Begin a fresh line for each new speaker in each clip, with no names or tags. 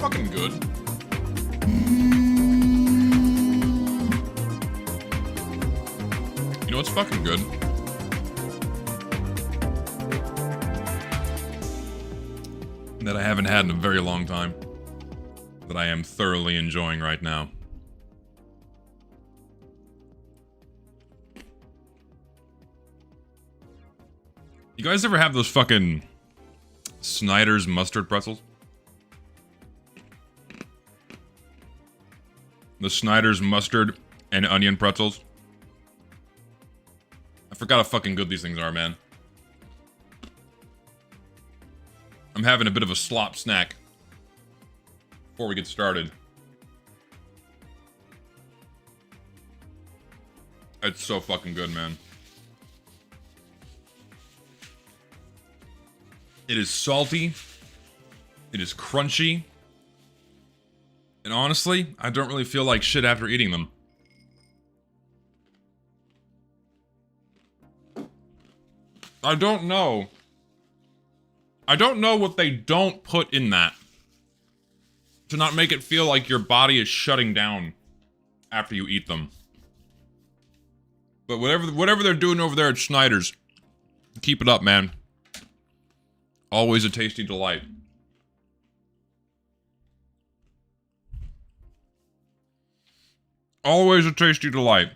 fucking good? You know what's fucking good? That I haven't had in a very long time. That I am thoroughly enjoying right now. You guys ever have those fucking Snyder's mustard pretzels? The Snyder's mustard and onion pretzels? I forgot how fucking good these things are, man. I'm having a bit of a slop snack before we get started. It's so fucking good, man. It is salty. It is crunchy. And honestly, I don't really feel like shit after eating them. I don't know. I don't know what they don't put in that to not make it feel like your body is shutting down after you eat them. But whatever they're doing over there at Schneider's, keep it up, man. Always a tasty delight. Always a tasty delight.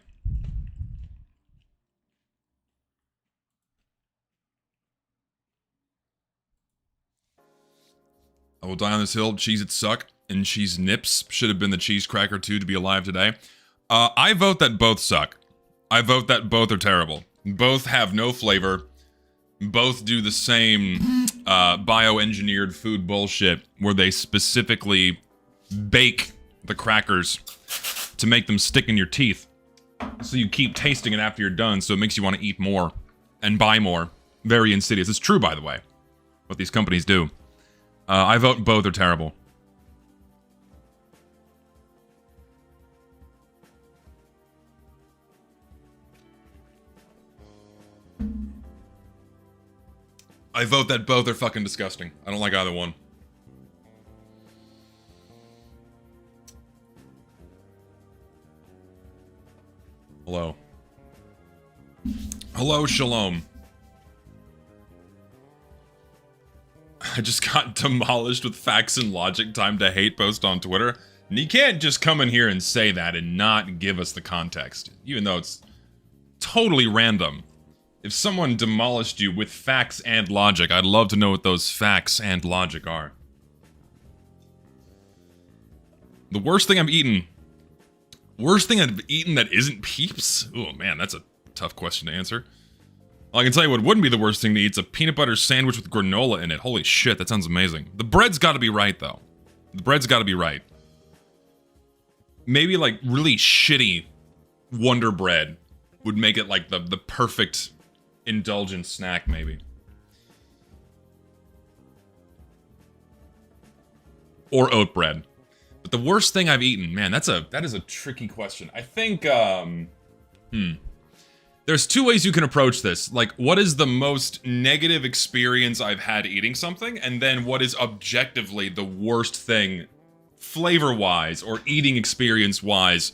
I will die on this hill. Cheez-Its suck, and cheese nips should have been the cheese cracker too to be alive today. I vote that both suck. I vote that both are terrible. Both have no flavor. Both do the same bioengineered food bullshit where they specifically bake the crackers to make them stick in your teeth. So you keep tasting it after you're done, so it makes you want to eat more and buy more. Very insidious. It's true, by the way, what these companies do. I vote both are terrible. I vote that both are fucking disgusting. I don't like either one. Hello. Hello, Shalom. I just got demolished with facts and logic time to hate post on Twitter. And you can't just come in here and say that and not give us the context. Even though it's totally random. If someone demolished you with facts and logic, I'd love to know what those facts and logic are. The worst thing I've eaten. Worst thing I've eaten that isn't Peeps? Oh man, that's a tough question to answer. Well, I can tell you what wouldn't be the worst thing to eat. It's a peanut butter sandwich with granola in it. Holy shit, that sounds amazing. The bread's gotta be right, though. The bread's gotta be right. Maybe, like, really shitty Wonder Bread would make it, like, the perfect indulgent snack, maybe. Or oat bread. But the worst thing I've eaten, man, that is a tricky question. I think, There's two ways you can approach this. Like, what is the most negative experience I've had eating something? And then what is objectively the worst thing, flavor-wise or eating experience-wise,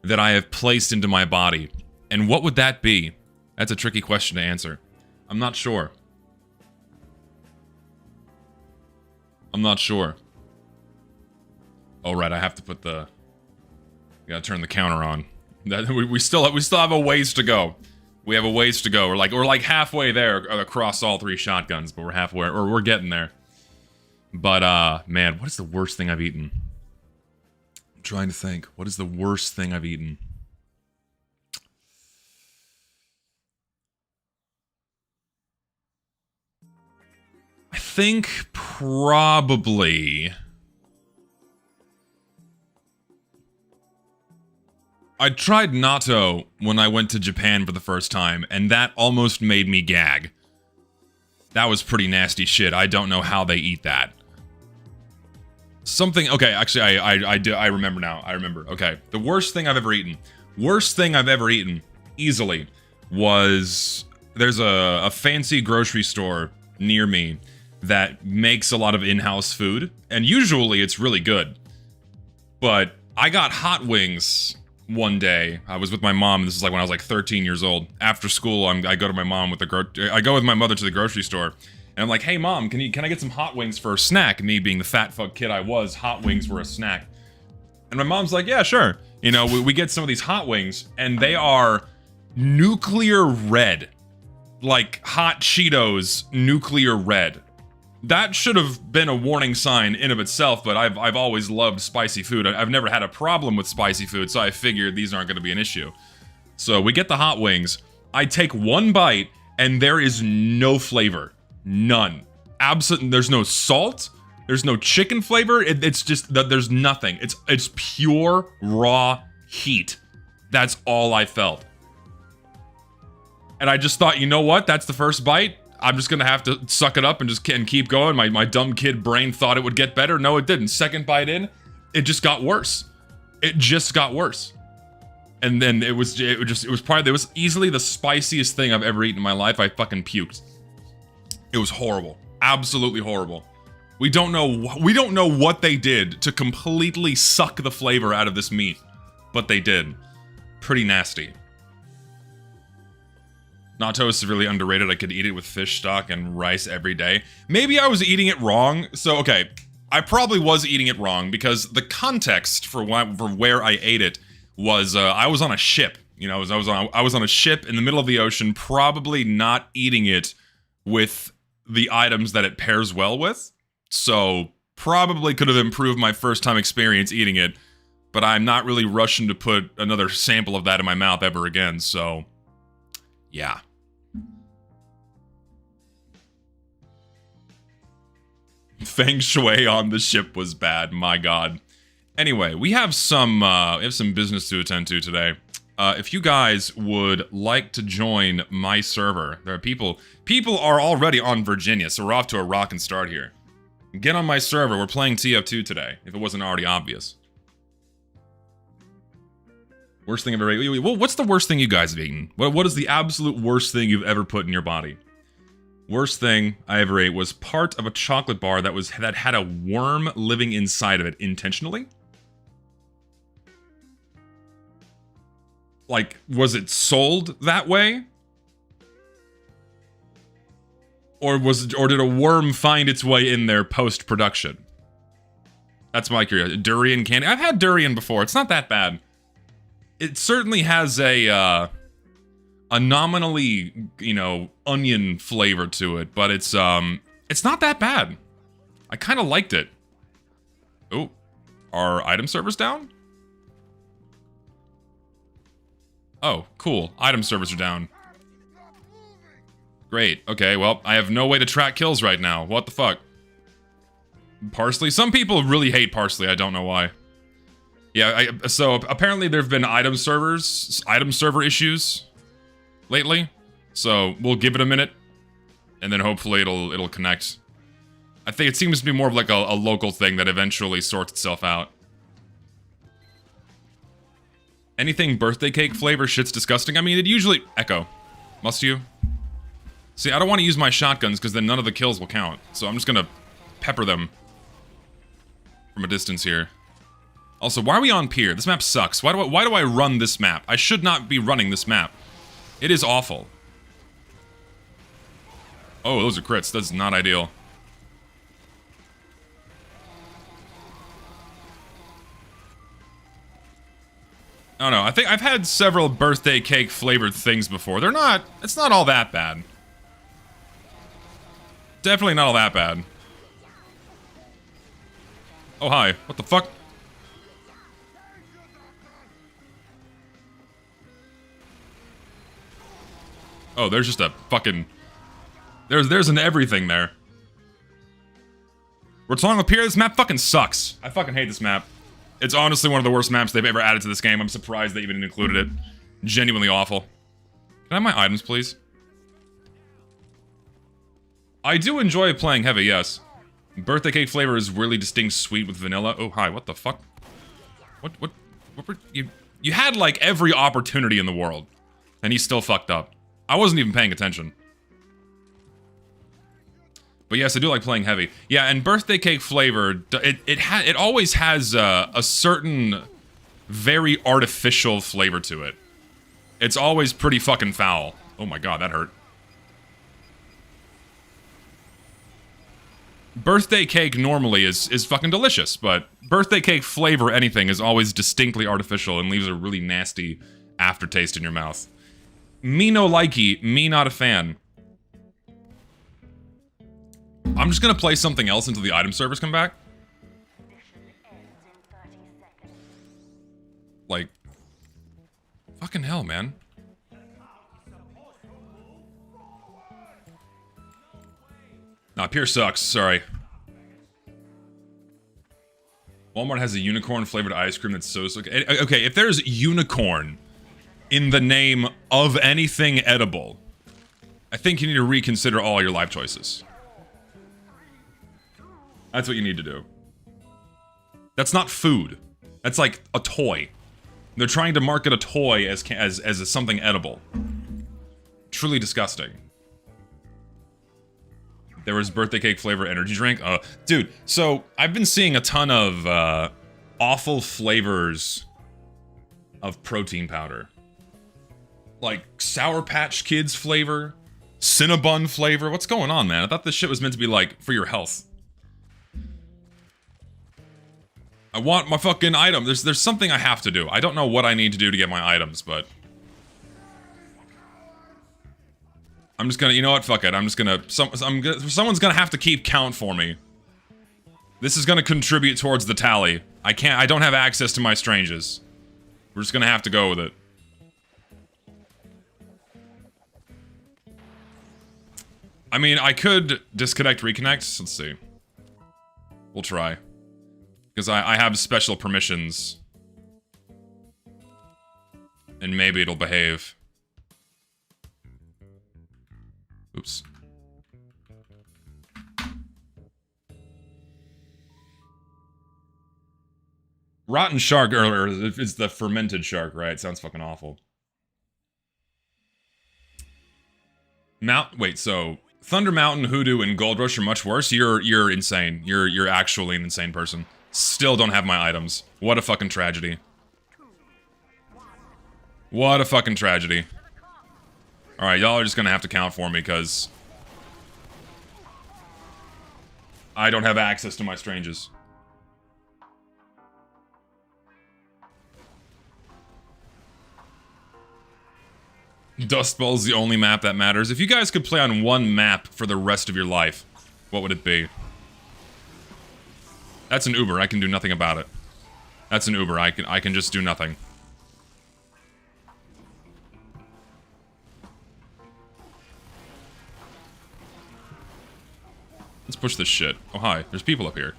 that I have placed into my body? And what would that be? That's a tricky question to answer. I'm not sure. I'm not sure. Oh, right, I have to put the... Gotta turn the counter on. We still have a ways to go. We have a ways to go. We're like halfway there across all three shotguns, but we're halfway, or we're getting there. But man, what is the worst thing I've eaten? I'm trying to think. What is the worst thing I've eaten? I think probably... I tried natto when I went to Japan for the first time, and that almost made me gag. That was pretty nasty shit. I don't know how they eat that. Something... Okay, actually, I remember now. I remember. Okay, the worst thing I've ever eaten. Worst thing I've ever eaten, easily, was... There's a fancy grocery store near me that makes a lot of in-house food, and usually it's really good. But I got hot wings one day. I was with my mom. This is like when I was like 13 years old. After school, I go to my mom with I go with my mother to the grocery store, and I'm like, "Hey mom, can I get some hot wings for a snack?" Me being the fat fuck kid I was, hot wings were a snack. And my mom's like, "Yeah, sure." You know, we get some of these hot wings, and they are nuclear red, like hot Cheetos, nuclear red. That should have been a warning sign in of itself, but I've always loved spicy food. I've never had a problem with spicy food, so I figured these aren't going to be an issue. So we get the hot wings. I take one bite, and there is no flavor. None. There's no salt. There's no chicken flavor. It's just that there's nothing. It's pure raw heat. That's all I felt. And I just thought, you know what? That's the first bite. I'm just gonna have to suck it up and keep going. My dumb kid brain thought it would get better. No, it didn't. Second bite in, it just got worse. It just got worse. And then it was easily the spiciest thing I've ever eaten in my life. I fucking puked. It was horrible. Absolutely horrible. We don't know what they did to completely suck the flavor out of this meat, but they did. Pretty nasty. Natto is severely underrated. I could eat it with fish stock and rice every day. Maybe I was eating it wrong. So, okay, I probably was eating it wrong because the context for where I ate it was I was on a ship. You know, I was on a ship in the middle of the ocean, probably not eating it with the items that it pairs well with. So, probably could have improved my first time experience eating it, but I'm not really rushing to put another sample of that in my mouth ever again, so yeah. Feng Shui on the ship was bad, my god. Anyway, we have some business to attend to today. If you guys would like to join my server, there are people are already on Virginia, so we're off to a rockin' start here. Get on my server, we're playing TF2 today, if it wasn't already obvious. Worst thing I've ever eaten. Well, what's the worst thing you guys have eaten? What is the absolute worst thing you've ever put in your body? Worst thing I ever ate was part of a chocolate bar that had a worm living inside of it intentionally. Like, was it sold that way? Or did a worm find its way in there post-production? That's my curiosity. Durian candy. I've had durian before. It's not that bad. It certainly has a nominally, you know, onion flavor to it, but it's not that bad. I kind of liked it. Oh, are item servers down? Oh, cool. Item servers are down. Great. Okay, well, I have no way to track kills right now. What the fuck? Parsley? Some people really hate parsley. I don't know why. Yeah, so apparently there have been item server issues lately. So we'll give it a minute, and then hopefully it'll connect. I think it seems to be more of like a local thing that eventually sorts itself out. Anything birthday cake flavor shit's disgusting. I mean, it usually... Echo. Must you? See, I don't want to use my shotguns because then none of the kills will count. So I'm just gonna pepper them from a distance here. Also, why are we on pier? This map sucks. Why do I run this map? I should not be running this map. It is awful. Oh, those are crits. That's not ideal. I don't know. I think I've had several birthday cake flavored things before. It's not all that bad. Definitely not all that bad. Oh, hi. What the fuck? Oh, there's just a fucking... There's an everything there. We're talking up here. This map fucking sucks. I fucking hate this map. It's honestly one of the worst maps they've ever added to this game. I'm surprised they even included it. Genuinely awful. Can I have my items, please? I do enjoy playing heavy, yes. Birthday cake flavor is really distinct sweet with vanilla. Oh, hi, what the fuck? What were you had, like, every opportunity in the world. And he still fucked up. I wasn't even paying attention. But But yes, I do like playing heavy. Yeah, and birthday cake flavor, it always has a certain very artificial flavor to it. It's always pretty fucking foul. Oh my god, that hurt. Birthday cake normally is fucking delicious, but birthday cake flavor anything is always distinctly artificial and leaves a really nasty aftertaste in your mouth. Me no likey, me not a fan. I'm just gonna play something else until the item servers come back. Like, fucking hell, man. Nah, Pierce sucks, sorry. Walmart has a unicorn flavored ice cream that's so okay, if there's unicorn in the name of anything edible, I think you need to reconsider all your life choices. That's what you need to do. That's not food. That's like a toy. They're trying to market a toy as something edible. Truly disgusting. There was birthday cake flavor energy drink. Dude, so I've been seeing a ton of awful flavors of protein powder. Like Sour Patch Kids flavor, Cinnabon flavor. What's going on, man? I thought this shit was meant to be like for your health. I want my fucking item. There's something I have to do. I don't know what I need to do to get my items, but I'm just gonna, you know what, fuck it, I'm just gonna, someone's gonna have to keep count for me. This is gonna contribute towards the tally. I don't have access to my strangers. We're just gonna have to go with it. I mean, I could disconnect, reconnect, let's see. We'll try. Because I have special permissions. And maybe it'll behave. Oops. Rotten shark, or it's the fermented shark, right? Sounds fucking awful. Wait, so Thunder Mountain, Hoodoo, and Gold Rush are much worse? You're insane. You're actually an insane person. Still don't have my items. What a fucking tragedy. What a fucking tragedy. Alright, y'all are just gonna have to count for me, because I don't have access to my strangers. Dust Bowl's the only map that matters. If you guys could play on one map for the rest of your life, what would it be? That's an Uber, I can do nothing about it. That's an Uber, I can just do nothing. Let's push this shit. Oh, hi. There's people up here.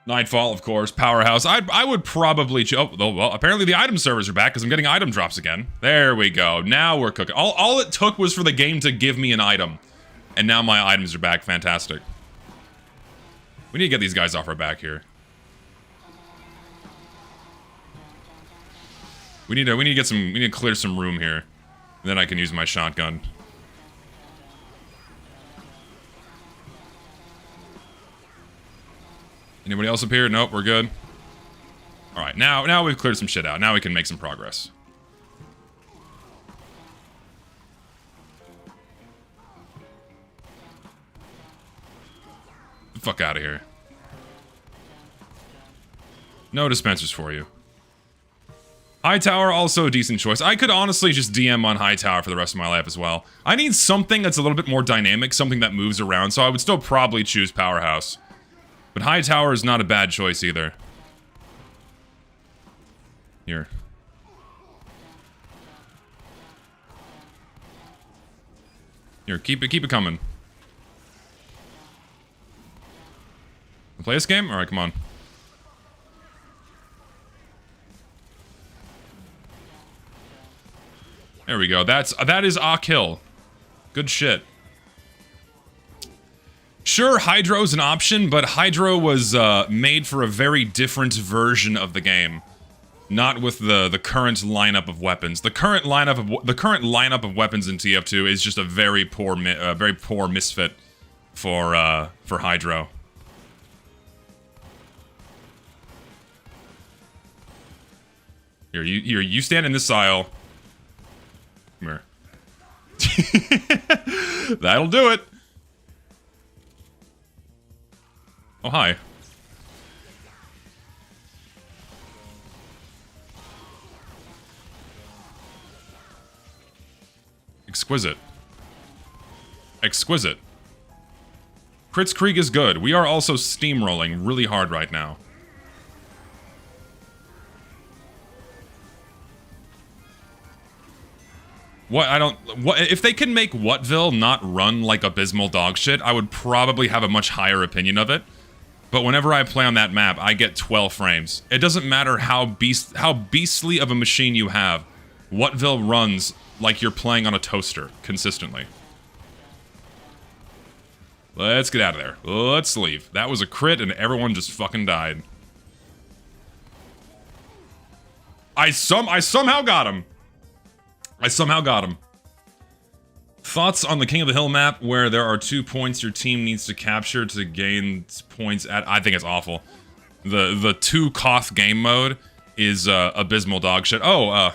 Nightfall, of course. Powerhouse. I would probably... Oh, well, apparently the item servers are back because I'm getting item drops again. There we go. Now we're cooking. All it took was for the game to give me an item. And now my items are back. Fantastic. We need to get these guys off our back here. We need to clear some room here. Then I can use my shotgun. Anybody else up here? Nope, we're good. Alright, now we've cleared some shit out. Now we can make some progress. Get the fuck out of here. No dispensers for you. Hightower, also a decent choice. I could honestly just DM on Hightower for the rest of my life as well. I need something that's a little bit more dynamic, something that moves around, so I would still probably choose Powerhouse. But Hightower is not a bad choice either. Here. Here, keep it coming. Play this game? Alright, come on. There we go. That is a kill. Good shit. Sure, Hydro's an option, but Hydro was made for a very different version of the game. Not with the current lineup of weapons. The current lineup of weapons in TF2 is just a very poor misfit for Hydro. Here, you stand in this aisle. Come here. That'll do it. Oh, hi. Exquisite. Exquisite. Crit's Krieg is good. We are also steamrolling really hard right now. If they can make Whatville not run like abysmal dog shit, I would probably have a much higher opinion of it. But whenever I play on that map, I get 12 frames. It doesn't matter how beastly of a machine you have. Whatville runs like you're playing on a toaster, consistently. Let's get out of there. Let's leave. That was a crit and everyone just fucking died. I somehow got him. I somehow got him. Thoughts on the King of the Hill map where there are 2 points your team needs to capture to gain points at... I think it's awful. The 2 Koth game mode is abysmal dog shit. Oh,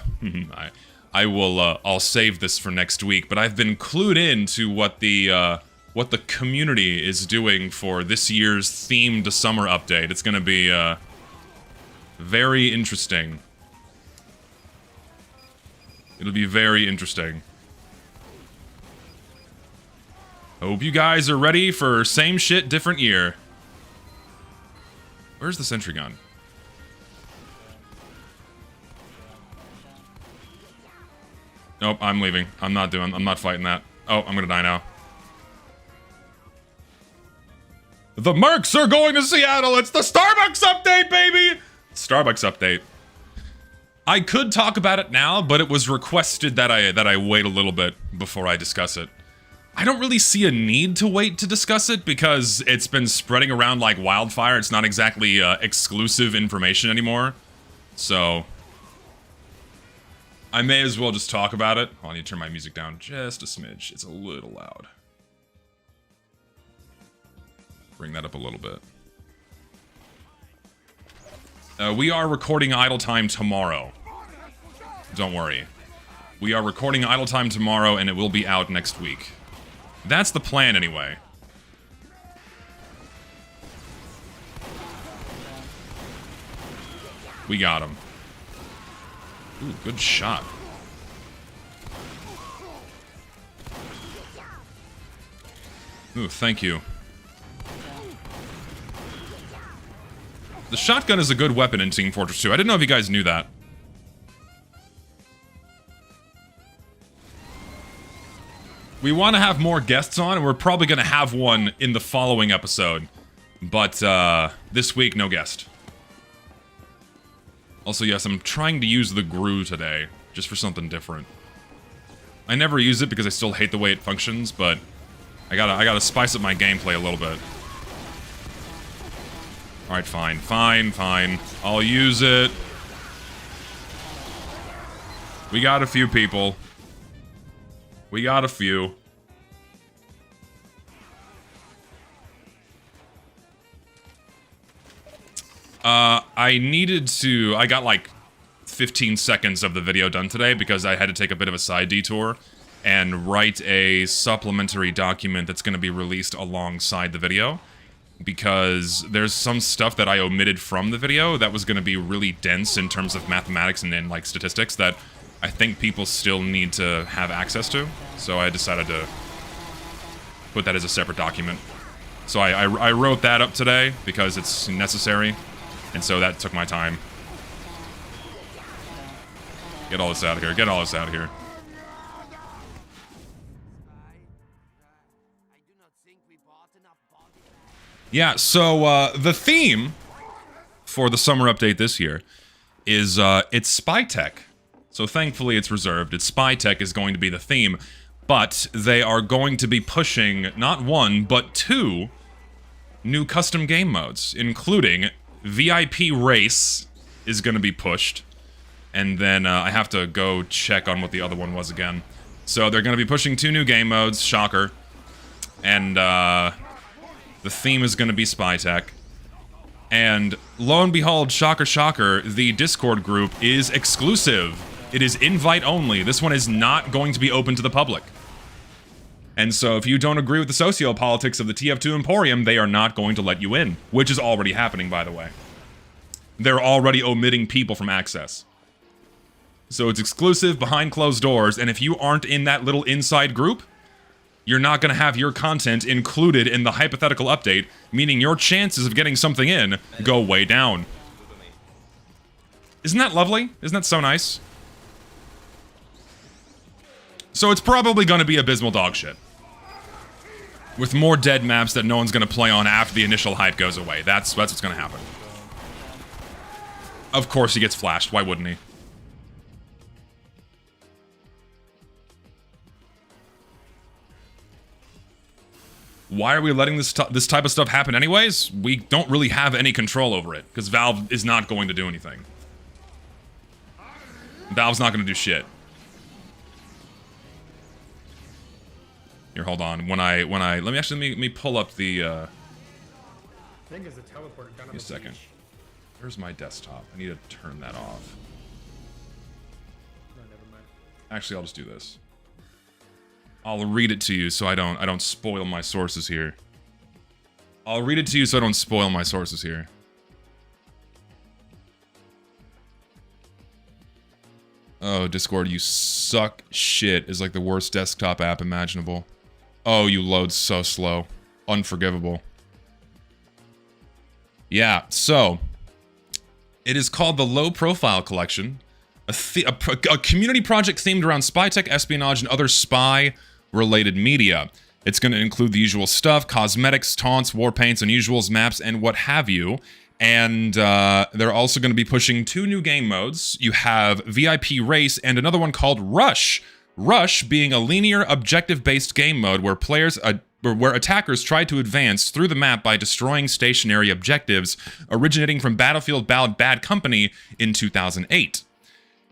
I'll save this for next week, but I've been clued in to what the community is doing for this year's themed summer update. It's gonna be very interesting. It'll be very interesting. Hope you guys are ready for same shit, different year. Where's the sentry gun? Nope, I'm leaving. I'm not fighting that. Oh, I'm gonna die now. The Mercs are going to Seattle! It's the Starbucks update, baby! Starbucks update. I could talk about it now, but it was requested that I wait a little bit before I discuss it. I don't really see a need to wait to discuss it because it's been spreading around like wildfire. It's not exactly exclusive information anymore. So I may as well just talk about it. Oh, I need to turn my music down just a smidge. It's a little loud. Bring that up a little bit. We are recording Idle Time tomorrow. Don't worry. We are recording Idle Time tomorrow, and it will be out next week. That's the plan, anyway. We got him. Ooh, good shot. Ooh, thank you. The shotgun is a good weapon in Team Fortress 2. I didn't know if you guys knew that. We want to have more guests on, and we're probably going to have one in the following episode. But, this week, no guest. Also, yes, I'm trying to use the Gru today, just for something different. I never use it because I still hate the way it functions, but I gotta spice up my gameplay a little bit. Alright, fine. Fine. I'll use it. We got a few people. We got a few. I got like 15 seconds of the video done today because I had to take a bit of a side detour and write a supplementary document that's going to be released alongside the video. Because there's some stuff that I omitted from the video that was going to be really dense in terms of mathematics and like statistics that I think people still need to have access to. So I decided to put that as a separate document. So I wrote that up today because it's necessary, and so that took my time. Get all this out of here. Get all this out of here. Yeah, so the theme for the summer update this year is it's spy tech. So thankfully it's reserved. It's spy tech is going to be the theme, but they are going to be pushing not 1 but 2 new custom game modes, including VIP Race is going to be pushed. And then I have to go check on what the other one was again. So they're going to be pushing 2 new game modes, shocker. And the theme is going to be spy tech. And lo and behold, shocker, shocker, the Discord group is exclusive. It is invite only. This one is not going to be open to the public. And so if you don't agree with the sociopolitics of the TF2 Emporium, they are not going to let you in. Which is already happening, by the way. They're already omitting people from access. So it's exclusive, behind closed doors, and if you aren't in that little inside group, you're not going to have your content included in the hypothetical update, meaning your chances of getting something in go way down. Isn't that lovely? Isn't that so nice? So it's probably going to be abysmal dog shit. With more dead maps that no one's going to play on after the initial hype goes away. That's what's going to happen. Of course he gets flashed. Why wouldn't he? Why are we letting this type of stuff happen anyways? We don't really have any control over it, because Valve is not going to do anything. Valve's not going to do shit. Here, hold on. Let me pull up the,
I think there's a teleporter gun on the
second.
beach.
Where's my desktop? I need to turn that off.
No, never mind.
Actually, I'll just do this. I'll read it to you so I don't spoil my sources here. I'll read it to you so I don't spoil my sources here. Oh, Discord, you suck shit is like the worst desktop app imaginable. Oh, you load so slow. Unforgivable. Yeah, so it is called the Low Profile Collection, a community project themed around spy tech, espionage, and other spy-related media. It's going to include the usual stuff, cosmetics, taunts, war paints, unusuals, maps, and what have you. And they're also going to be pushing 2 new game modes. You have VIP Race and another one called Rush. Rush being a linear, objective-based game mode where where attackers try to advance through the map by destroying stationary objectives, originating from Battlefield Bad Company in 2008.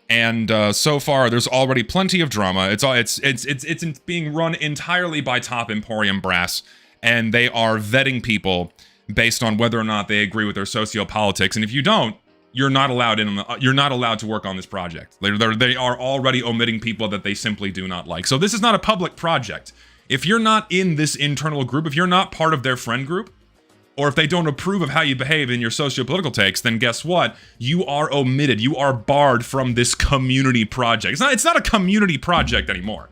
And so far, there's already plenty of drama. It's being run entirely by top Emporium brass, and they are vetting people based on whether or not they agree with their sociopolitics. And if you don't, you're not allowed you're not allowed to work on this project. They are already omitting people that they simply do not like. So this is not a public project. If you're not in this internal group, if you're not part of their friend group, or if they don't approve of how you behave in your socio-political takes, then guess what? You are omitted. You are barred from this community project. It's not a community project anymore.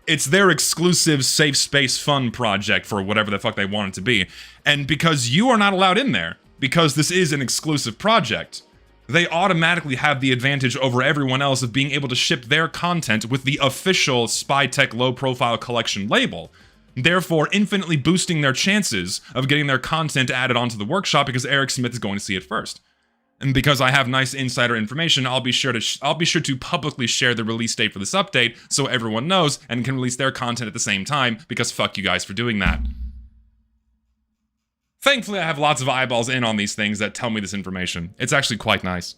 It's their exclusive safe space fun project for whatever the fuck they want it to be. And because you are not allowed in there, because this is an exclusive project, they automatically have the advantage over everyone else of being able to ship their content with the official Spy Tech Low Profile Collection label, therefore infinitely boosting their chances of getting their content added onto the workshop because Eric Smith is going to see it first. And because I have nice insider information, I'll be sure to publicly share the release date for this update so everyone knows and can release their content at the same time, because fuck you guys for doing that. Thankfully, I have lots of eyeballs in on these things that tell me this information. It's actually quite nice.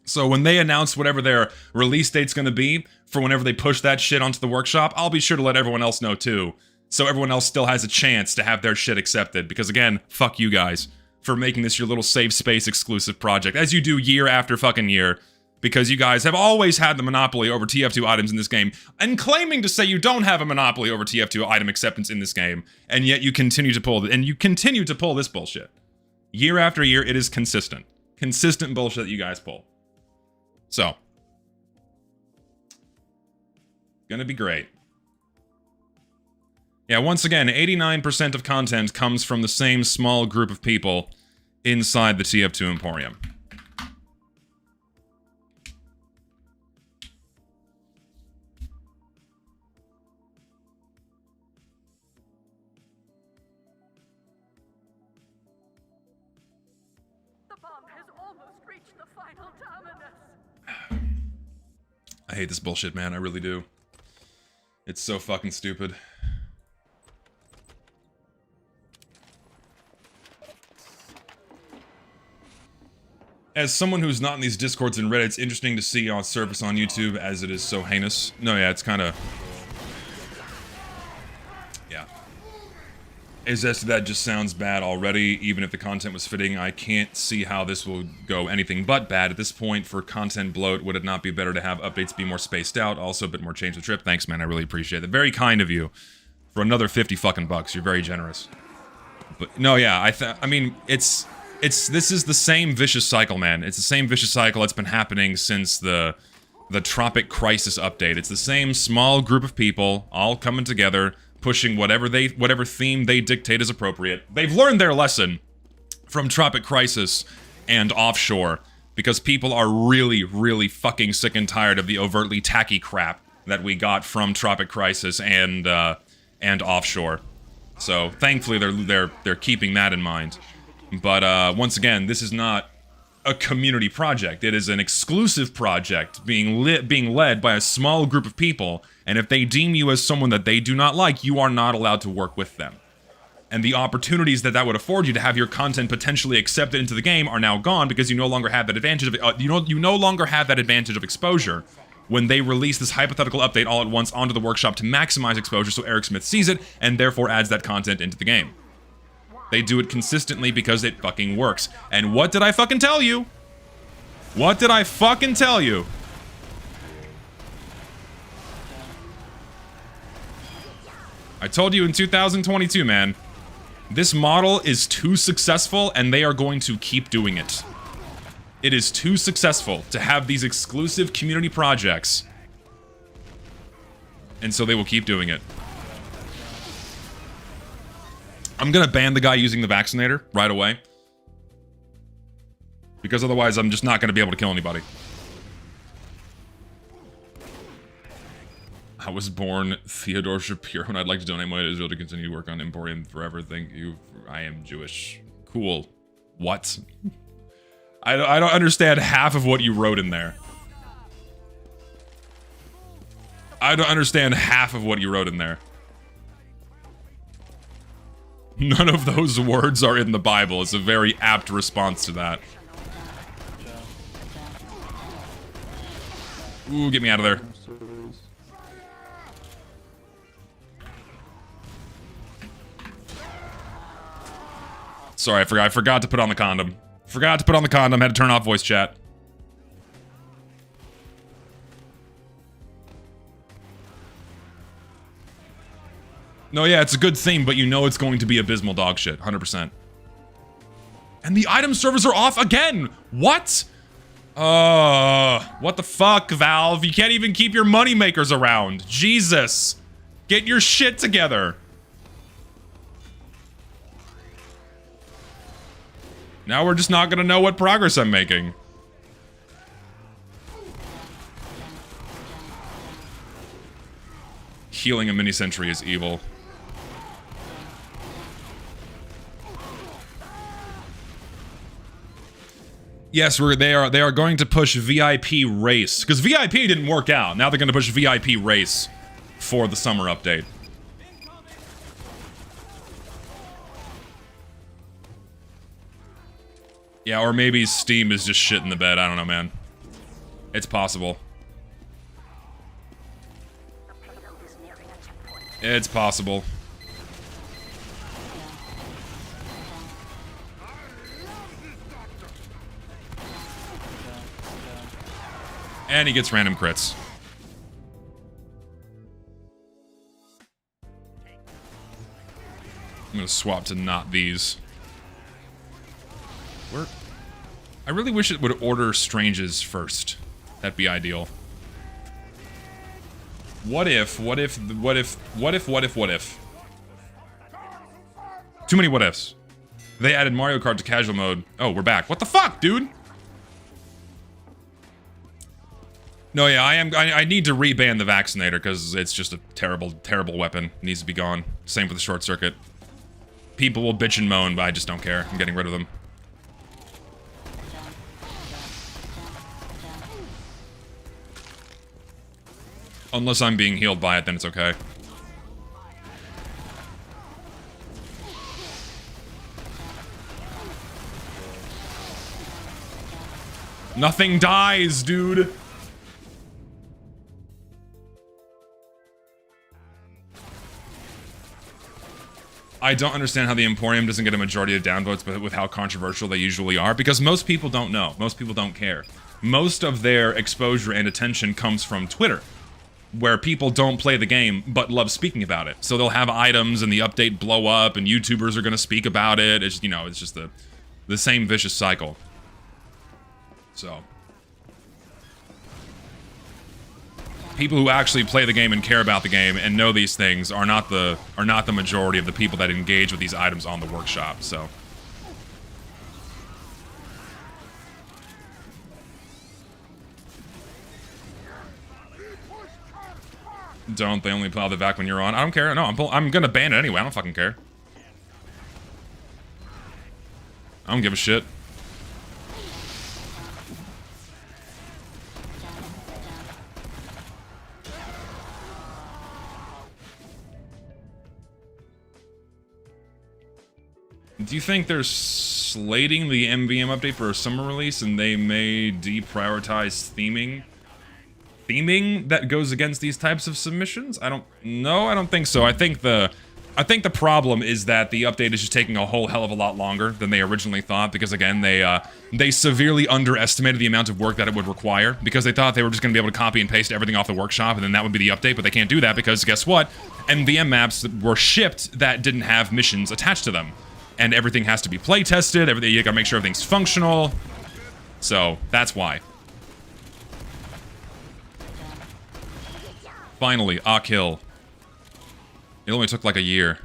So when they announce whatever their release date's gonna be, for whenever they push that shit onto the workshop, I'll be sure to let everyone else know too. So everyone else still has a chance to have their shit accepted. Because again, fuck you guys for making this your little safe space exclusive project, as you do year after fucking year. Because you guys have always had the monopoly over TF2 items in this game, and claiming to say you don't have a monopoly over TF2 item acceptance in this game, and yet you continue to pull this bullshit. Year after year, it is consistent. Consistent bullshit that you guys pull. So. Gonna be great. Yeah, once again, 89% of content comes from the same small group of people inside the TF2 Emporium. I hate this bullshit, man. I really do. It's so fucking stupid. As someone who's not in these Discords and Reddit, it's interesting to see on surface on YouTube as it is so heinous. No, yeah, it's kind of... Yeah. As to that just sounds bad already. Even if the content was fitting, I can't see how this will go anything but bad. At this point, for content bloat, would it not be better to have updates be more spaced out? Also, a bit more change the trip. Thanks, man. I really appreciate it. Very kind of you. For another 50 fucking bucks. You're very generous. But, no, yeah, I mean, this is the same vicious cycle, man. It's the same vicious cycle that's been happening since the Tropic Crisis update. It's the same small group of people all coming together, pushing whatever theme they dictate is appropriate. They've learned their lesson from Tropic Crisis and Offshore, because people are really, really fucking sick and tired of the overtly tacky crap that we got from Tropic Crisis and Offshore. So thankfully they're keeping that in mind. But once again, this is not a community project. It is an exclusive project being led by a small group of people, and if they deem you as someone that they do not like, you are not allowed to work with them. And the opportunities that would afford you to have your content potentially accepted into the game are now gone because you no longer have that advantage of you no longer have that advantage of exposure when they release this hypothetical update all at once onto the workshop to maximize exposure so Eric Smith sees it and therefore adds that content into the game. They do it consistently because it fucking works. And what did I fucking tell you? What did I fucking tell you? I told you in 2022, man. This model is too successful and they are going to keep doing it. It is too successful to have these exclusive community projects. And so they will keep doing it. I'm gonna ban the guy using the vaccinator right away. Because otherwise I'm just not gonna be able to kill anybody. I was born Theodore Shapiro and I'd like to donate money to Israel to continue to work on Emporium forever. Thank you. I am Jewish. Cool. What? I don't understand half of what you wrote in there. I don't understand half of what you wrote in there. None of those words are in the Bible. It's a very apt response to that. Ooh, get me out of there. Sorry, I forgot to put on the condom. Forgot to put on the condom, had to turn off voice chat. No, yeah, it's a good thing, but you know it's going to be abysmal dog shit, 100%. And the item servers are off again! What? What the fuck, Valve? You can't even keep your moneymakers around. Jesus. Get your shit together. Now we're just not gonna know what progress I'm making. Healing a mini-sentry is evil. Yes, they are going to push VIP race. Because VIP didn't work out. Now they're going to push VIP race for the summer update. Yeah, or maybe Steam is just shit in the bed. I don't know, man. It's possible. It's possible. And he gets random crits. I'm gonna swap to not these. Where? I really wish it would order Stranges first. That'd be ideal. What if? Too many what ifs. They added Mario Kart to casual mode. Oh, we're back. What the fuck, dude? No, yeah, I need to reban the vaccinator because it's just a terrible, terrible weapon. It needs to be gone. Same for the short circuit. People will bitch and moan, but I just don't care. I'm getting rid of them. Unless I'm being healed by it, then it's okay. Nothing dies, dude. I don't understand how the Emporium doesn't get a majority of downvotes, but with how controversial they usually are, because most people don't know. Most people don't care. Most of their exposure and attention comes from Twitter, where people don't play the game, but love speaking about it. So they'll have items and the update blow up, and YouTubers are gonna speak about it. It's, you know, it's just the same vicious cycle. So. People who actually play the game and care about the game and know these things are not the majority of the people that engage with these items on the workshop. So don't they only plow the vac when you're on? I don't care. No, I'm gonna ban it anyway. I don't fucking care. I don't give a shit. Do you think they're slating the MVM update for a summer release and they may deprioritize theming? Theming that goes against these types of submissions? I don't think so. I think the problem is that the update is just taking a whole hell of a lot longer than they originally thought, because again, they severely underestimated the amount of work that it would require, because they thought they were just going to be able to copy and paste everything off the workshop and then that would be the update, but they can't do that because guess what? MVM maps were shipped that didn't have missions attached to them. And everything has to be play tested, you gotta make sure everything's functional. So, that's why. Finally, a kill. It only took like a year.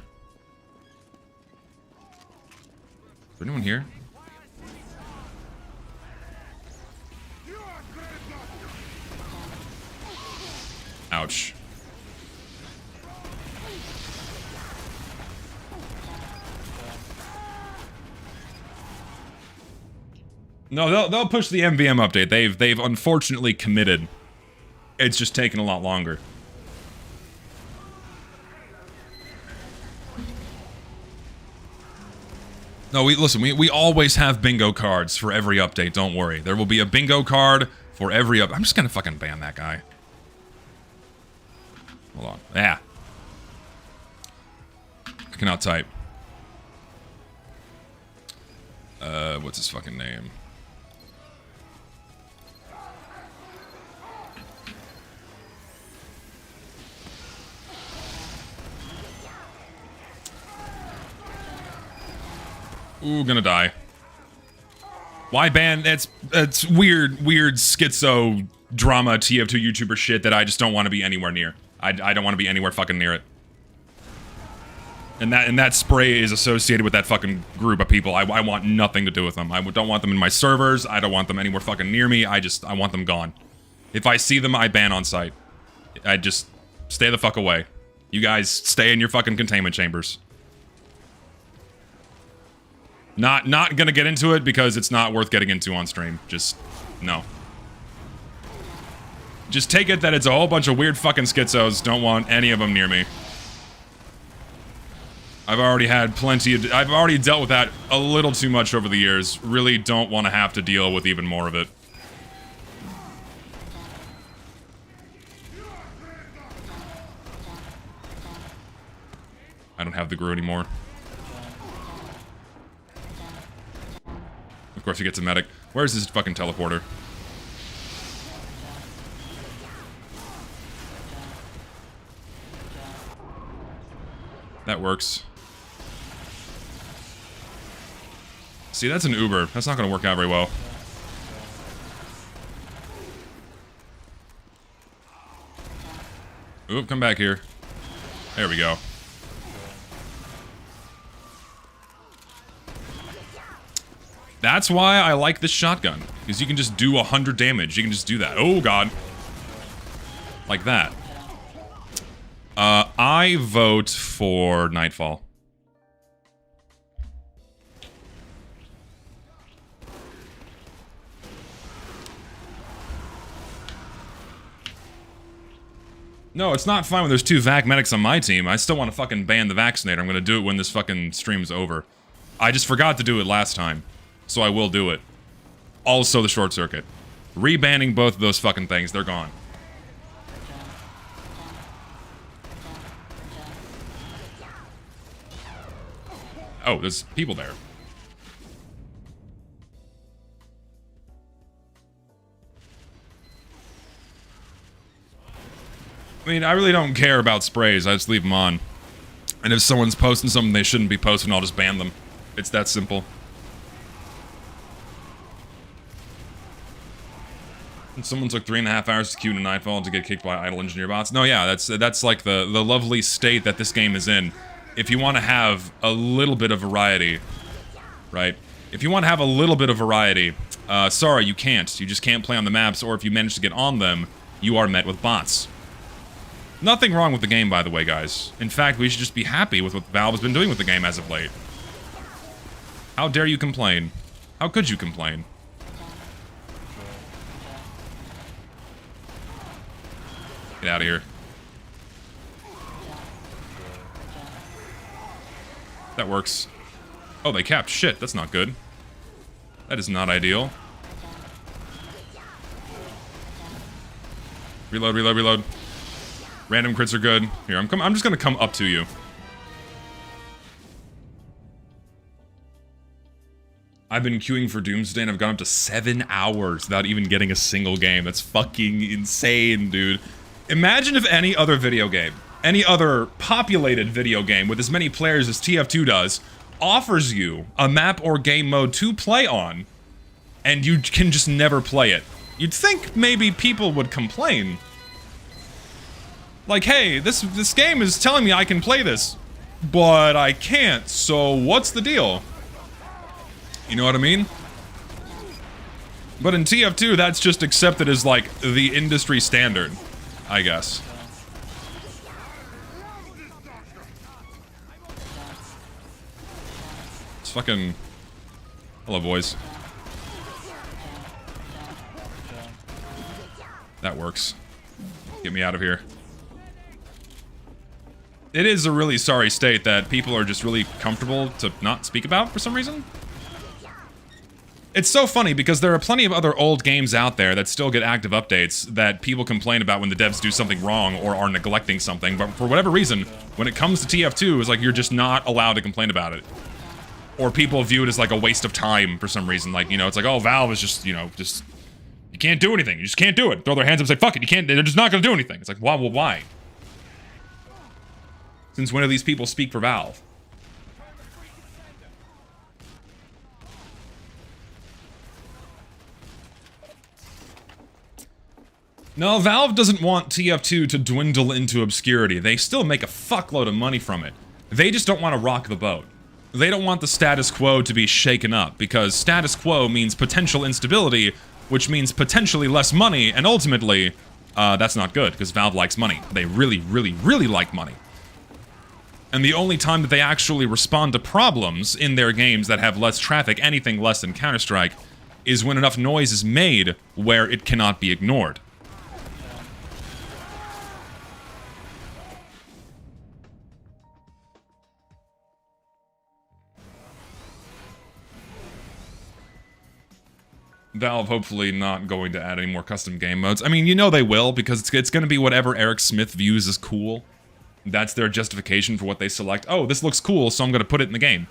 Is there anyone here? Ouch. No, they'll push the MVM update. They've unfortunately committed. It's just taken a lot longer. No, we always have bingo cards for every update, don't worry. There will be a bingo card for every I'm just gonna fucking ban that guy. Hold on. Yeah. I cannot type. What's his fucking name? Ooh, gonna die. Why ban? It's weird schizo drama TF2 YouTuber shit that I just don't want to be anywhere near. I don't want to be anywhere fucking near it. And that spray is associated with that fucking group of people. I want nothing to do with them. I don't want them in my servers. I don't want them anywhere fucking near me. I want them gone. If I see them, I ban on site. I just stay the fuck away. You guys stay in your fucking containment chambers. Not gonna get into it because it's not worth getting into on stream. Just, no. Just take it that it's a whole bunch of weird fucking schizos. Don't want any of them near me. I've already had plenty of... I've already dealt with that a little too much over the years. Really don't want to have to deal with even more of it. I don't have the Gru anymore. Of course he gets a medic. Where's his fucking teleporter? That works. See, that's an Uber. That's not gonna work out very well. Oop, come back here. There we go. That's why I like this shotgun. Because you can just do 100 damage. You can just do that. Oh, God. Like that. I vote for Nightfall. No, it's not fine when there's 2 vac medics on my team. I still want to fucking ban the vaccinator. I'm gonna do it when this fucking stream's over. I just forgot to do it last time. So I will do it. Also the short circuit. Rebanning both of those fucking things. They're gone. Oh, there's people there. I mean, I really don't care about sprays. I just leave them on. And if someone's posting something they shouldn't be posting, I'll just ban them. It's that simple. And someone took 3.5 hours to queue in a Nightfall to get kicked by idle engineer bots. No, yeah, that's like the lovely state that this game is in. If you want to have a little bit of variety, right? If you want to have a little bit of variety, sorry, you can't. You just can't play on the maps, or if you manage to get on them, you are met with bots. Nothing wrong with the game, by the way, guys. In fact, we should just be happy with what Valve has been doing with the game as of late. How dare you complain? How could you complain? Get out of here. That works. Oh, they capped. Shit, that's not good. That is not ideal. Reload, reload, reload. Random crits are good. Here, I'm just gonna come up to you. I've been queuing for Doomsday and I've gone up to 7 hours without even getting a single game. That's fucking insane, dude. Imagine if any other video game, any other populated video game with as many players as TF2 does, offers you a map or game mode to play on, and you can just never play it. You'd think maybe people would complain. Like, hey, this game is telling me I can play this, but I can't, so what's the deal? You know what I mean? But in TF2, that's just accepted as, like, the industry standard, I guess. It's fucking... Hello, boys. That works. Get me out of here. It is a really sorry state that people are just really comfortable to not speak about for some reason. It's so funny because there are plenty of other old games out there that still get active updates that people complain about when the devs do something wrong or are neglecting something, but for whatever reason, when it comes to TF2, it's like you're just not allowed to complain about it. Or people view it as like a waste of time for some reason, like, you know, it's like, oh, Valve is just, you know, just, you can't do anything, you just can't do it. Throw their hands up and say, fuck it, you can't, they're just not gonna do anything. It's like, well, why? Since when do these people speak for Valve? No, Valve doesn't want TF2 to dwindle into obscurity. They still make a fuckload of money from it. They just don't want to rock the boat. They don't want the status quo to be shaken up, because status quo means potential instability, which means potentially less money, and ultimately, that's not good, because Valve likes money. They really, really, really like money. And the only time that they actually respond to problems in their games that have less traffic, anything less than Counter-Strike, is when enough noise is made where it cannot be ignored. Valve hopefully not going to add any more custom game modes. I mean, you know they will, because it's going to be whatever Eric Smith views as cool. That's their justification for what they select. Oh, this looks cool, so I'm going to put it in the game.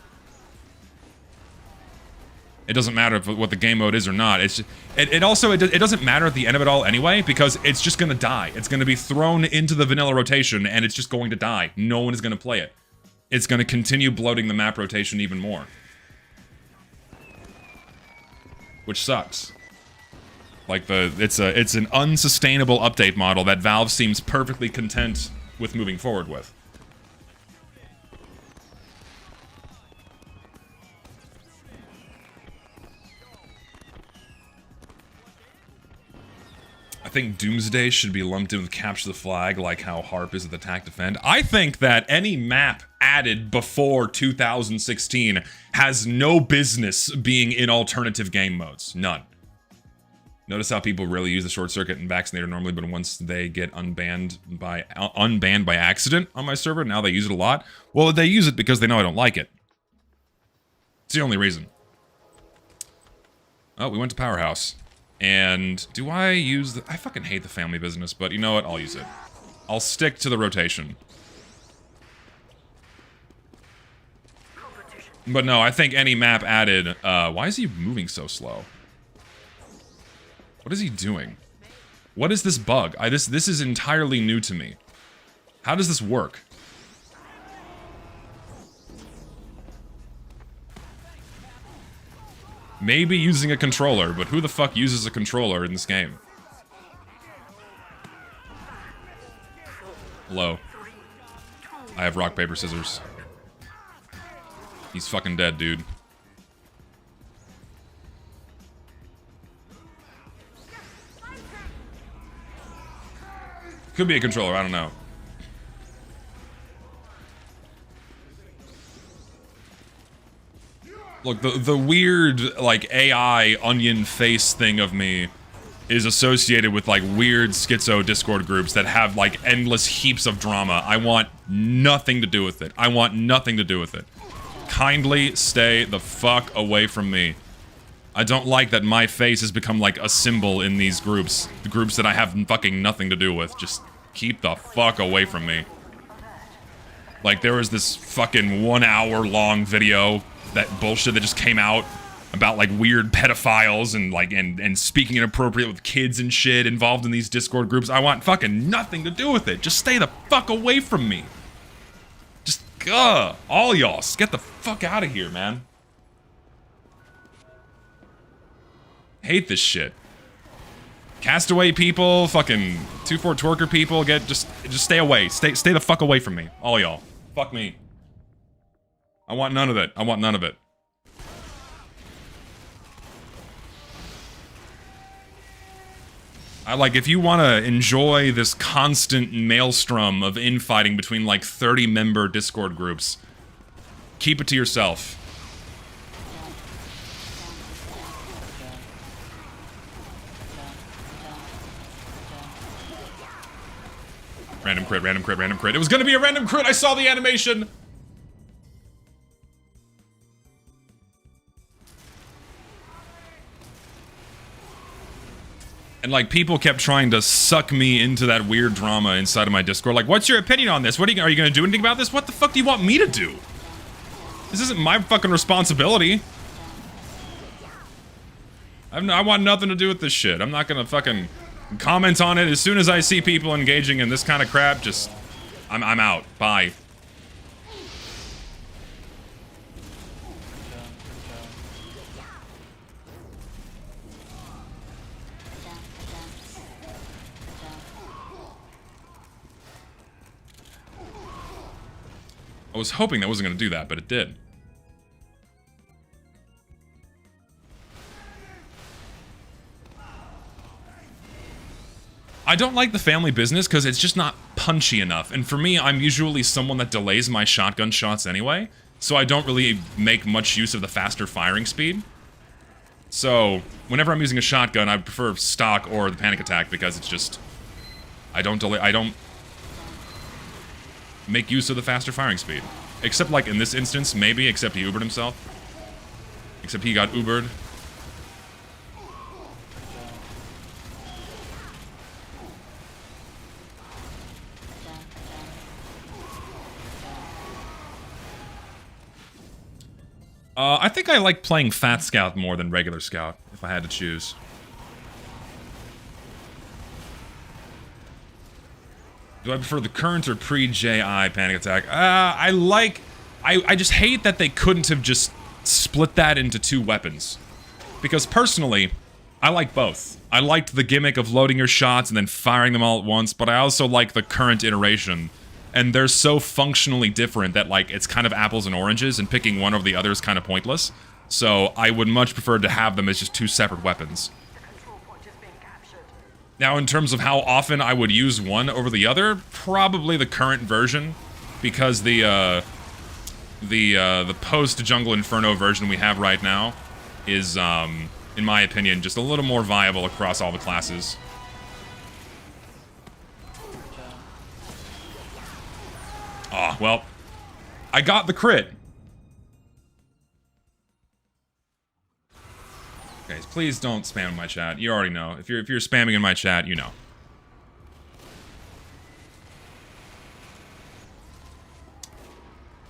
It doesn't matter what the game mode is or not. It's just, it doesn't matter at the end of it all anyway, because it's just going to die. It's going to be thrown into the vanilla rotation, and it's just going to die. No one is going to play it. It's going to continue bloating the map rotation even more. Which sucks. Like, it's an unsustainable update model that Valve seems perfectly content with moving forward with. I think Doomsday should be lumped in with Capture the Flag, like how Harp is with Attack Defend. I think that any map added before 2016 has no business being in alternative game modes. None. Notice how people really use the Short Circuit and Vaccinator normally, but once they get unbanned by accident on my server, now they use it a lot. Well, they use it because they know I don't like it. It's the only reason. Oh, we went to Powerhouse. And do I use the... I fucking hate the family business, but you know what? I'll use it. I'll stick to the rotation. But no, I think any map added... why is he moving so slow? What is he doing? What is this bug? This is entirely new to me. How does this work? Maybe using a controller, but who the fuck uses a controller in this game? Hello. I have rock, paper, scissors. He's fucking dead, dude. Could be a controller, I don't know. Look, the weird, like, AI onion face thing of me is associated with, like, weird schizo Discord groups that have, like, endless heaps of drama. I want nothing to do with it. I want nothing to do with it. Kindly stay the fuck away from me. I don't like that my face has become, like, a symbol in these groups. The groups that I have fucking nothing to do with. Just keep the fuck away from me. Like, there was this fucking 1 hour long video, that bullshit that just came out about, like, weird pedophiles and, like, and speaking inappropriate with kids and shit involved in these Discord groups. I want fucking nothing to do with it. Just stay the fuck away from me. Just, all y'all, get the fuck out of here, man. Hate this shit. Castaway people, fucking 2-4 twerker people, just stay away. Stay the fuck away from me. All y'all. Fuck me. I want none of it. I want none of it. If you want to enjoy this constant maelstrom of infighting between, like, 30-member Discord groups, keep it to yourself. Random crit, random crit, random crit. It was gonna be a random crit! I saw the animation! And, like, people kept trying to suck me into that weird drama inside of my Discord. Like, what's your opinion on this? Are you gonna do anything about this? What the fuck do you want me to do? This isn't my fucking responsibility. I want nothing to do with this shit. I'm not gonna fucking comment on it. As soon as I see people engaging in this kind of crap, just... I'm out. Bye. I was hoping that wasn't going to do that, but it did. I don't like the family business because it's just not punchy enough. And for me, I'm usually someone that delays my shotgun shots anyway, so I don't really make much use of the faster firing speed. So, whenever I'm using a shotgun, I prefer stock or the panic attack because it's just... I don't make use of the faster firing speed. Except, like, in this instance, maybe, except he Ubered himself. Except he got Ubered. I think I like playing Fat Scout more than regular Scout, if I had to choose. Do I prefer the current or pre-JI panic attack? I just hate that they couldn't have just split that into two weapons. Because personally, I like both. I liked the gimmick of loading your shots and then firing them all at once, but I also like the current iteration. And they're so functionally different that, like, it's kind of apples and oranges, and picking one over the other is kind of pointless. So I would much prefer to have them as just two separate weapons. Now, in terms of how often I would use one over the other, probably the current version, because the post-Jungle Inferno version we have right now is, in my opinion, just a little more viable across all the classes. Aw, well, I got the crit. Okay, please don't spam in my chat. You already know. If you're spamming in my chat, you know.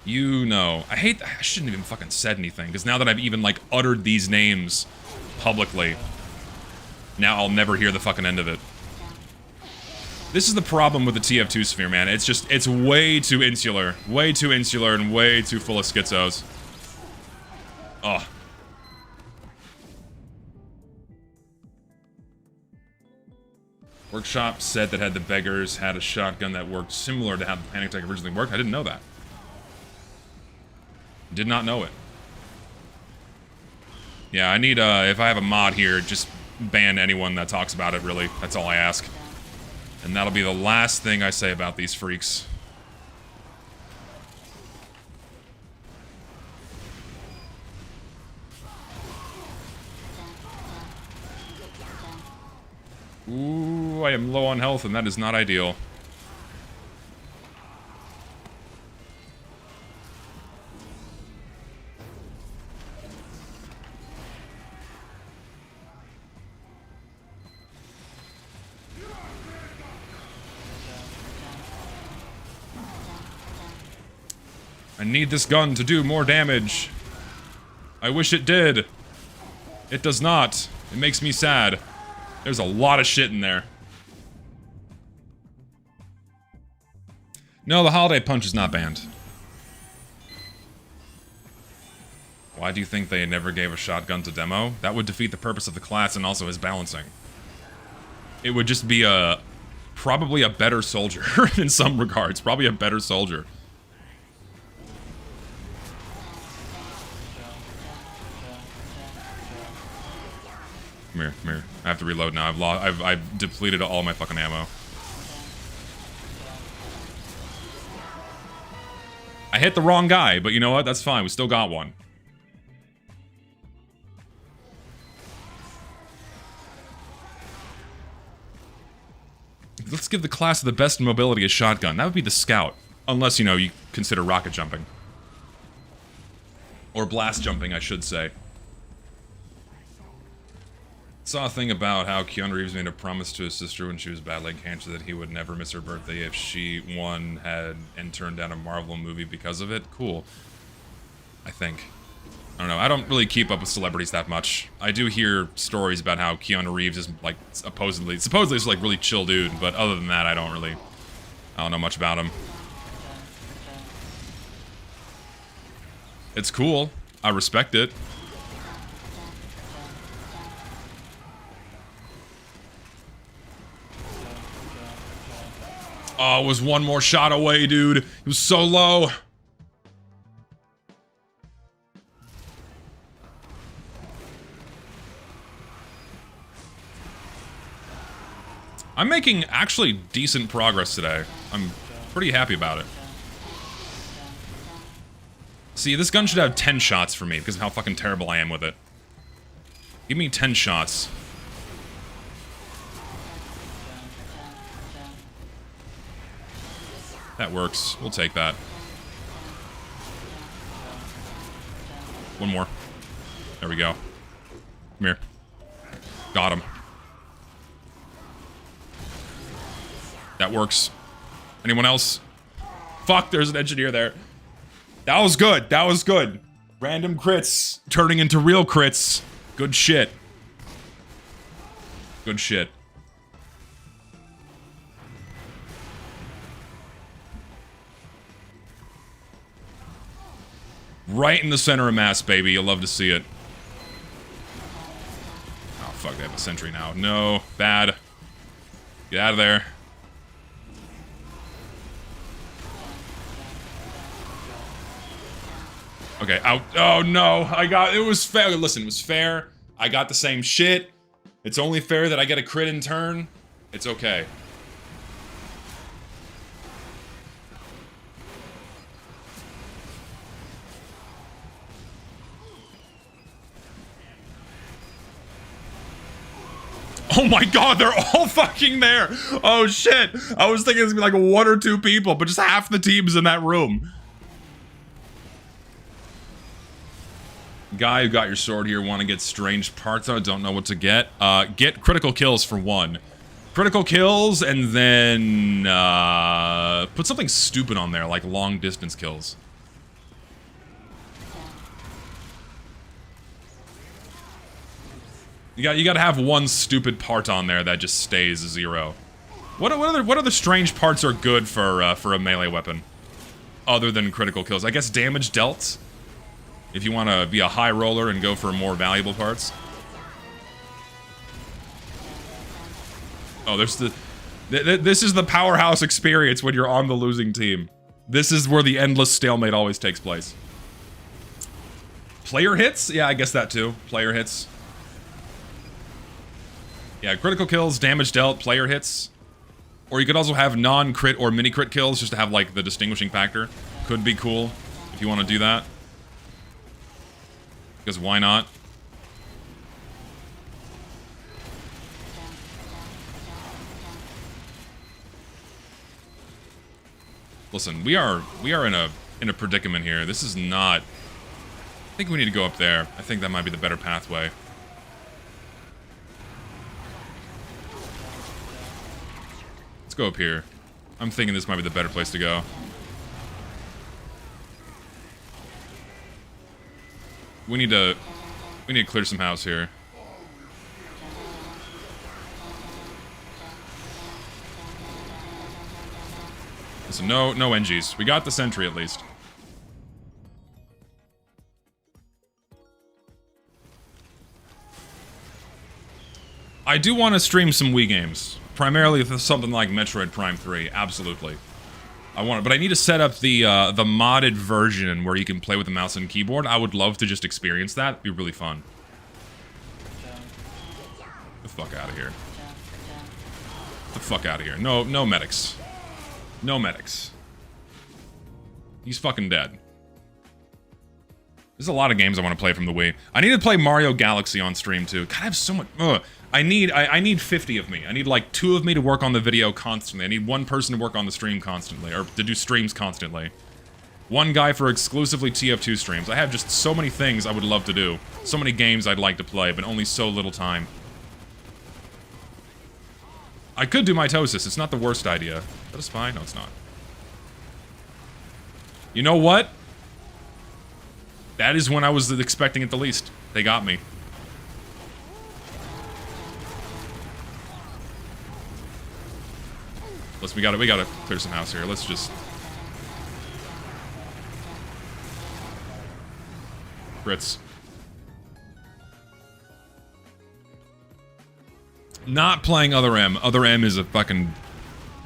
You know. I shouldn't even fucking said anything, because now that I've even, like, uttered these names publicly, now I'll never hear the fucking end of it. This is the problem with the TF2 sphere, man. It's just, it's way too insular. Way too insular and way too full of schizos. Ugh. Workshop said that had the beggars had a shotgun that worked similar to how the panic attack originally worked. I didn't know that. Did not know it. Yeah, I need, if I have a mod here, just ban anyone that talks about it, really. That's all I ask. And that'll be the last thing I say about these freaks. Ooh, I am low on health, and that is not ideal. I need this gun to do more damage. I wish it did. It does not. It makes me sad. There's a lot of shit in there. No, the holiday punch is not banned. Why do you think they never gave a shotgun to demo? That would defeat the purpose of the class and also his balancing. It would just be probably a better soldier in some regards. Probably a better soldier. Come here, come here. I have to reload now. I've depleted all my fucking ammo. I hit the wrong guy, but you know what? That's fine. We still got one. Let's give the class of the best in mobility a shotgun. That would be the scout. Unless, you know, you consider rocket jumping. Or blast jumping, I should say. Saw a thing about how Keanu Reeves made a promise to his sister when she was battling cancer that he would never miss her birthday if she won, and turned down a Marvel movie because of it. Cool. I think. I don't know. I don't really keep up with celebrities that much. I do hear stories about how Keanu Reeves is, like, supposedly is, like, really chill dude, but other than that, I don't know much about him. It's cool. I respect it. Oh, it was one more shot away, dude. It was so low. I'm making actually decent progress today. I'm pretty happy about it. See, this gun should have 10 shots for me because of how fucking terrible I am with it. Give me 10 shots. That works. We'll take that. One more. There we go. Come here. Got him. That works. Anyone else? Fuck, there's an engineer there. That was good. That was good. Random crits turning into real crits. Good shit. Good shit. Right in the center of mass, baby. You'll love to see it. Oh, fuck. They have a sentry now. No. Bad. Get out of there. Okay, out. Oh, no. It was fair. Listen, it was fair. I got the same shit. It's only fair that I get a crit in turn. It's okay. Oh my god, they're all fucking there! Oh shit! I was thinking it was gonna be like 1 or 2 people, but just half the team's in that room. Guy who got your sword here, want to get strange parts on it, don't know what to get. Get critical kills for one. Critical kills, and then put something stupid on there, like long distance kills. You gotta have one stupid part on there that just stays 0. What other strange parts are good for a melee weapon, other than critical kills? I guess damage dealt, if you want to be a high roller and go for more valuable parts. Oh, there's this is the powerhouse experience when you're on the losing team. This is where the endless stalemate always takes place. Player hits? Yeah, I guess that too. Player hits. Yeah, critical kills, damage dealt, player hits. Or you could also have non-crit or mini-crit kills just to have, like, the distinguishing factor. Could be cool if you want to do that. Because why not? Listen, we are in a predicament here. This is not... I think we need to go up there. I think that might be the better pathway. Let's go up here. I'm thinking this might be the better place to go. We need to clear some house here. Listen, no NGs. We got the sentry at least. I do want to stream some Wii games. Primarily with something like Metroid Prime 3, absolutely. I want it, but I need to set up the modded version where you can play with the mouse and keyboard. I would love to just experience that. It'd be really fun. Get the fuck out of here. Get the fuck out of here. No medics. No medics. He's fucking dead. There's a lot of games I want to play from the Wii. I need to play Mario Galaxy on stream too. God, I have so much. Ugh. I need 50 of me. I need like 2 of me to work on the video constantly. I need 1 person to work on the stream constantly, or to do streams constantly. 1 guy for exclusively TF2 streams. I have just so many things I would love to do. So many games I'd like to play, but only so little time. I could do mitosis. It's not the worst idea. Is that a spy? No, it's not. You know what? That is when I was expecting it the least. They got me. Listen, we gotta clear some house here. Let's just... Brits. Not playing Other M. Other M is a fucking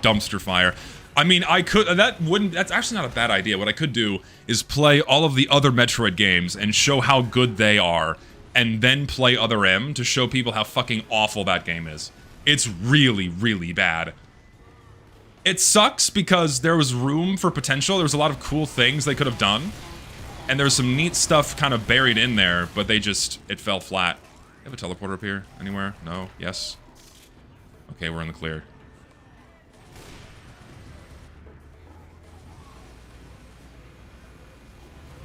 dumpster fire. I mean, I could... That's actually not a bad idea. What I could do is play all of the other Metroid games and show how good they are, and then play Other M to show people how fucking awful that game is. It's really, really bad. It sucks because there was room for potential. There was a lot of cool things they could have done. And there's some neat stuff kind of buried in there, but they just... It fell flat. You have a teleporter up here? Anywhere? No? Yes? Okay, we're in the clear.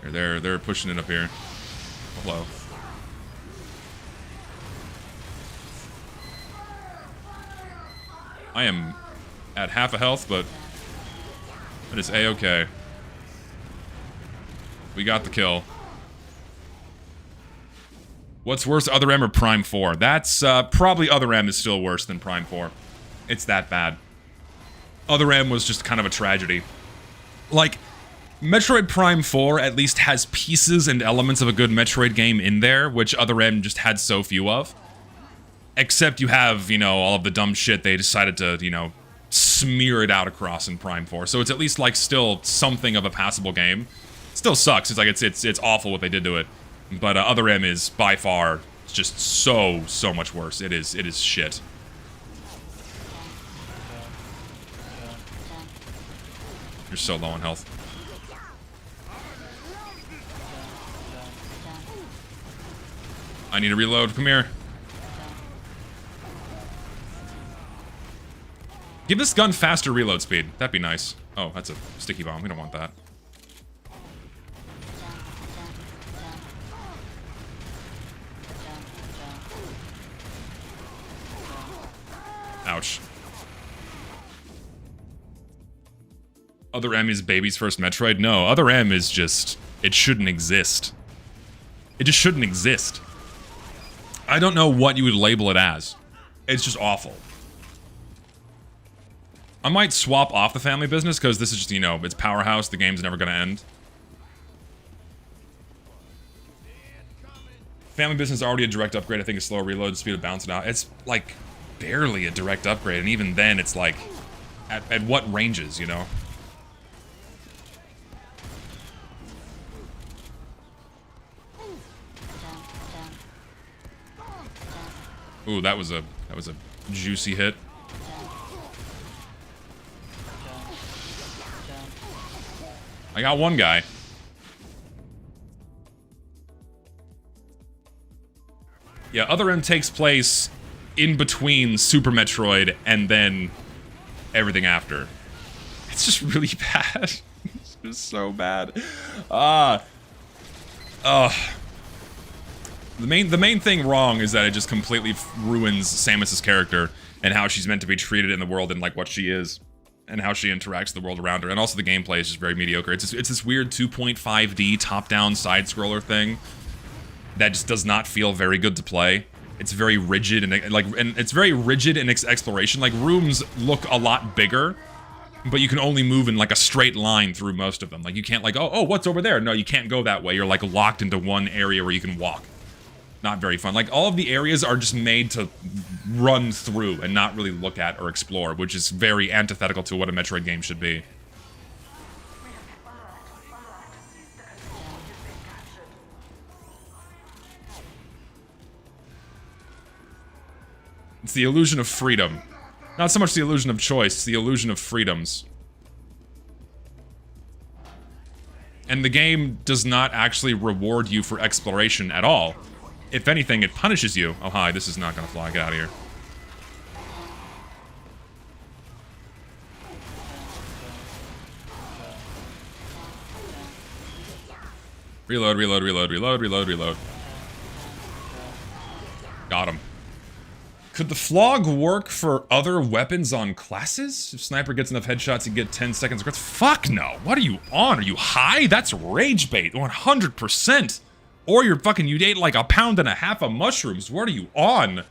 They're pushing it up here. Hello. I am at half a health, but it is A-okay. We got the kill. What's worse, Other M or Prime 4? That's, probably Other M is still worse than Prime 4. It's that bad. Other M was just kind of a tragedy. Like, Metroid Prime 4 at least has pieces and elements of a good Metroid game in there, which Other M just had so few of. Except you have, you know, all of the dumb shit they decided to, you know, smear it out across in Prime 4. So it's at least, like, still something of a passable game. Still sucks. It's like, it's awful what they did to it. But Other M is, by far, just so much worse. It is shit. You're so low on health. I need to reload. Come here. Give this gun faster reload speed. That'd be nice. Oh, that's a sticky bomb. We don't want that. Ouch. Other M is baby's first Metroid? No, Other M is just... It shouldn't exist. It just shouldn't exist. I don't know what you would label it as. It's just awful. I might swap off the family business, because this is just, you know, it's Powerhouse, the game's never gonna end. Family business is already a direct upgrade. I think a slower reload speed of bouncing out. It's, like, barely a direct upgrade, and even then, it's like... At what ranges, you know? Ooh, that was a juicy hit. I got one guy. Yeah, Other M takes place in between Super Metroid and then everything after. It's just really bad. It's just so bad. The main thing wrong is that it just completely ruins Samus's character and how she's meant to be treated in the world and like what she is and how she interacts with the world around her. And also the gameplay is just very mediocre. It's this weird 2.5D top-down side-scroller thing that just does not feel very good to play. It's very rigid and it's very rigid in its exploration. Like rooms look a lot bigger, but you can only move in like a straight line through most of them. Like you can't like, oh, what's over there? No, you can't go that way. You're like locked into one area where you can walk. Not very fun. Like all of the areas are just made to run through and not really look at or explore, which is very antithetical to what a Metroid game should be. It's the illusion of freedom. Not so much the illusion of choice, it's the illusion of freedoms. And the game does not actually reward you for exploration at all. If anything, it punishes you. Oh, hi, this is not gonna fly. Get out of here. Reload, reload, reload, reload, reload, reload. Got him. Could the flog work for other weapons on classes? If sniper gets enough headshots, you get 10 seconds. Fuck no. What are you on? Are you high? That's rage bait. 100%. Or you ate like 1.5 pounds of mushrooms. What are you on?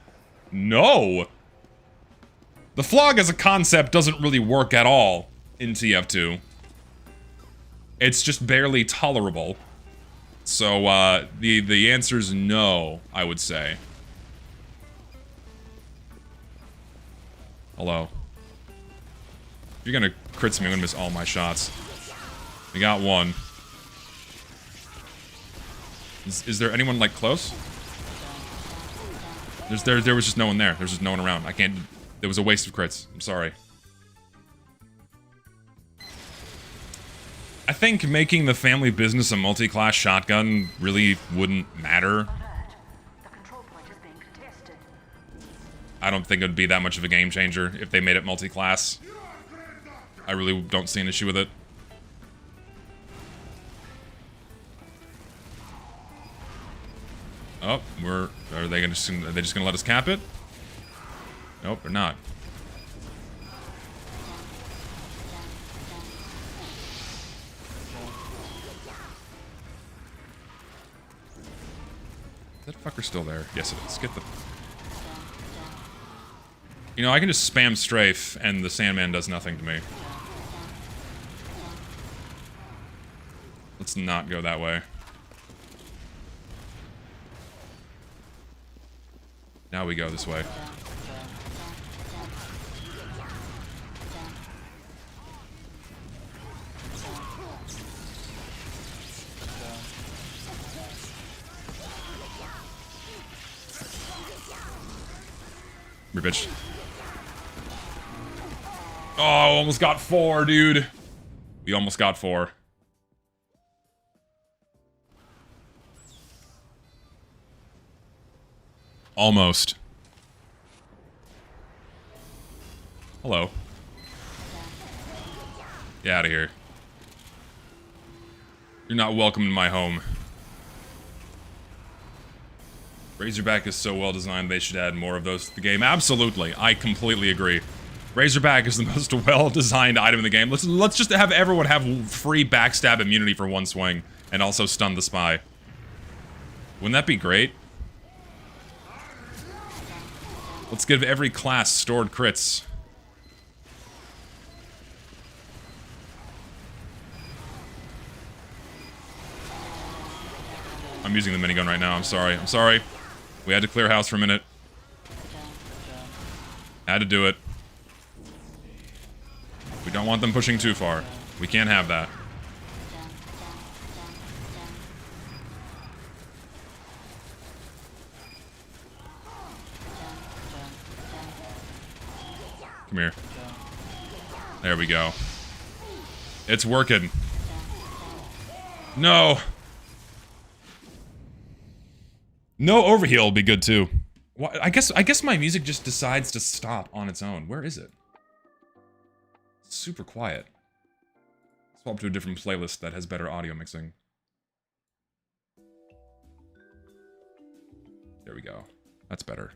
No. The flog as a concept doesn't really work at all in TF2. It's just barely tolerable. So, the answer's no, I would say. Hello. If you're gonna crit me, I'm gonna miss all my shots. We got one. Is there anyone, like, close? There was just no one there. There's just no one around. I can't... It was a waste of crits. I'm sorry. I think making the family business a multi-class shotgun really wouldn't matter. I don't think it would be that much of a game changer if they made it multi-class. I really don't see an issue with it. Oh, are they just gonna let us cap it? Nope, they're not. Is that fucker still there? Yes, it is. Get the... You know, I can just spam strafe, and the Sandman does nothing to me. Let's not go that way. Now we go this way. Here, bitch. Oh, almost got 4, dude. We almost got 4. Almost. Hello. Get out of here. You're not welcome in my home. Razorback is so well designed, they should add more of those to the game. Absolutely, I completely agree. Razorback is the most well-designed item in the game. Let's just have everyone have free backstab immunity for one swing, and also stun the spy. Wouldn't that be great? Let's give every class stored crits. I'm using the minigun right now, I'm sorry. I'm sorry. We had to clear house for a minute. Had to do it. We don't want them pushing too far. We can't have that. Come here. There we go. It's working. No. No overheal will be good too. Well, I guess my music just decides to stop on its own. Where is it? It's super quiet. Swap to a different playlist that has better audio mixing. There we go. That's better.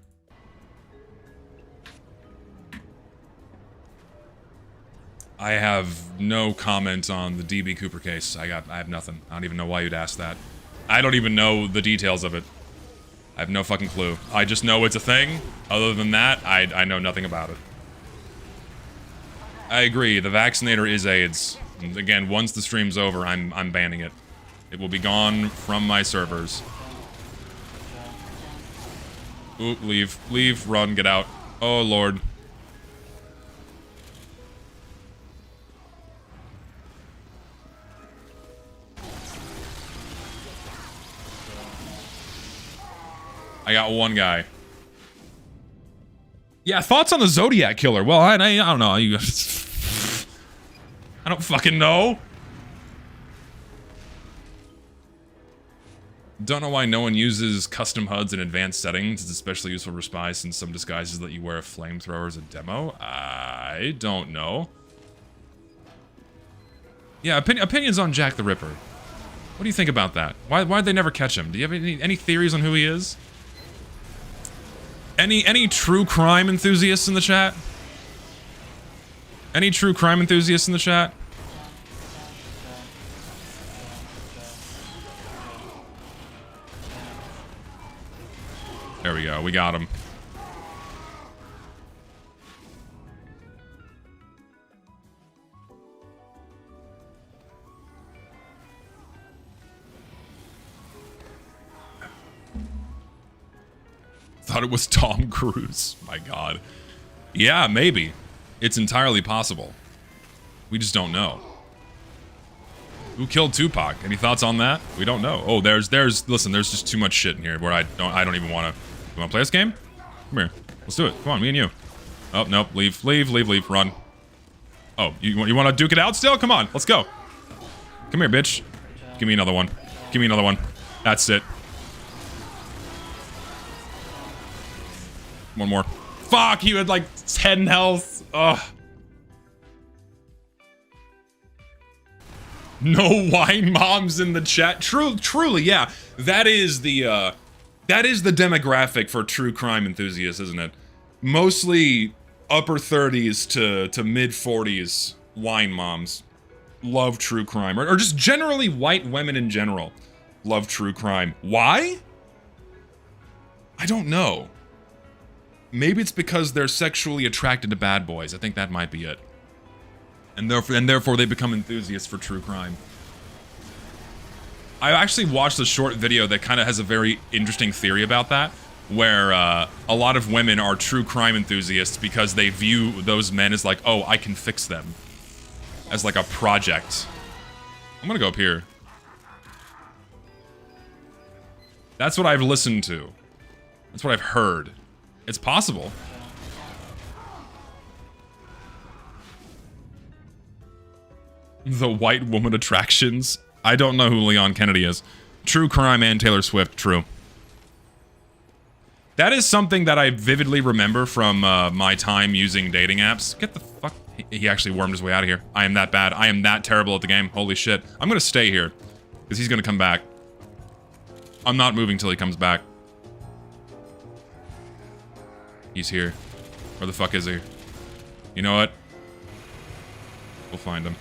I have no comment on the DB Cooper case. I have nothing. I don't even know why you'd ask that. I don't even know the details of it. I have no fucking clue. I just know it's a thing. Other than that, I know nothing about it. I agree, the vaccinator is AIDS. And again, once the stream's over, I'm banning it. It will be gone from my servers. Ooh, leave. Leave, run, get out. Oh, Lord. I got one guy. Yeah, thoughts on the Zodiac Killer? Well, I don't know. I don't fucking know. Don't know why no one uses custom HUDs in advanced settings. It's especially useful for spies since some disguises let you wear a flamethrower as a demo. I don't know. Yeah, opinions on Jack the Ripper. What do you think about that? Why'd they never catch him? Do you have any theories on who he is? Any true crime enthusiasts in the chat? Any true crime enthusiasts in the chat? There we go, we got him. Thought it was Tom Cruise. My God. Yeah, maybe. It's entirely possible. We just don't know. Who killed Tupac? Any thoughts on that? We don't know. Oh, listen, there's just too much shit in here where I don't even want to. You want to play this game? Come here. Let's do it. Come on, me and you. Oh, nope. Leave, run. Oh, you want to duke it out still? Come on, let's go. Come here, bitch. Give me another one. Give me another one. That's it. One more. Fuck, he had like 10 health. Ugh. No wine moms in the chat. Truly, yeah. That is the demographic for true crime enthusiasts, isn't it? Mostly upper 30s to mid 40s wine moms love true crime, or just generally white women in general love true crime. Why? I don't know. Maybe it's because they're sexually attracted to bad boys. I think that might be it. And therefore they become enthusiasts for true crime. I actually watched a short video that kind of has a very interesting theory about that, where a lot of women are true crime enthusiasts because they view those men as like, oh, I can fix them. As like a project. I'm gonna go up here. That's what I've listened to. That's what I've heard. It's possible. The white woman attractions. I don't know who Leon Kennedy is. True crime and Taylor Swift, true. That is something that I vividly remember from my time using dating apps. Get the fuck... He actually wormed his way out of here. I am that bad. I am that terrible at the game. Holy shit. I'm gonna stay here. Because he's gonna come back. I'm not moving till he comes back. He's here. Where the fuck is he? You know what? We'll find him.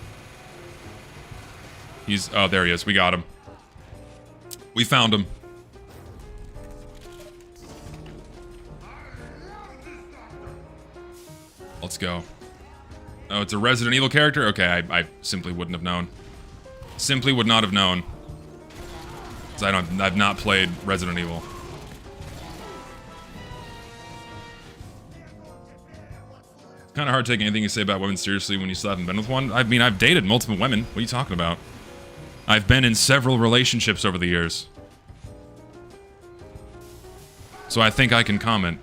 He's... Oh, there he is. We got him. We found him. Let's go. Oh, it's a Resident Evil character? Okay, I simply wouldn't have known. Simply would not have known. Because I've not played Resident Evil. Kind of hard taking anything you say about women seriously when you still haven't been with one. I mean, I've dated multiple women. What are you talking about? I've been in several relationships over the years. So I think I can comment.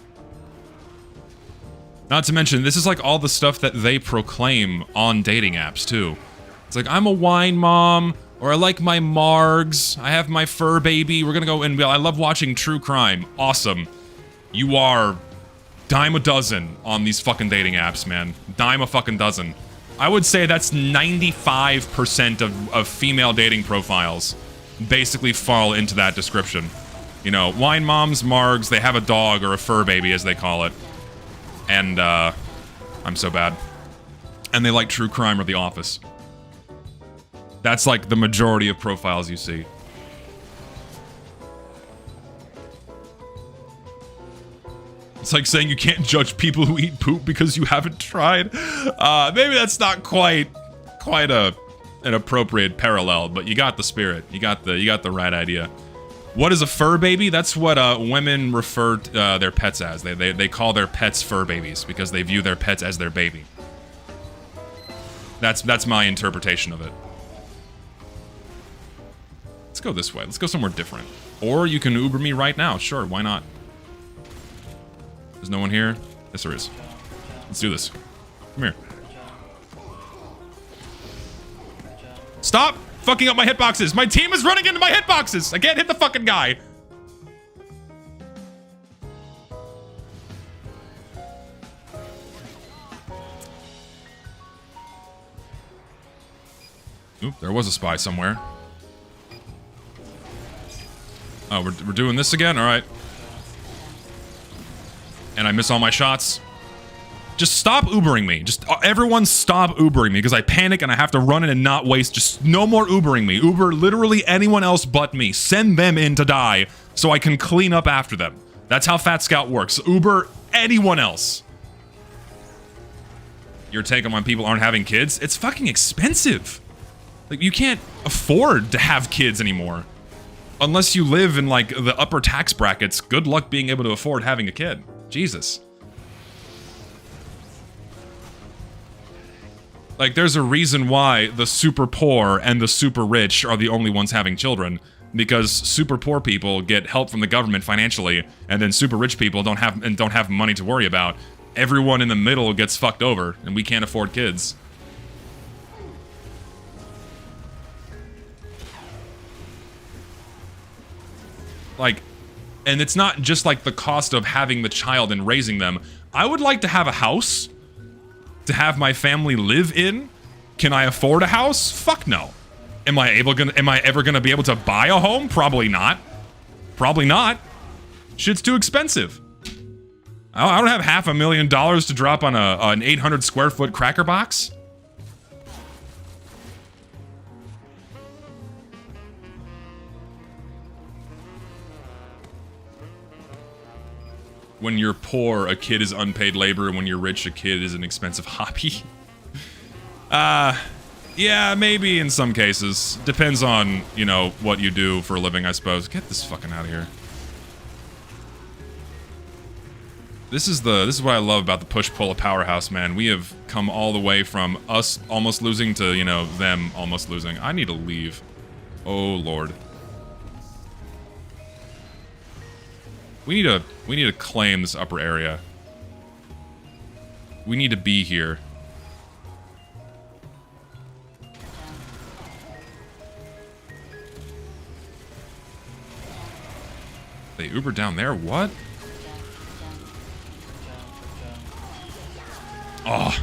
Not to mention, this is like all the stuff that they proclaim on dating apps, too. It's like, I'm a wine mom, or I like my margs, I have my fur baby, we're gonna go and I love watching true crime. Awesome. You are dime a dozen on these fucking dating apps, man. Dime a fucking dozen. I would say that's 95% of female dating profiles basically fall into that description. You know, wine moms, margs, they have a dog or a fur baby, as they call it. And, I'm so bad. And they like true crime or The Office. That's like the majority of profiles you see. It's like saying you can't judge people who eat poop because you haven't tried. Maybe that's not quite an appropriate parallel, but you got the spirit. You got the right idea. What is a fur baby? That's what women refer to their pets as. They call their pets fur babies because they view their pets as their baby. That's my interpretation of it. Let's go this way. Let's go somewhere different. Or you can Uber me right now. Sure, why not? There's no one here? Yes, there is. Let's do this. Come here. Stop fucking up my hitboxes! My team is running into my hitboxes! I can't hit the fucking guy! Oop, there was a spy somewhere. Oh, we're doing this again? Alright. And I miss all my shots. Just stop Ubering me. Just everyone stop Ubering me because I panic and I have to run in and not waste. Just no more Ubering me. Uber literally anyone else but me. Send them in to die so I can clean up after them. That's how Fat Scout works. Uber anyone else. Your take on when people aren't having kids? It's fucking expensive. Like, you can't afford to have kids anymore. Unless you live in, like, the upper tax brackets. Good luck being able to afford having a kid. Jesus. Like, there's a reason why the super poor and the super rich are the only ones having children. Because super poor people get help from the government financially, and then super rich people don't have money to worry about. Everyone in the middle gets fucked over, and we can't afford kids. Like, and it's not just like the cost of having the child and raising them. I would like to have a house to have my family live in. Can I afford a house? Fuck no. Am I ever gonna be able to buy a home? Probably not. Probably not. Shit's too expensive. I don't have $500,000 to drop on an 800 square foot cracker box. When you're poor, a kid is unpaid labor, and when you're rich, a kid is an expensive hobby. Yeah, maybe in some cases. Depends on, you know, what you do for a living, I suppose. Get this fucking out of here. This is what I love about the push-pull of Powerhouse, man. We have come all the way from us almost losing to, you know, them almost losing. I need to leave. Oh, Lord. We need to claim this upper area. We need to be here. They Uber down there? What? Oh.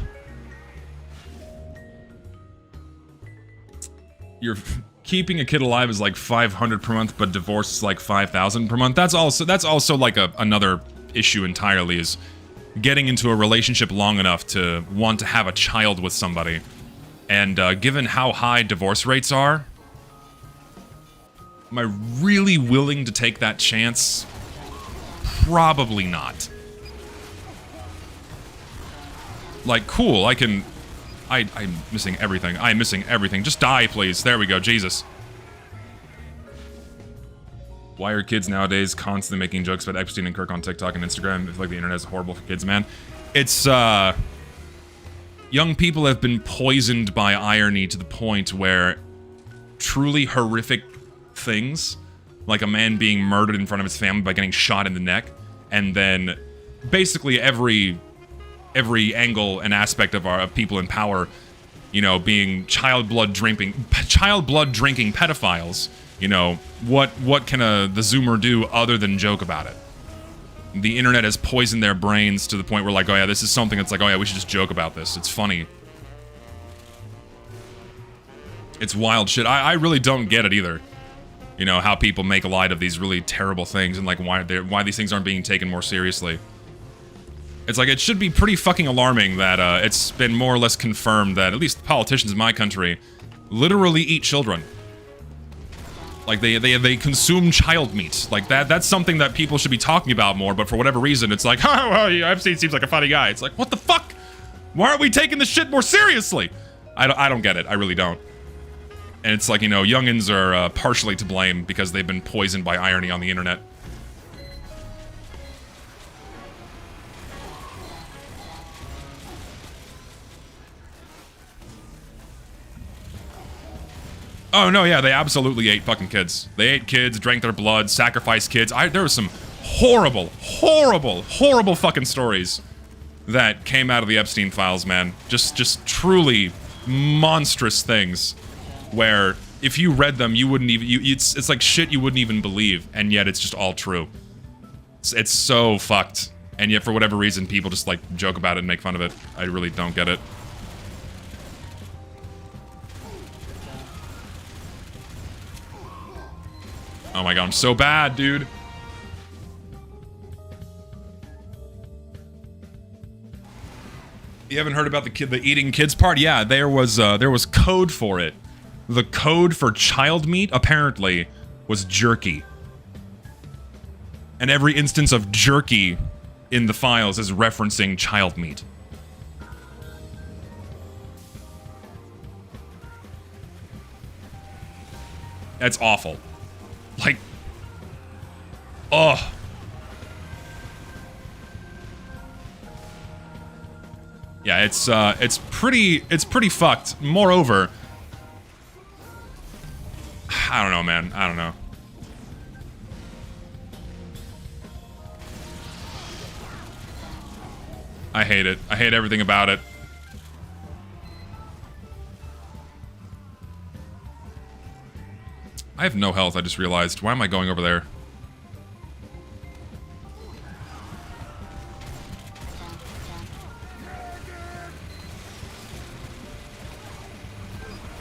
You're keeping a kid alive is like $500 per month, but divorce is like $5,000 per month. That's also like another issue entirely. Is getting into a relationship long enough to want to have a child with somebody. And given how high divorce rates are, am I really willing to take that chance? Probably not. Like, cool, I'm missing everything. I'm missing everything. Just die, please. There we go, Jesus. Why are kids nowadays constantly making jokes about Epstein and Kirk on TikTok and Instagram? I feel like the internet is horrible for kids, man. It's, young people have been poisoned by irony to the point where truly horrific things, like a man being murdered in front of his family by getting shot in the neck, and then basically every angle and aspect of people in power, you know, being child blood drinking pedophiles. You know, what can the Zoomer do other than joke about it? The internet has poisoned their brains to the point where, like, oh yeah, this is something that's like, oh yeah, we should just joke about this. It's funny. It's wild shit. I really don't get it either. You know, how people make light of these really terrible things and, like, why these things aren't being taken more seriously. It's like, it should be pretty fucking alarming that it's been more or less confirmed that at least politicians in my country literally eat children. Like, they consume child meat. Like, that's something that people should be talking about more, but for whatever reason, it's like, oh, well, Epstein seems like a funny guy. It's like, what the fuck? Why aren't we taking this shit more seriously? I don't get it. I really don't. And it's like, you know, youngins are partially to blame because they've been poisoned by irony on the internet. Oh, no, yeah, they absolutely ate fucking kids. They ate kids, drank their blood, sacrificed kids. There was some horrible, horrible, horrible fucking stories that came out of the Epstein files, man. Just truly monstrous things where if you read them, you wouldn't even... It's like shit you wouldn't even believe, and yet it's just all true. It's so fucked. And yet, for whatever reason, people just, like, joke about it and make fun of it. I really don't get it. Oh my god, I'm so bad, dude. You haven't heard about the eating kids part? Yeah, there was code for it. The code for child meat, apparently, was jerky. And every instance of jerky in the files is referencing child meat. That's awful. Like, ugh. Yeah, it's pretty fucked. Moreover, I don't know, man. I don't know. I hate it. I hate everything about it. I have no health, I just realized. Why am I going over there?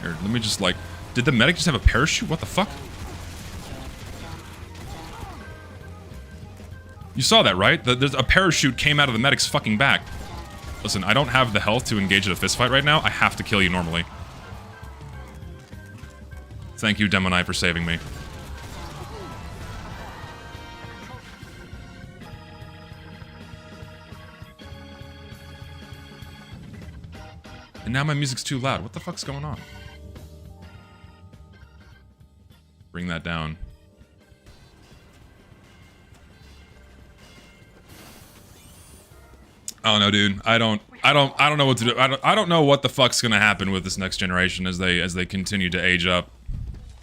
Here, let me just, like... Did the medic just have a parachute? What the fuck? You saw that, right? There's a parachute came out of the medic's fucking back. Listen, I don't have the health to engage in a fistfight right now. I have to kill you normally. Thank you, Demonite, for saving me. And now my music's too loud. What the fuck's going on? Bring that down. Oh no, dude. I don't know what to do. I don't know what the fuck's gonna happen with this next generation as they continue to age up.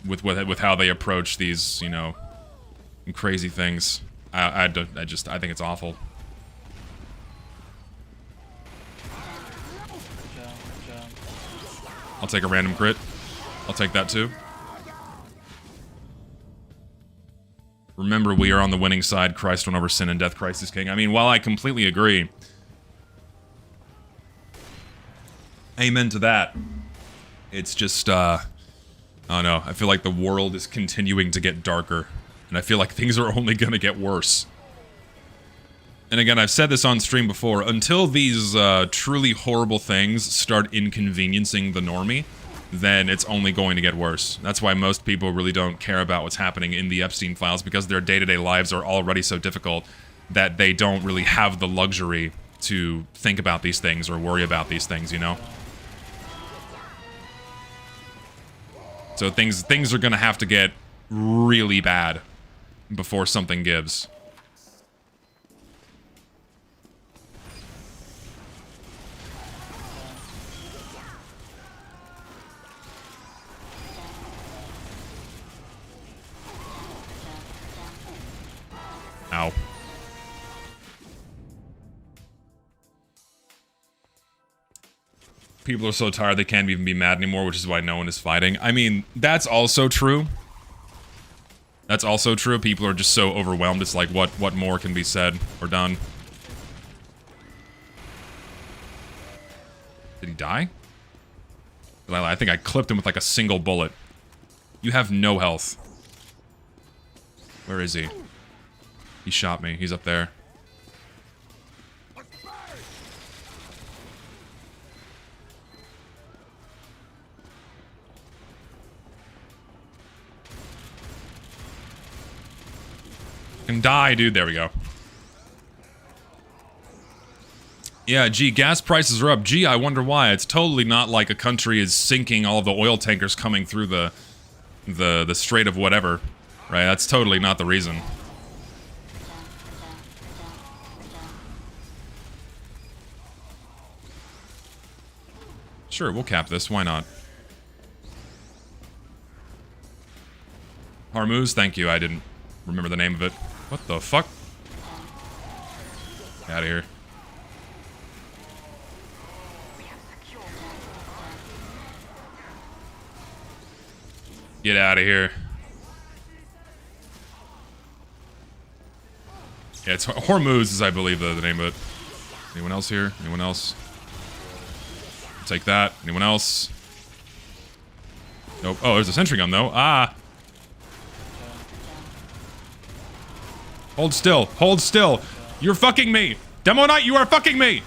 With how they approach these, you know, crazy things. I think it's awful. I'll take a random crit. I'll take that too. Remember, we are on the winning side. Christ won over sin and death. Christ is king. I mean, while I completely agree. Amen to that. It's just, I don't know, I feel like the world is continuing to get darker, and I feel like things are only gonna get worse. and again, I've said this on stream before, until these truly horrible things start inconveniencing the normie, then it's only going to get worse. That's why most people really don't care about what's happening in the Epstein files, because their day-to-day lives are already so difficult that they don't really have the luxury to think about these things or worry about these things, you know? So things are gonna have to get really bad before something gives. Ow. People are so tired they can't even be mad anymore, which is why no one is fighting. I mean, that's also true. That's also true. People are just so overwhelmed. It's like, what more can be said or done? Did he die? I think I clipped him with like a single bullet. You have no health. Where is he? He shot me. He's up there. Can die, dude. There we go. Yeah, gee, gas prices are up. Gee, I wonder why. It's totally not like a country is sinking all of the oil tankers coming through the Strait of whatever. Right? That's totally not the reason. Sure, we'll cap this. Why not? Harmuz, thank you. I didn't remember the name of it. What the fuck? Get out of here. Get out of here. Yeah, it's Hormuz is, I believe, the name of it. Anyone else here? Anyone else? Take that. Anyone else? Nope. Oh, there's a sentry gun, though. Ah! Hold still. Hold still. You're fucking me. Demo Knight, you are fucking me.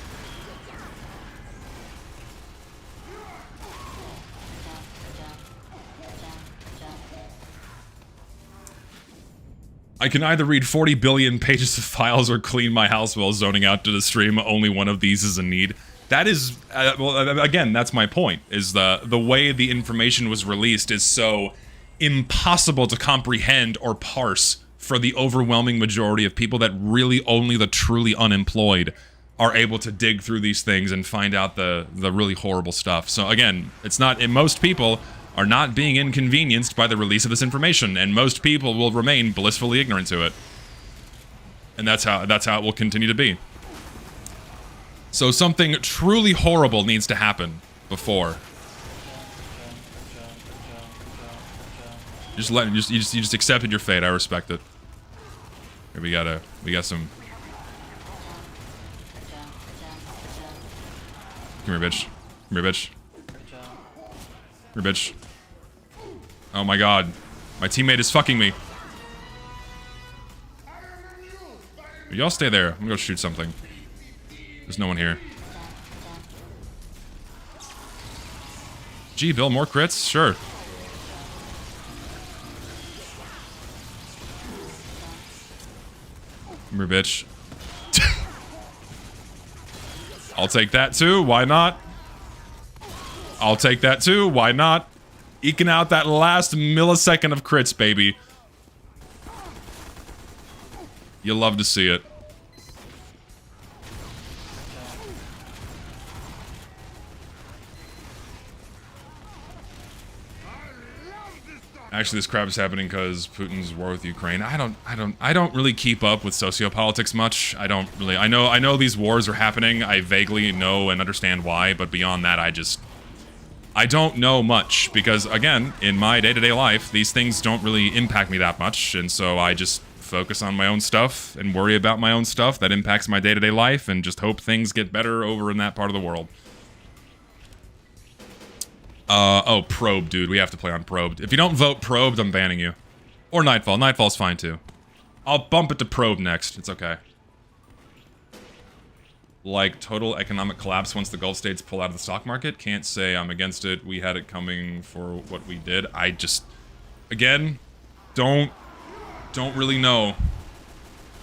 I can either read 40 billion pages of files or clean my house while zoning out to the stream. Only one of these is a need. That is, well, again, that's my point, is the way the information was released is so impossible to comprehend or parse for the overwhelming majority of people that really only the truly unemployed are able to dig through these things and find out the really horrible stuff. So again, it's not, and most people are not being inconvenienced by the release of this information, and most people will remain blissfully ignorant to it. And that's how it will continue to be. So something truly horrible needs to happen before. You just accepted your fate. I respect it. Here we got some. Come here, bitch. Come here, bitch. Come here, bitch. Oh my god, my teammate is fucking me. Y'all stay there. I'm gonna go shoot something. There's no one here. Gee, Bill, more crits? Sure. Come here, bitch. I'll take that too, why not? I'll take that too, why not? Eking out that last millisecond of crits, baby. You love to see it. Actually, this crap is happening because Putin's war with Ukraine. I don't really keep up with sociopolitics much. I don't really. I know these wars are happening. I vaguely know and understand why, but beyond that, I don't know much because, again, in my day-to-day life, these things don't really impact me that much, and so I just focus on my own stuff and worry about my own stuff that impacts my day-to-day life, and just hope things get better over in that part of the world. Oh, Probed, dude. We have to play on Probed. If you don't vote Probed, I'm banning you. Or Nightfall. Nightfall's fine, too. I'll bump it to Probed next. It's okay. like total economic collapse once the Gulf states pull out of the stock market. Can't say I'm against it. We had it coming for what we did. I just, again, don't really know.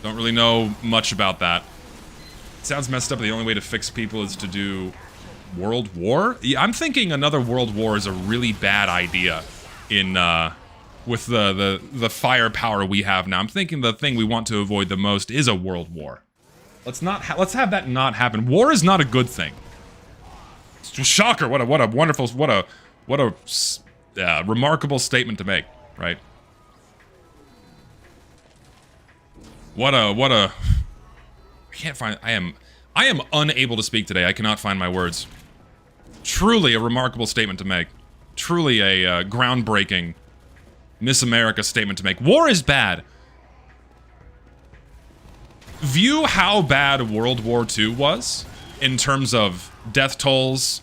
Don't really know much about that. It sounds messed up. The only way to fix people is to do world war? Yeah, I'm thinking another world war is a really bad idea in with the firepower we have now. I'm thinking the thing we want to avoid the most is a world war. Let's have that not happen. War is not a good thing. Shocker! What a wonderful, what a remarkable statement to make, right? What a. I can't find. I am unable to speak today. I cannot find my words. Truly a remarkable statement to make. Truly a groundbreaking Miss America statement to make. War is bad. View how bad World War II was in terms of death tolls,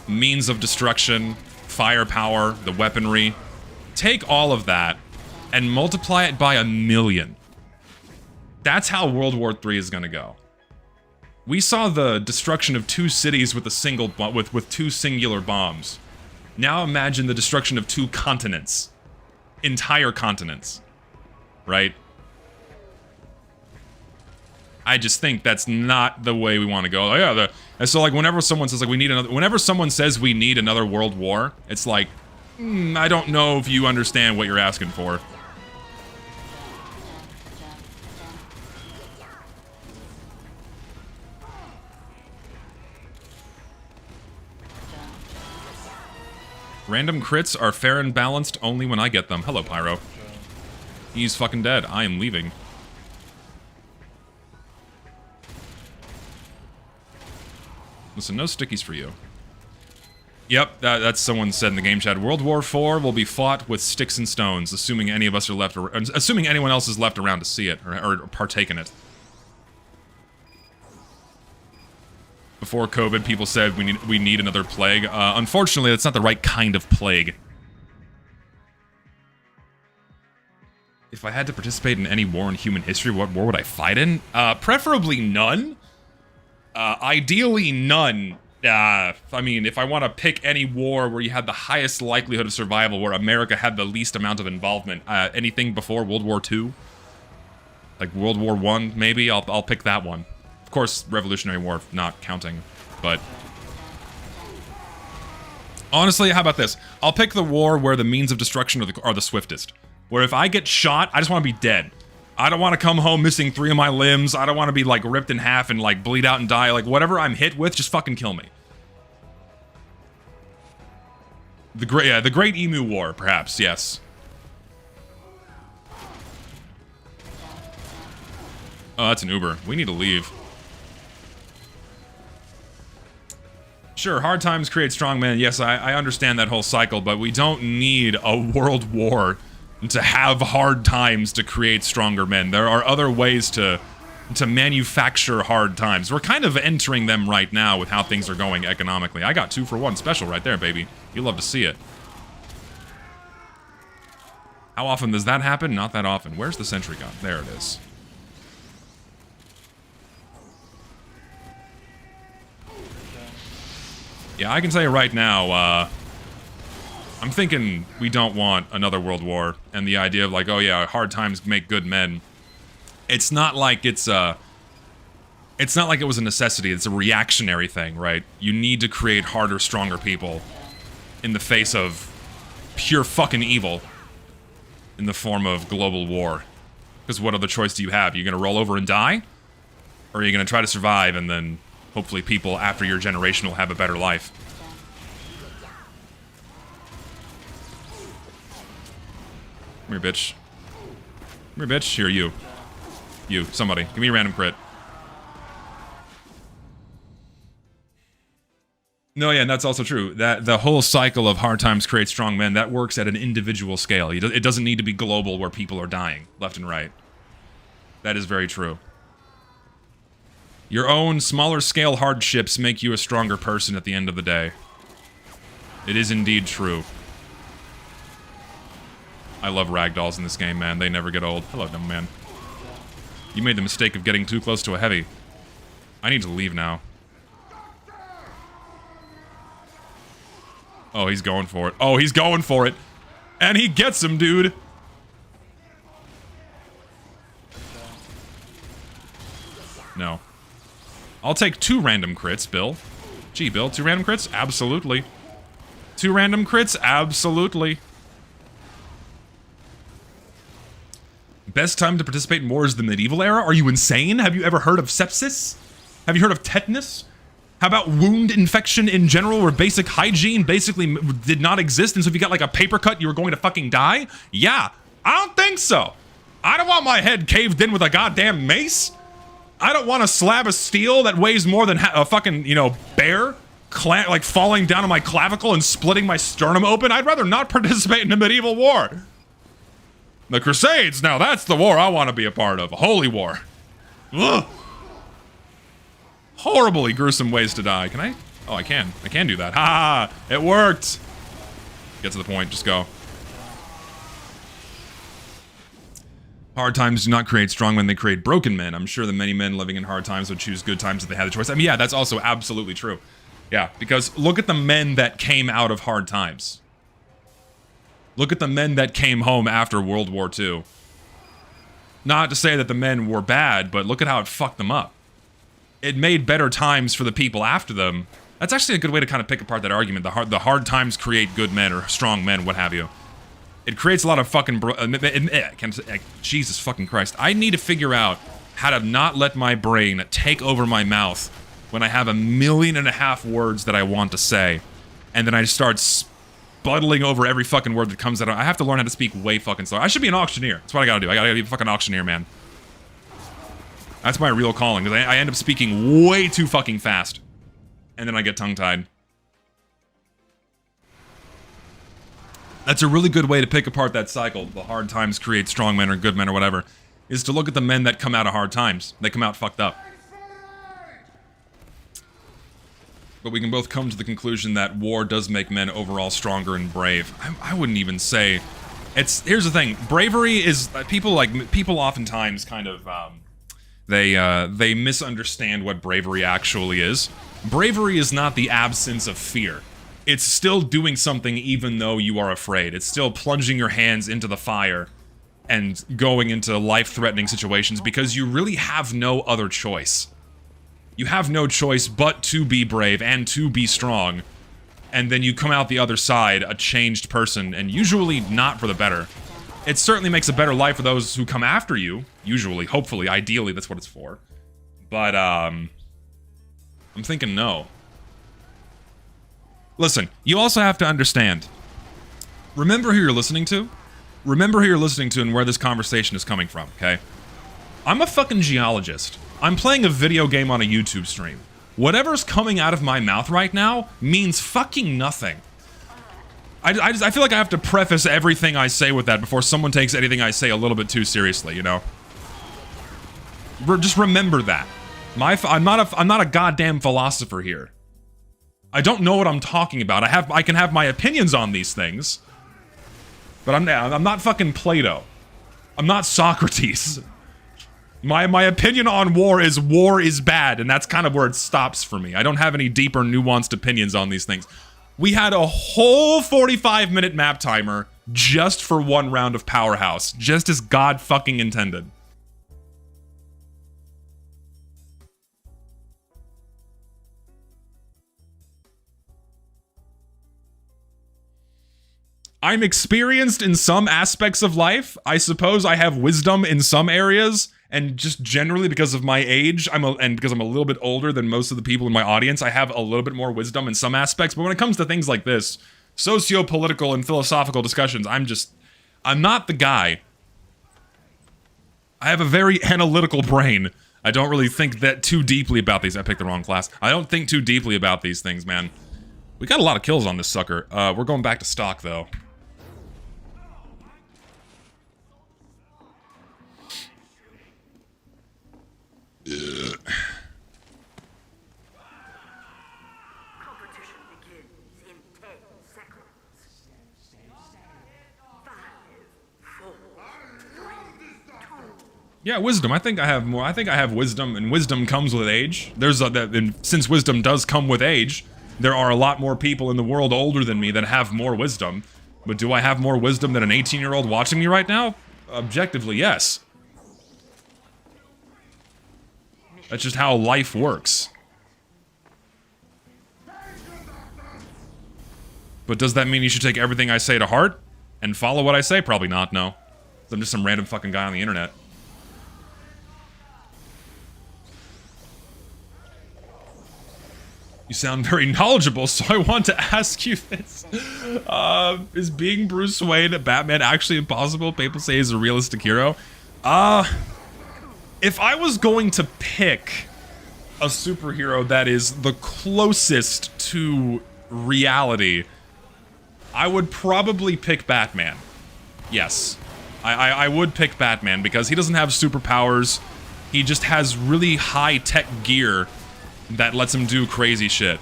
means of destruction, firepower, the weaponry. Take all of that and multiply it by 1,000,000. That's how World War III is gonna go. We saw the destruction of 2 cities with with 2 singular bombs. Now imagine the destruction of 2 continents. Entire continents. Right? I just think that's not the way we want to go. And so like whenever someone says like whenever someone says we need another world war, it's like, I don't know if you understand what you're asking for. Random crits are fair and balanced only when I get them. Hello, Pyro. He's fucking dead. I am leaving. Listen, no stickies for you. Yep, that's someone said in the game chat. World War IV will be fought with sticks and stones, assuming any of us are left, assuming anyone else is left around to see it or partake in it. Before COVID, people said we need another plague. Unfortunately, that's not the right kind of plague. If I had to participate in any war in human history, what war would I fight in? Preferably none. Ideally none. I mean, if I want to pick any war where you had the highest likelihood of survival, where America had the least amount of involvement, anything before World War II, like World War I, maybe, I'll pick that one. Of course, Revolutionary War not counting, but honestly, how about this? I'll pick the war where the means of destruction are the swiftest. Where if I get shot, I just want to be dead. I don't want to come home missing 3 of my limbs. I don't want to be like ripped in half and like bleed out and die. Like whatever I'm hit with, just fucking kill me. The Great Emu War, perhaps. Yes. Oh, that's an Uber. We need to leave. Sure, hard times create strong men. Yes, I understand that whole cycle, but we don't need a world war to have hard times to create stronger men. There are other ways to manufacture hard times. We're kind of entering them right now with how things are going economically. I got 2 for 1 special right there, baby. You'll love to see it. How often does that happen? Not that often. Where's the sentry gun? There it is. Yeah, I can tell you right now, I'm thinking we don't want another world war, and the idea of like, oh yeah, hard times make good men. It's not like it's not like it was a necessity. It's a reactionary thing, right? You need to create harder, stronger people in the face of pure fucking evil in the form of global war. Because what other choice do you have? You're gonna roll over and die, or are you gonna try to survive and then hopefully people after your generation will have a better life? Come here, bitch. Come here, bitch. Here, you. You, somebody. Give me a random crit. No, yeah, and that's also true. That the whole cycle of hard times create strong men, that works at an individual scale. It doesn't need to be global where people are dying left and right. That is very true. Your own smaller scale hardships make you a stronger person at the end of the day. It is indeed true. I love ragdolls in this game, man. They never get old. Hello, dumb man. You made the mistake of getting too close to a heavy. I need to leave now. Oh, he's going for it. Oh, he's going for it. And he gets him, dude. No. I'll take 2 random crits, Bill. Gee, Bill, 2 random crits? Absolutely. 2 random crits? Absolutely. Best time to participate in war is the medieval era? Are you insane? Have you ever heard of sepsis? Have you heard of tetanus? How about wound infection in general, where basic hygiene basically did not exist, and so if you got like a paper cut, you were going to fucking die? Yeah, I don't think so. I don't want my head caved in with a goddamn mace. I don't want a slab of steel that weighs more than a fucking, you know, bear, like falling down on my clavicle and splitting my sternum open. I'd rather not participate in a medieval war. The Crusades, now that's the war I want to be a part of. A holy war. Ugh. Horribly gruesome ways to die. Can I? Oh, I can. I can do that. Ha! It worked! Get to the point. Just go. Hard times do not create strong men, they create broken men. I'm sure that many men living in hard times would choose good times if they had the choice. I mean, yeah, that's also absolutely true. Yeah, because look at the men that came out of hard times. Look at the men that came home after World War II. Not to say that the men were bad, but look at how it fucked them up. It made better times for the people after them. That's actually a good way to kind of pick apart that argument. The hard times create good men or strong men, what have you. It creates a lot of fucking Jesus fucking Christ. I need to figure out how to not let my brain take over my mouth when I have 1.5 million words that I want to say. And then I just start spuddling over every fucking word that comes out. I have to learn how to speak way fucking slow. I should be an auctioneer. That's what I gotta do. I gotta be a fucking auctioneer, man. That's my real calling, because I end up speaking way too fucking fast. And then I get tongue-tied. That's a really good way to pick apart that cycle. The hard times create strong men or good men or whatever. Is to look at the men that come out of hard times. They come out fucked up. But we can both come to the conclusion that war does make men overall stronger and brave. I wouldn't even say... Here's the thing. Bravery is... People oftentimes kind of... They misunderstand what bravery actually is. Bravery is not the absence of fear. It's still doing something even though you are afraid. It's still plunging your hands into the fire and going into life-threatening situations because you really have no other choice. You have no choice but to be brave and to be strong. And then you come out the other side a changed person, and usually not for the better. It certainly makes a better life for those who come after you. Usually, hopefully, ideally, that's what it's for. But, I'm thinking no. Listen, you also have to understand. Remember who you're listening to. Remember who you're listening to and where this conversation is coming from, okay? I'm a fucking geologist. I'm playing a video game on a YouTube stream. Whatever's coming out of my mouth right now means fucking nothing. I feel like I have to preface everything I say with that before someone takes anything I say a little bit too seriously, you know? Just remember that. I'm not a goddamn philosopher here. I don't know what I'm talking about. I can have my opinions on these things, but I'm not fucking Plato. I'm not Socrates. My opinion on war is bad, and that's kind of where it stops for me. I don't have any deeper, nuanced opinions on these things. We had a whole 45-minute map timer just for one round of Powerhouse, just as God fucking intended. I'm experienced in some aspects of life. I suppose I have wisdom in some areas, and just generally because of my age, and because I'm a little bit older than most of the people in my audience, I have a little bit more wisdom in some aspects. But when it comes to things like this, socio-political and philosophical discussions, I'm not the guy. I have a very analytical brain. I don't really think that too deeply about these. I picked the wrong class. I don't think too deeply about these things, man. We got a lot of kills on this sucker. We're going back to stock, though. Ugh.
Competition begins in 10 seconds. 5, 4, 3, 2,
Yeah, wisdom. I think I have more. I think I have wisdom, and wisdom comes with age. And since wisdom does come with age, there are a lot more people in the world older than me that have more wisdom. But do I have more wisdom than an 18-year-old watching me right now? Objectively, yes. That's just how life works. But does that mean you should take everything I say to heart and follow what I say? Probably not, no. I'm just some random fucking guy on the internet. You sound very knowledgeable, so I want to ask you this. Is being Bruce Wayne, Batman, actually impossible? People say he's a realistic hero. If I was going to pick a superhero that is the closest to reality, I would probably pick Batman. Yes. I would pick Batman because he doesn't have superpowers. He just has really high-tech gear that lets him do crazy shit.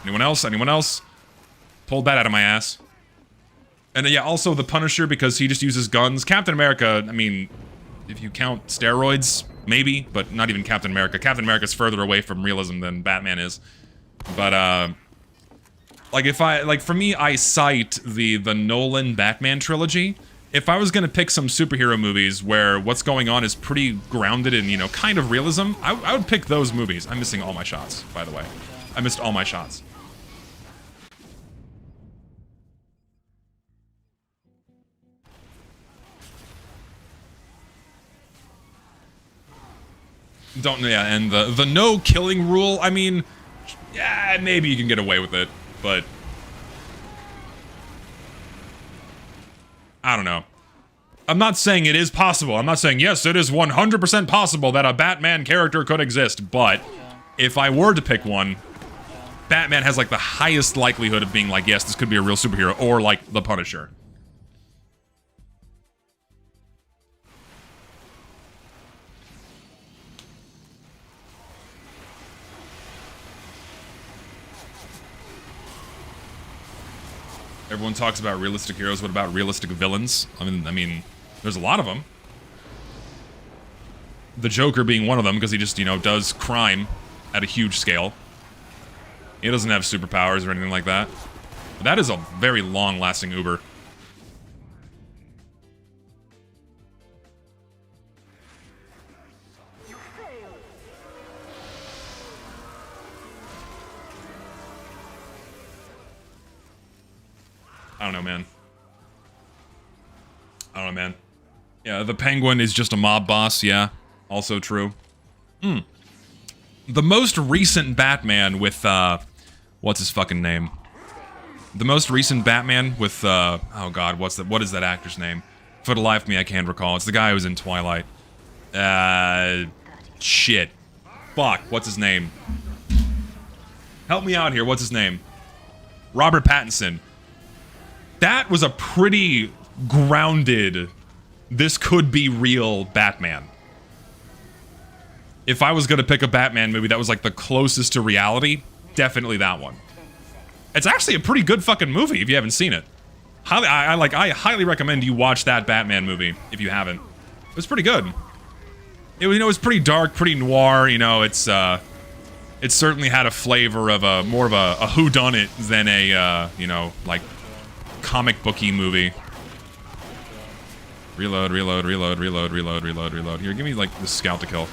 Anyone else? Anyone else? Pulled that out of my ass. And yeah, also the Punisher because he just uses guns. Captain America, I mean, if you count steroids, maybe, but not even Captain America. Captain America's further away from realism than Batman is. But, like, for me, I cite the Nolan Batman trilogy. If I was gonna pick some superhero movies where what's going on is pretty grounded in, you know, kind of realism, I would pick those movies. I'm missing all my shots, by the way. I missed all my shots. Yeah, and the no killing rule, I mean, yeah, maybe you can get away with it, but I don't know. I'm not saying it is possible. I'm not saying, yes, it is 100% possible that a Batman character could exist, but if I were to pick one, Batman has, like, the highest likelihood of being like, yes, this could be a real superhero, or, like, the Punisher. Everyone talks about realistic heroes. What about realistic villains? I mean, there's a lot of them. The Joker being one of them, because he just, you know, does crime at a huge scale. He doesn't have superpowers or anything like that. But that is a very long-lasting Uber. I don't know, man. I don't know, man. Yeah, the Penguin is just a mob boss, yeah. Also true. The most recent Batman with, what's his fucking name? The most recent Batman with, oh god, what is that actor's name? For the life of me, I can't recall. It's the guy who was in Twilight. Shit. Fuck, what's his name? Help me out here, what's his name? Robert Pattinson. That was a pretty grounded, this could be real Batman. If I was gonna pick a Batman movie that was like the closest to reality, definitely that one. It's actually a pretty good fucking movie if you haven't seen it. I highly recommend you watch that Batman movie if you haven't. It was pretty good. It was, you know, it was pretty dark, pretty noir, you know, it certainly had a flavor of more of a whodunit than a, you know, like, comic booky movie. Reload, reload, reload, reload, reload, reload, reload. Here, give me, like, the scout to kill.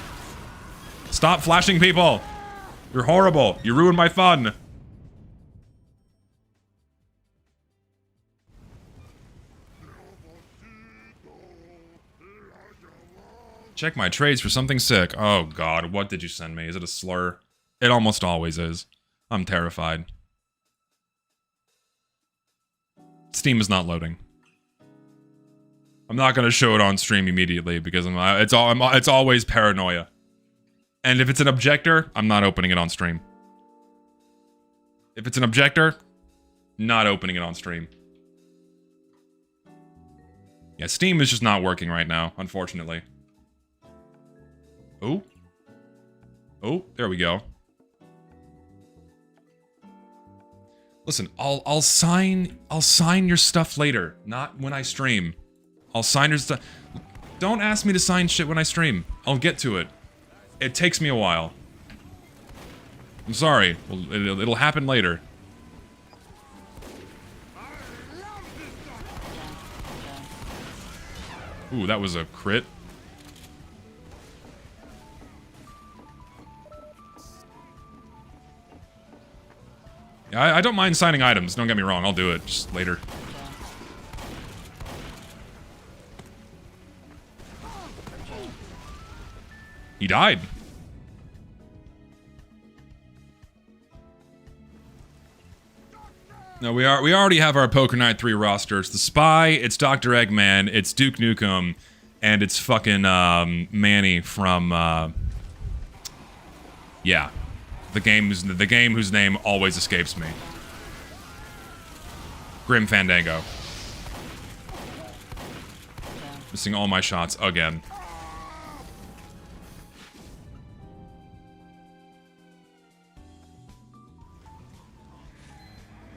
Stop flashing people! You're horrible! You ruined my fun! Check my trades for something sick. Oh god, what did you send me? Is it a slur? It almost always is. I'm terrified. Steam is not loading. I'm not gonna show it on stream immediately because it's always paranoia. And if it's an objector, I'm not opening it on stream. If it's an objector, not opening it on stream. Yeah, Steam is just not working right now, unfortunately. Oh. Oh, there we go. Listen, I'll sign your stuff later, not when I stream. I'll sign your stuff. Don't ask me to sign shit when I stream. I'll get to it. It takes me a while. I'm sorry. Well, it'll happen later. Ooh, that was a crit. I don't mind signing items, don't get me wrong, I'll do it, just later. He died. No, we already have our Poker Night 3 roster. It's the Spy, it's Dr. Eggman, it's Duke Nukem, and it's fucking Manny from yeah. The game whose name always escapes me. Grim Fandango. Missing all my shots again.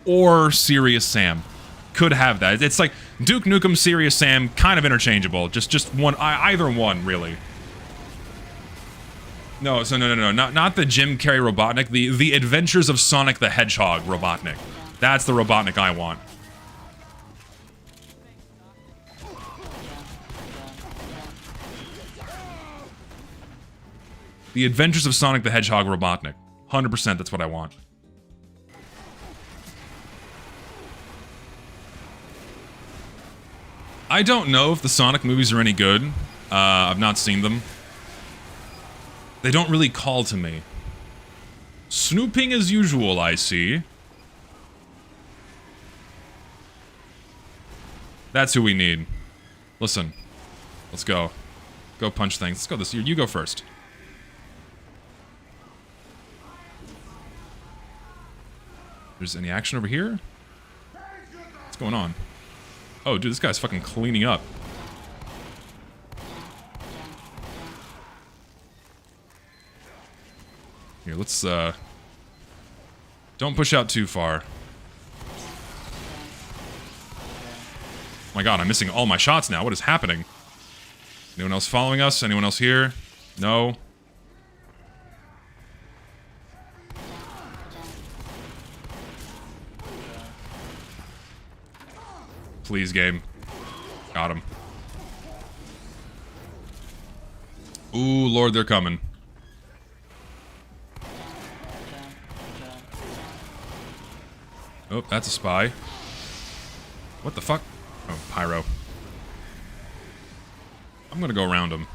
Or Serious Sam. Could have that. It's like Duke Nukem, Serious Sam, kind of interchangeable. Just one, either one, really. No, so no, not the Jim Carrey Robotnik, the Adventures of Sonic the Hedgehog Robotnik. That's the Robotnik I want. The Adventures of Sonic the Hedgehog Robotnik. 100% that's what I want. I don't know if the Sonic movies are any good. I've not seen them. They don't really call to me. Snooping as usual, I see. That's who we need. Listen. Let's go. Go punch things. Let's go this year. You go first. There's any action over here? What's going on? Oh, dude, this guy's fucking cleaning up. Here, let's, don't push out too far. Oh my god, I'm missing all my shots now. What is happening? Anyone else following us? Anyone else here? No. Please, game. Got him. Ooh, Lord, they're coming. Oh, that's a spy. What the fuck? Oh, pyro. I'm gonna go around him.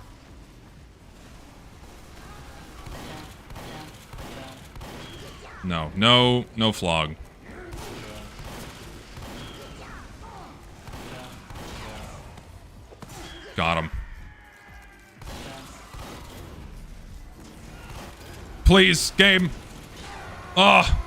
No flog. Got him. Please, game. Oh.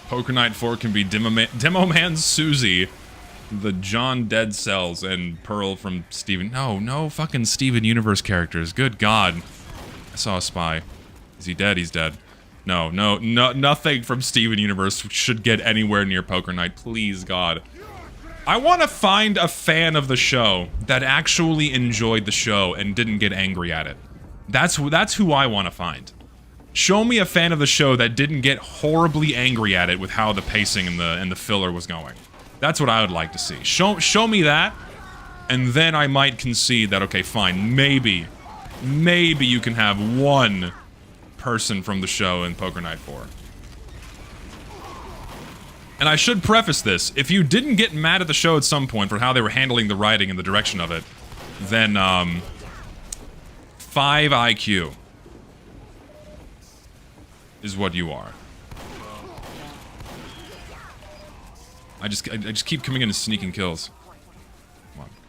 Poker Night 4 can be Demo Man Susie, the John Dead Cells, and Pearl from Steven. No fucking Steven Universe characters. Good God. I saw a spy. Is he dead? He's dead. No, nothing from Steven Universe should get anywhere near Poker Night. Please, God. I want to find a fan of the show that actually enjoyed the show and didn't get angry at it. That's who I want to find. Show me a fan of the show that didn't get horribly angry at it with how the pacing and the filler was going. That's what I would like to see. Show me that, and then I might concede that, okay, fine, maybe you can have one person from the show in Poker Night 4. And I should preface this, if you didn't get mad at the show at some point for how they were handling the writing and the direction of it, then, 5 IQ is what you are. I just keep coming in and sneaking kills.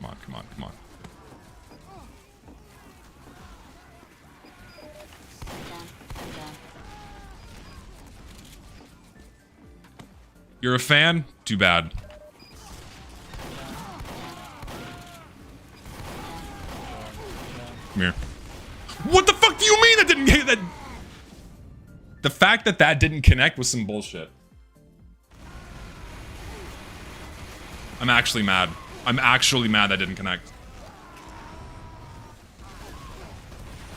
Come on. You're a fan? Too bad. Come here. What the fuck do you mean that didn't get that? The fact that that didn't connect was some bullshit. I'm actually mad. I'm actually mad that didn't connect.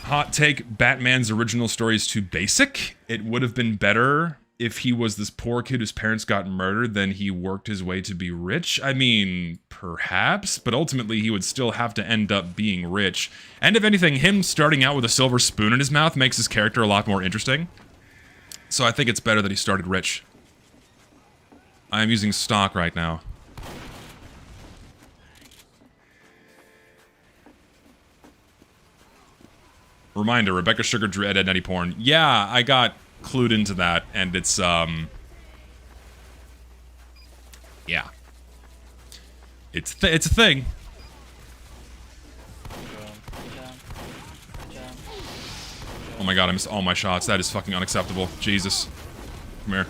Hot take, Batman's original story is too basic. It would have been better if he was this poor kid whose parents got murdered, then he worked his way to be rich. I mean, perhaps, but ultimately he would still have to end up being rich. And if anything, him starting out with a silver spoon in his mouth makes his character a lot more interesting. So I think it's better that he started rich. I am using stock right now. Reminder, Rebecca Sugar drew Ed Eddie porn. Yeah, I got clued into that, and it's, yeah. It's a thing. Oh my god, I missed all my shots. That is fucking unacceptable. Jesus. Come here.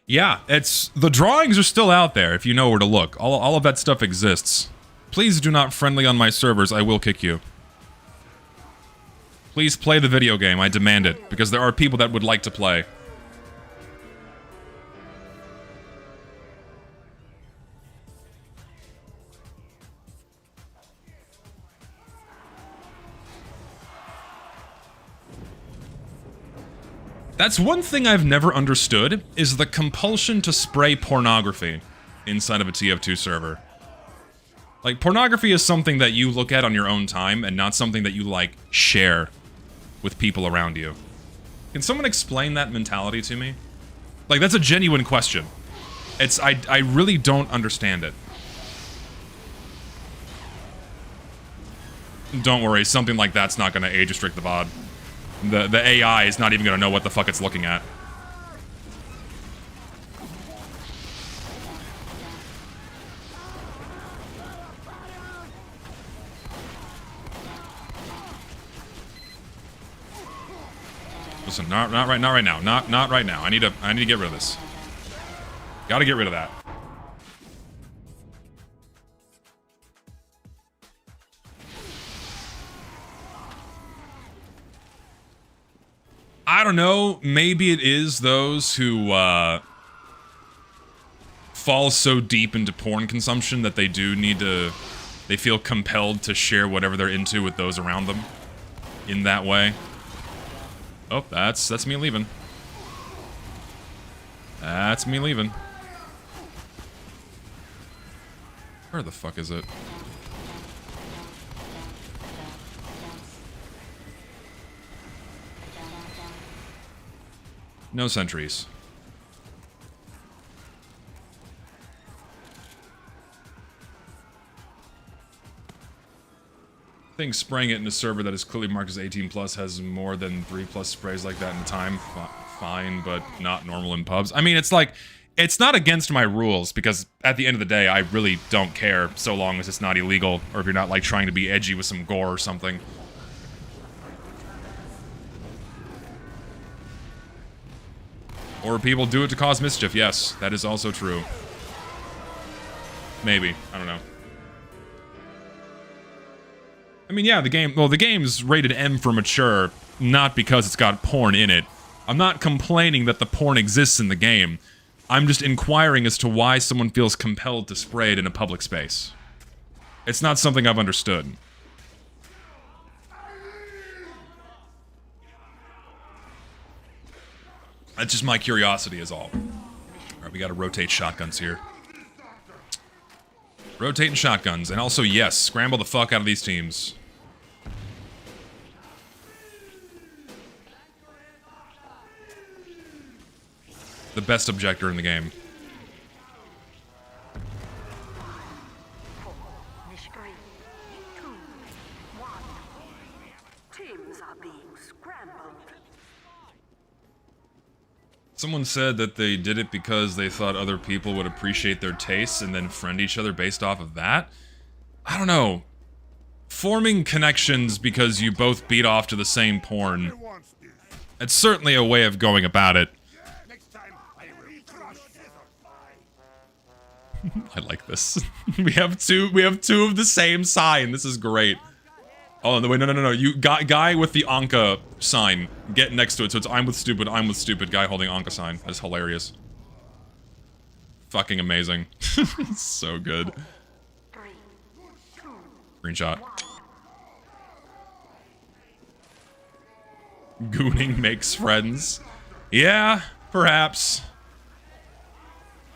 Yeah, it's... The drawings are still out there, if you know where to look. All of that stuff exists. Please do not friendly on my servers, I will kick you. Please play the video game, I demand it, because there are people that would like to play. That's one thing I've never understood, is the compulsion to spray pornography inside of a TF2 server. Like, pornography is something that you look at on your own time, and not something that you, like, share with people around you. Can someone explain that mentality to me? Like, that's a genuine question. I really don't understand it. Don't worry, something like that's not gonna age restrict the VOD. The AI is not even gonna know what the fuck it's looking at. Listen, not right now. Not right now. I need to get rid of this. Gotta get rid of that. I don't know, maybe it is those who, fall so deep into porn consumption that they do need to... They feel compelled to share whatever they're into with those around them. In that way. Oh, that's me leaving. That's me leaving. Where the fuck is it? No sentries. I think spraying it in a server that is clearly marked as 18 plus has more than 3+ sprays like that in time. Fine, but not normal in pubs. I mean, it's like, it's not against my rules, because at the end of the day, I really don't care so long as it's not illegal, or if you're not like trying to be edgy with some gore or something. Or people do it to cause mischief, yes, that is also true. Maybe, I don't know. I mean, yeah, the game's rated M for mature, not because it's got porn in it. I'm not complaining that the porn exists in the game. I'm just inquiring as to why someone feels compelled to spray it in a public space. It's not something I've understood. That's just my curiosity is all. Alright, we gotta rotate shotguns here. Rotating shotguns, and also, yes, scramble the fuck out of these teams. The best objector in the game.
Teams are being scrambled.
Someone said that they did it because they thought other people would appreciate their tastes and then friend each other based off of that. I don't know. Forming connections because you both beat off to the same porn. It's certainly a way of going about it. I like this. we have two of the same sign. This is great. Oh, wait, no. You guy with the Anka sign. Get next to it. So it's I'm with stupid, guy holding Anka sign. That's hilarious. Fucking amazing. So good. Screenshot. Gooning makes friends. Yeah, perhaps.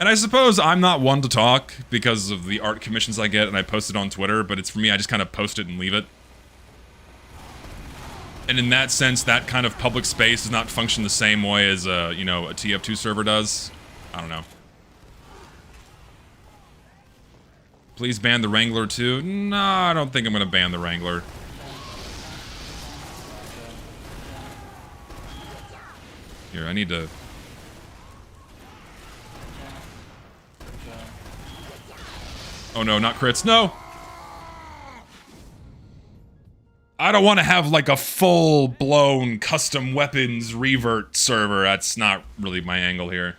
And I suppose I'm not one to talk because of the art commissions I get and I post it on Twitter, but it's for me, I just kind of post it and leave it. And in that sense, that kind of public space does not function the same way as, you know, a TF2 server does. I don't know. Please ban the Wrangler too? No, I don't think I'm gonna ban the Wrangler. Here, I need to... Oh no, not crits. No! I don't want to have like a full-blown custom weapons revert server. That's not really my angle here.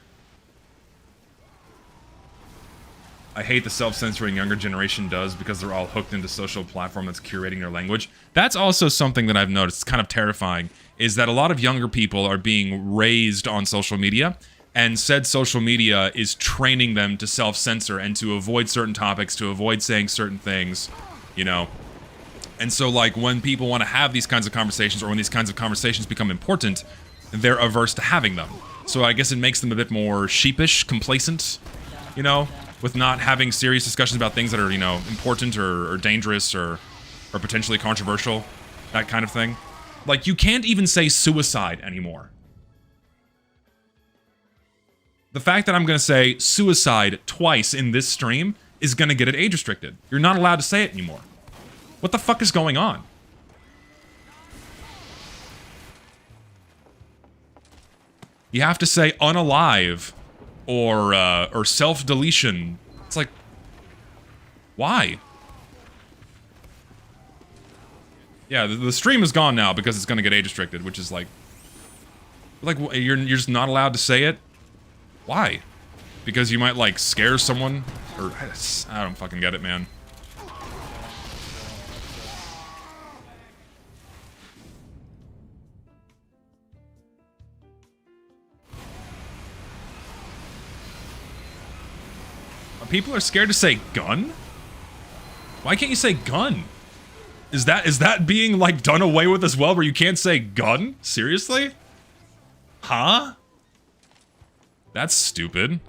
I hate the self-censoring younger generation does because they're all hooked into social platform that's curating their language. That's also something that I've noticed. It's kind of terrifying, is that a lot of younger people are being raised on social media, and said social media is training them to self-censor and to avoid certain topics, to avoid saying certain things, you know. And so, like, when people want to have these kinds of conversations, or when these kinds of conversations become important, they're averse to having them. So I guess it makes them a bit more sheepish, complacent, you know, with not having serious discussions about things that are, you know, important or dangerous or potentially controversial, that kind of thing. Like, you can't even say suicide anymore. The fact that I'm going to say suicide twice in this stream is going to get it age restricted. You're not allowed to say it anymore. What the fuck is going on? You have to say unalive or self-deletion. It's like, why? Yeah, the stream is gone now because it's going to get age restricted, which is like you're just not allowed to say it. Why? Because you might like scare someone, or I don't fucking get it, man. People are scared to say gun? Why can't you say gun? Is that being like done away with as well, where you can't say gun? Seriously? Huh? That's stupid.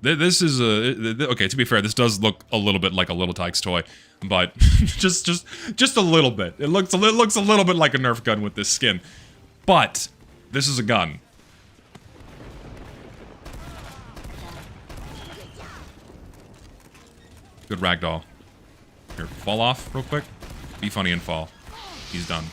This is a okay. To be fair, this does look a little bit like a Little Tykes toy, but just a little bit. It looks a little bit like a Nerf gun with this skin, but this is a gun. Good ragdoll. Here, fall off real quick. Be funny and fall. He's done.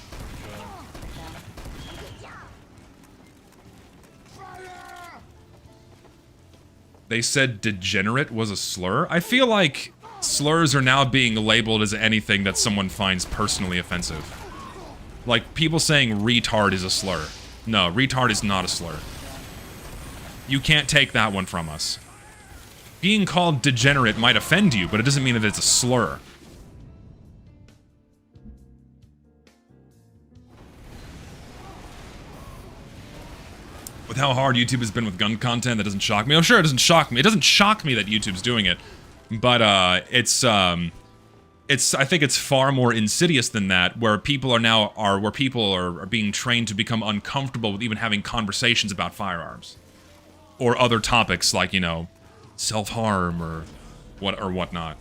They said degenerate was a slur? I feel like slurs are now being labeled as anything that someone finds personally offensive. Like, people saying retard is a slur. No, retard is not a slur. You can't take that one from us. Being called degenerate might offend you, but it doesn't mean that it's a slur. With how hard YouTube has been with gun content, that doesn't shock me. Oh, sure, it doesn't shock me. It doesn't shock me that YouTube's doing it, but I think it's far more insidious than that, where people are being trained to become uncomfortable with even having conversations about firearms or other topics like, you know, self-harm or whatnot.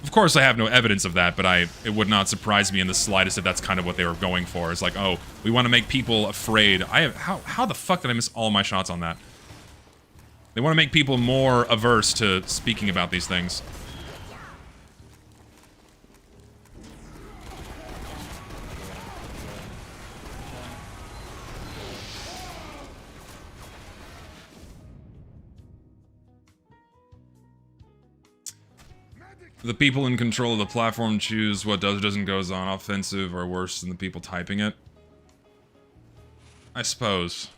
Of course, I have no evidence of that, but it would not surprise me in the slightest if that's kind of what they were going for. It's like, oh, we want to make people afraid. How the fuck did I miss all my shots on that? They want to make people more averse to speaking about these things. The people in control of the platform choose what does or doesn't goes on, offensive or worse than the people typing it. I suppose.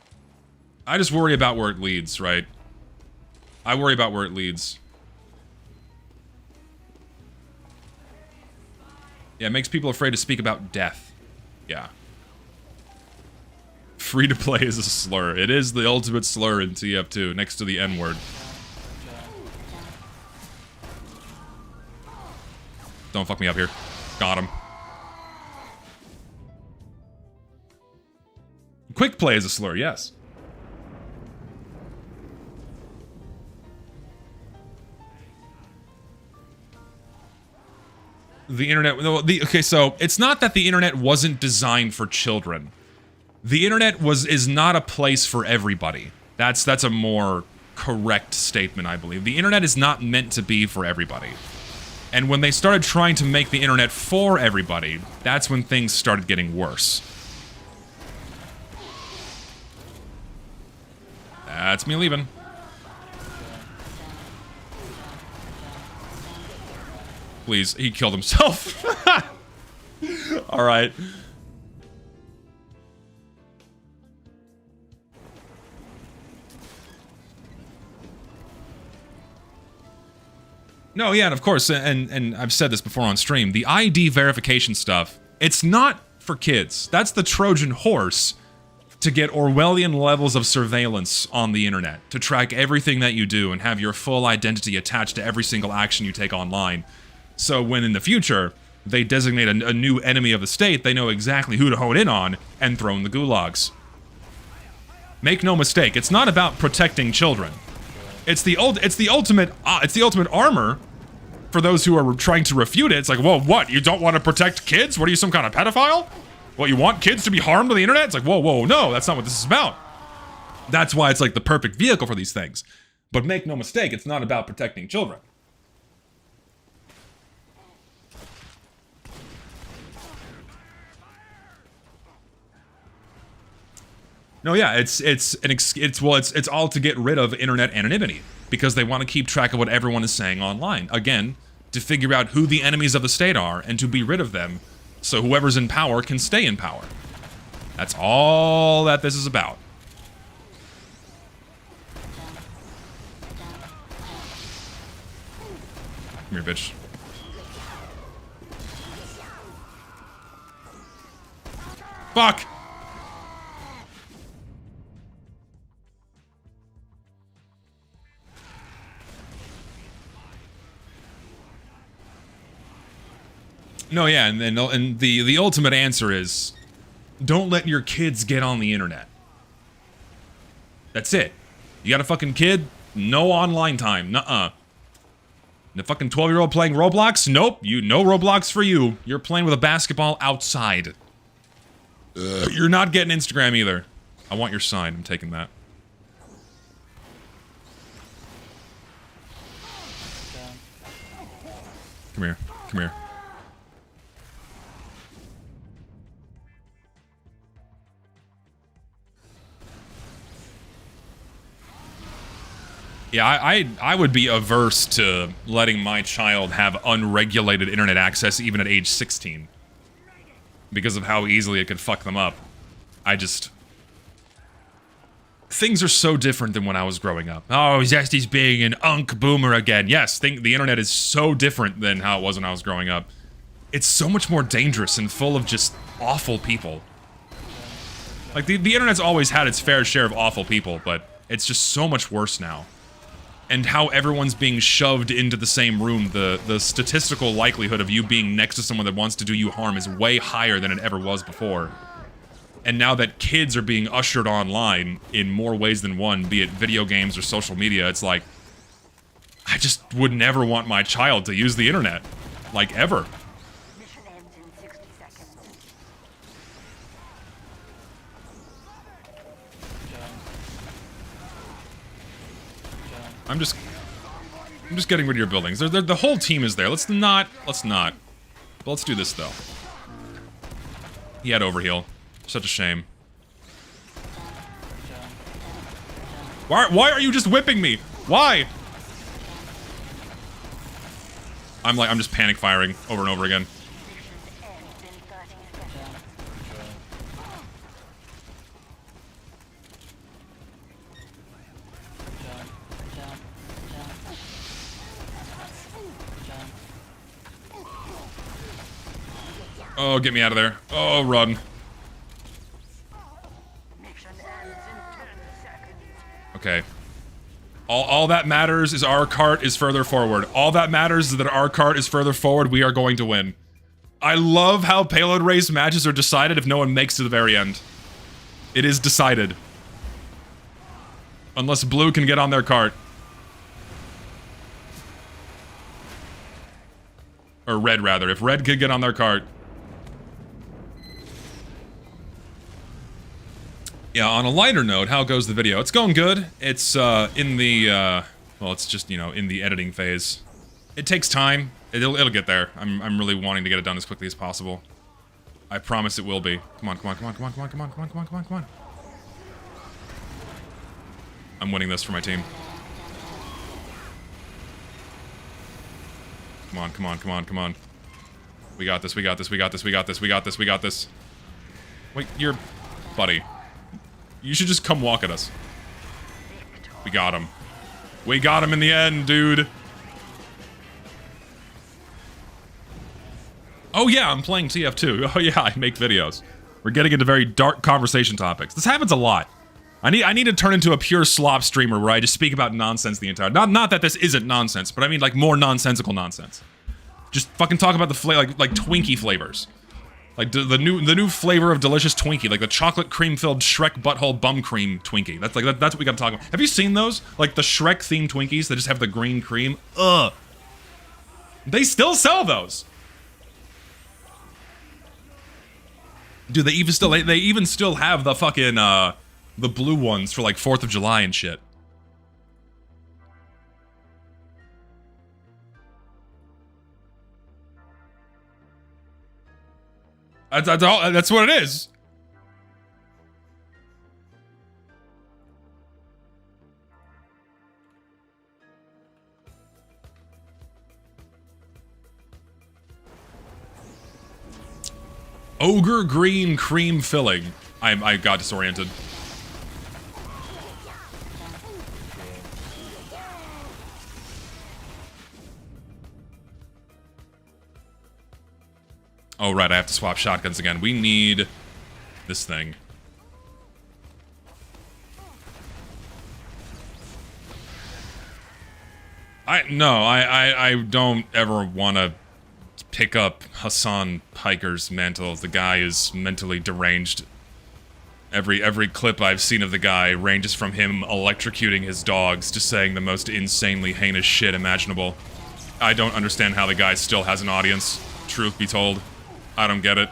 I just worry about where it leads, right? I worry about where it leads. Yeah, it makes people afraid to speak about death. Yeah. Free to play is a slur. It is the ultimate slur in TF2, next to the N-word. Don't fuck me up here. Got him. Quick play is a slur, yes. The internet, okay, so it's not that the internet wasn't designed for children. The internet is not a place for everybody. That's a more correct statement, I believe. The internet is not meant to be for everybody. And when they started trying to make the internet for everybody, that's when things started getting worse. That's me leaving. Please, he killed himself. Alright. No, yeah, and of course, and I've said this before on stream, the ID verification stuff, it's not for kids. That's the Trojan horse to get Orwellian levels of surveillance on the internet, to track everything that you do and have your full identity attached to every single action you take online. So when in the future, they designate a new enemy of the state, they know exactly who to hone in on and throw in the gulags. Make no mistake, it's not about protecting children. It's the ultimate armor for those who are trying to refute it. It's like, whoa, what? You don't want to protect kids? What are you, some kind of pedophile? What, you want kids to be harmed on the internet? It's like, whoa, whoa, no, that's not what this is about. That's why it's like the perfect vehicle for these things. But make no mistake, it's not about protecting children. No, yeah, it's all to get rid of internet anonymity because they want to keep track of what everyone is saying online. Again, to figure out who the enemies of the state are and to be rid of them so whoever's in power can stay in power. That's all that this is about. Come here, bitch. Fuck! No, yeah, and the ultimate answer is, don't let your kids get on the internet. That's it. You got a fucking kid? No online time. Nuh-uh. The fucking 12-year-old playing Roblox? Nope. No Roblox for you. You're playing with a basketball outside. You're not getting Instagram either. I want your sign. I'm taking that. Come here. Come here. Yeah, I would be averse to letting my child have unregulated internet access even at age 16. Because of how easily it could fuck them up. Things are so different than when I was growing up. Oh, Zesty's being an unk boomer again. Yes, the internet is so different than how it was when I was growing up. It's so much more dangerous and full of just awful people. Like, the internet's always had its fair share of awful people, but it's just so much worse now. And how everyone's being shoved into the same room, the statistical likelihood of you being next to someone that wants to do you harm is way higher than it ever was before. And now that kids are being ushered online in more ways than one, be it video games or social media, it's like, I just would never want my child to use the internet. Like, ever.
Mission ends in 60 seconds.
I'm just getting rid of your buildings. The whole team is there. Let's not. But let's do this, though. He had overheal. Such a shame. Why are you just whipping me? Why? I'm just panic firing over and over again. Oh, get me out of there. Oh, run.
Mission ends in 10 seconds.
Okay. All that matters is our cart is further forward. All that matters is that our cart is further forward. We are going to win. I love how payload race matches are decided if no one makes it to the very end. It is decided. Unless blue can get on their cart. Or red, rather. If red could get on their cart. Yeah, on a lighter note, how goes the video? It's going good. It's, in the, well, it's just, you know, in the editing phase. It takes time. It'll get there. I'm really wanting to get it done as quickly as possible. I promise it will be. Come on, come on, come on, come on, come on, come on, come on, come on, come on, come on. I'm winning this for my team. Come on, come on, come on, come on. We got this, we got this, we got this, we got this, we got this, we got this. Wait, you're... buddy. You should just come walk at us. We got him. We got him in the end, dude. Oh yeah, I'm playing TF2. Oh yeah, I make videos. We're getting into very dark conversation topics. This happens a lot. I need to turn into a pure slop streamer where I just speak about nonsense the entire... Not that this isn't nonsense, but I mean like more nonsensical nonsense. Just fucking talk about the like Twinkie flavors. Like the new flavor of delicious Twinkie, like the chocolate cream-filled Shrek butthole bum cream Twinkie. That's what we gotta talk about. Have you seen those? Like the Shrek-themed Twinkies that just have the green cream? Ugh. They still sell those. Dude, they even still have the fucking the blue ones for like 4th of July and shit. That's what it is. Ogre green cream filling. I got disoriented. Oh, right, I have to swap shotguns again. We need this thing. I don't ever want to pick up Hassan Piker's mantle. The guy is mentally deranged. Every clip I've seen of the guy ranges from him electrocuting his dogs to saying the most insanely heinous shit imaginable. I don't understand how the guy still has an audience, truth be told. I don't get it.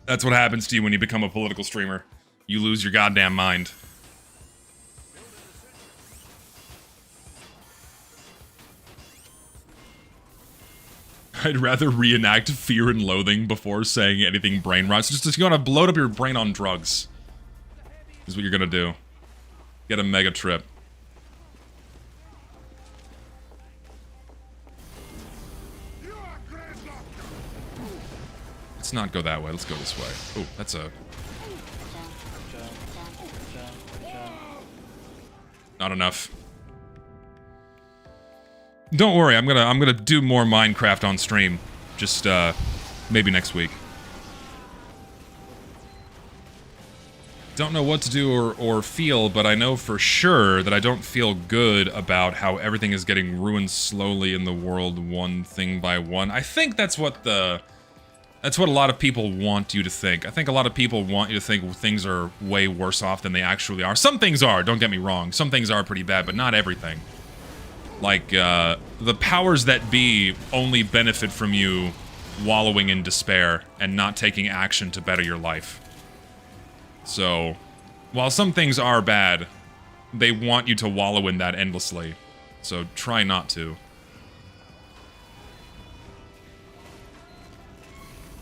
That's what happens to you when you become a political streamer. You lose your goddamn mind. I'd rather reenact Fear and Loathing before saying anything brain rot. So just you're gonna bloat up your brain on drugs. Is what you're gonna do. Get a mega trip. Let's not go that way. Let's go this way. Oh, that's a... not enough. Don't worry, I'm gonna do more Minecraft on stream. Just maybe next week. Don't know what to do or feel, but I know for sure that I don't feel good about how everything is getting ruined slowly in the world, one thing by one. I think that's what a lot of people want you to think. I think a lot of people want you to think things are way worse off than they actually are. Some things are, don't get me wrong. Some things are pretty bad, but not everything. Like, the powers that be only benefit from you wallowing in despair and not taking action to better your life. So, while some things are bad, they want you to wallow in that endlessly. So try not to.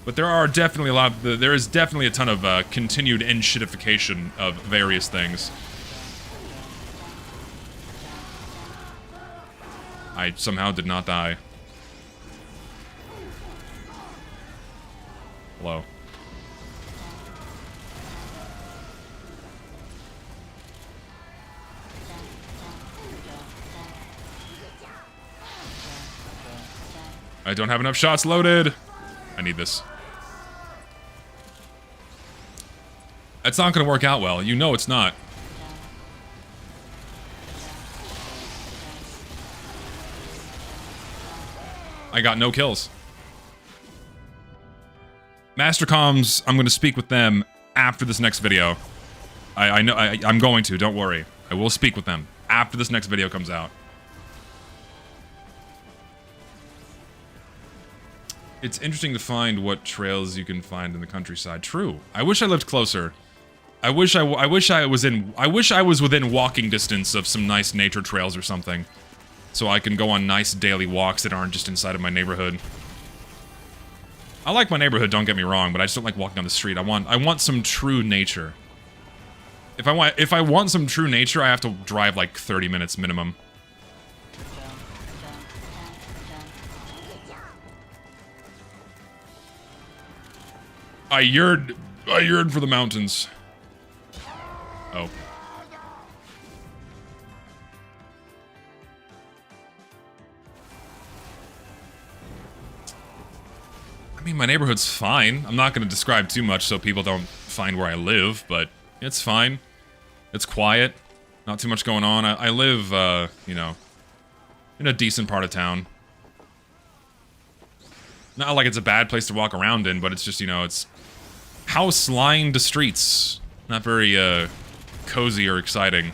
But there is definitely a ton of continued enshittification of various things. I somehow did not die. Hello. I don't have enough shots loaded. I need this. It's not gonna work out well. You know it's not. I got no kills. Mastercoms, I'm gonna speak with them after this next video. I know, I'm going to, don't worry. I will speak with them after this next video comes out. It's interesting to find what trails you can find in the countryside. True. I wish I lived closer. I wish I was within walking distance of some nice nature trails or something, so I can go on nice daily walks that aren't just inside of my neighborhood. I like my neighborhood, don't get me wrong, but I just don't like walking on the street. I want some true nature. If I want some true nature, I have to drive like 30 minutes minimum. I yearn for the mountains. Oh. I mean, my neighborhood's fine. I'm not going to describe too much so people don't find where I live, but it's fine. It's quiet. Not too much going on. I live, you know, in a decent part of town. Not like it's a bad place to walk around in, but it's just, you know, it's house-lined streets. Not very, cozy or exciting.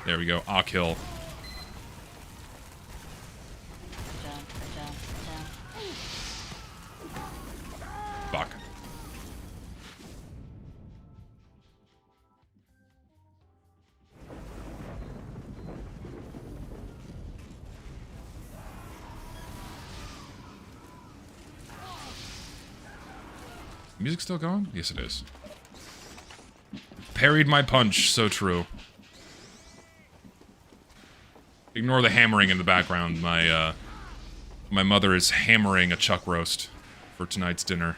There we go. Ah, kill. Fuck. Music still going? Yes, it is. Parried my punch. So true. Ignore the hammering in the background. My mother is hammering a chuck roast for tonight's dinner.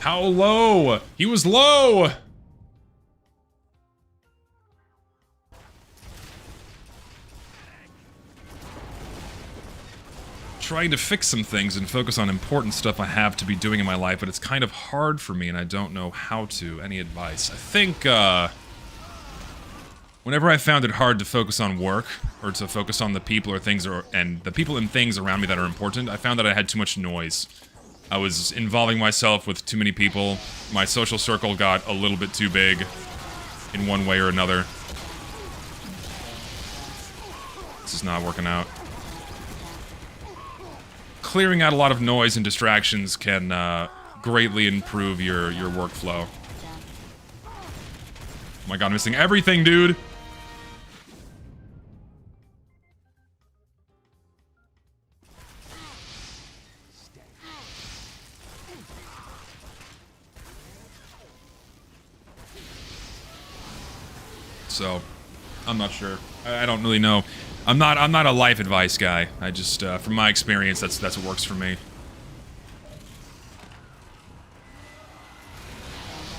How low? He was low! Trying to fix some things and focus on important stuff I have to be doing in my life, but it's kind of hard for me and I don't know how to. Any advice? I think, whenever I found it hard to focus on work, or to focus on the people or things, and the people and things around me that are important, I found that I had too much noise. I was involving myself with too many people. My social circle got a little bit too big in one way or another. This is not working out. Clearing out a lot of noise and distractions can greatly improve your workflow. Oh my god, I'm missing everything, dude! So, I'm not sure. I don't really know. I'm not a life advice guy. I just, from my experience, that's what works for me.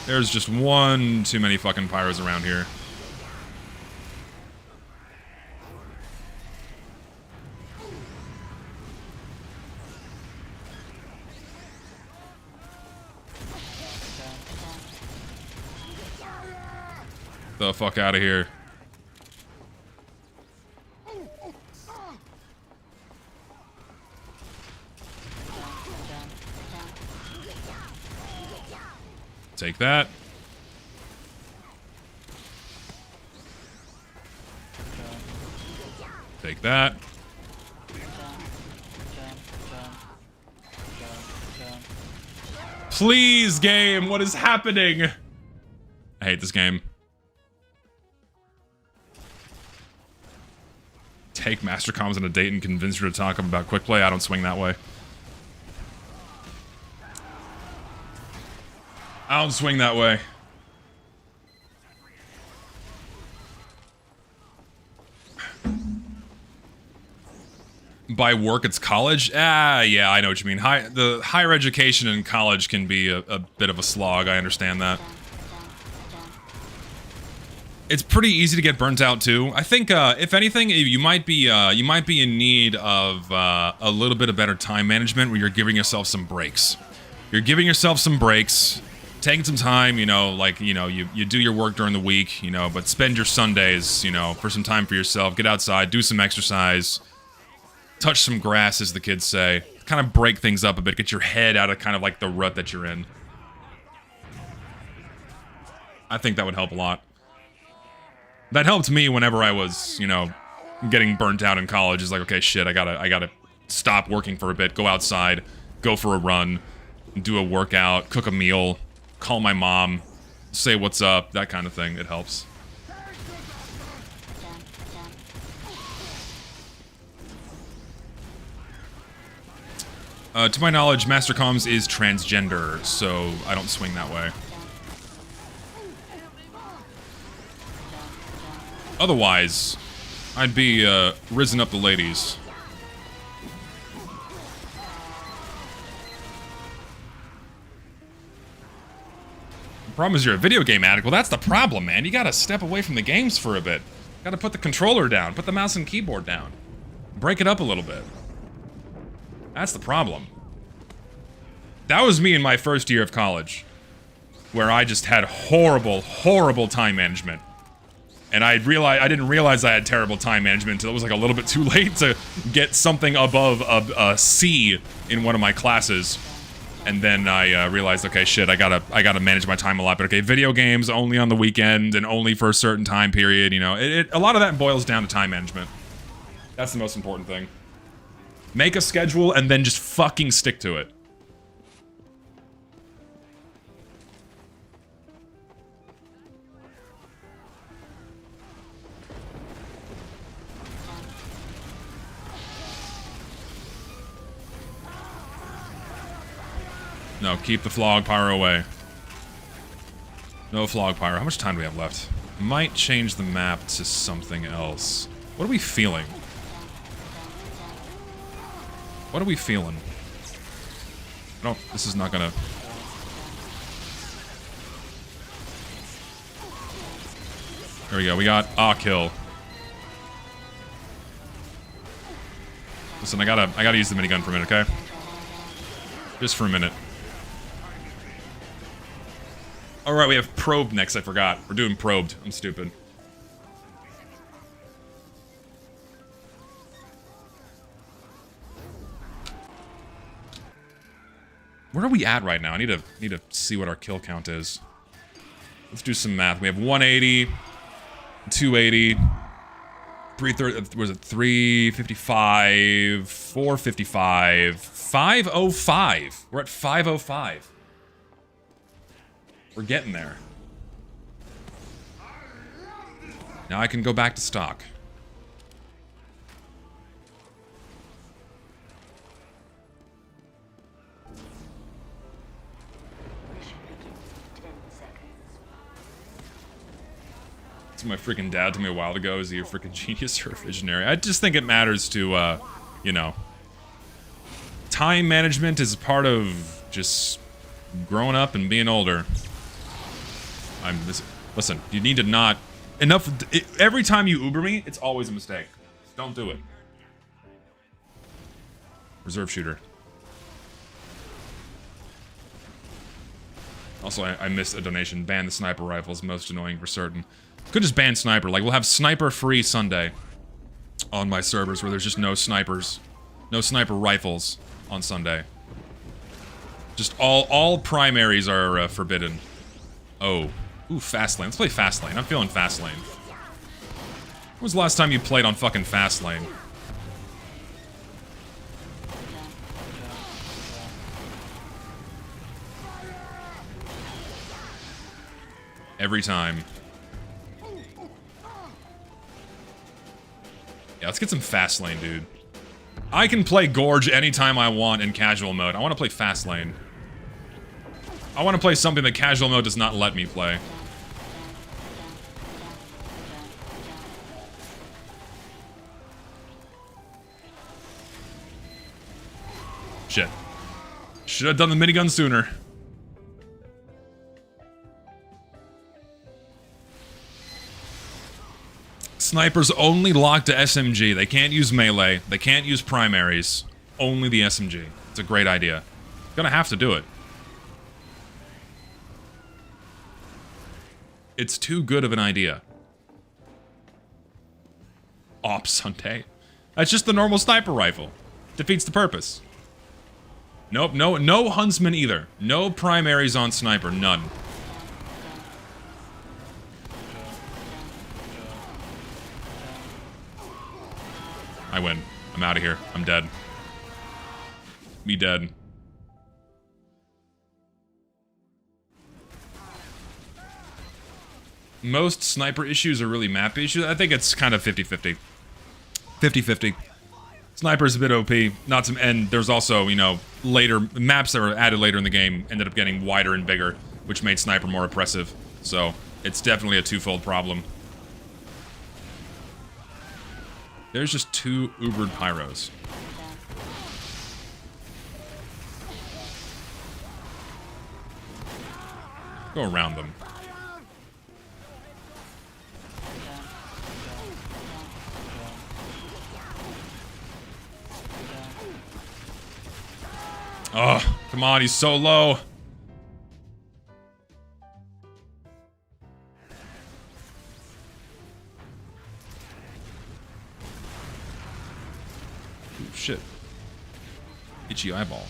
There's just one too many fucking pyros around here. The fuck out of here. Take that. Take that. Please, game, what is happening? I hate this game. Take Master Comms on a date and convince her to talk about quick play. I don't swing that way. I don't swing that way. By work, it's college? Ah, yeah, I know what you mean. The higher education in college can be a bit of a slog. I understand that. It's pretty easy to get burnt out too. I think, if anything, you might be in need of a little bit of better time management, where you're giving yourself some breaks. You're giving yourself some breaks, taking some time. You know, like you do your work during the week, but spend your Sundays, for some time for yourself. Get outside, do some exercise. Touch some grass, as the kids say. Kind of break things up a bit. Get your head out of kind of like the rut that you're in. I think that would help a lot. That helped me whenever I was, getting burnt out in college. It's like, okay, shit, I gotta stop working for a bit, go outside, go for a run, do a workout, cook a meal, call my mom, say what's up, that kind of thing. It helps. To my knowledge, Master Comms is transgender, so I don't swing that way. Otherwise, I'd be, risen up the ladies. The problem is you're a video game addict. Well, that's the problem, man. You gotta step away from the games for a bit. Gotta put the controller down, put the mouse and keyboard down. Break it up a little bit. That's the problem. That was me in my first year of college, where I just had horrible, horrible time management. And I didn't realize I had terrible time management until it was like a little bit too late to get something above a C in one of my classes. And then I realized, okay, shit, I gotta manage my time a lot. But okay, video games only on the weekend and only for a certain time period. A lot of that boils down to time management. That's the most important thing. Make a schedule and then just fucking stick to it. No, keep the Flog Pyro away. No Flog Pyro. How much time do we have left? Might change the map to something else. What are we feeling? What are we feeling? No, this is not gonna... There we go, we got a kill. Listen, I gotta use the minigun for a minute, okay? Just for a minute. Alright, we have Probed next, I forgot. We're doing Probed. I'm stupid. Where are we at right now? I need to see what our kill count is. Let's do some math. We have 180, 280, 330, was it 355, 455, 505. We're at 505. We're getting there. Now I can go back to stock. That's what my freaking dad told me a while ago. Is he a freaking genius or a visionary? I just think it matters to, time management is part of just growing up and being older. Listen, you need to not... Every time you Uber me, it's always a mistake. Don't do it. Reserve shooter. Also, I missed a donation. Ban the sniper rifles, most annoying for certain. Could just ban sniper. Like, we'll have sniper-free Sunday on my servers where there's just no snipers. No sniper rifles on Sunday. Just all primaries are forbidden. Oh. Ooh, Fastlane. Let's play Fastlane. I'm feeling Fastlane. When was the last time you played on fucking Fastlane? Every time. Yeah, let's get some Fastlane, dude. I can play Gorge anytime I want in casual mode. I want to play Fastlane. I want to play something that casual mode does not let me play. Shit. Should have done the minigun sooner. Snipers only lock to SMG. They can't use melee. They can't use primaries. Only the SMG. It's a great idea. Gonna have to do it. It's too good of an idea. Ops Sunday. That's just the normal sniper rifle. Defeats the purpose. Nope, no huntsman either. No primaries on sniper, none. I win. I'm out of here. I'm dead. Me dead. Most sniper issues are really map issues. I think it's kind of 50-50. 50-50. Sniper's a bit OP. Not some, and there's also, you know, later maps that were added later in the game ended up getting wider and bigger, which made sniper more oppressive. So it's definitely a twofold problem. There's just two Ubered pyros. Go around them. Oh, come on, he's so low. Ooh, shit. Itchy eyeball.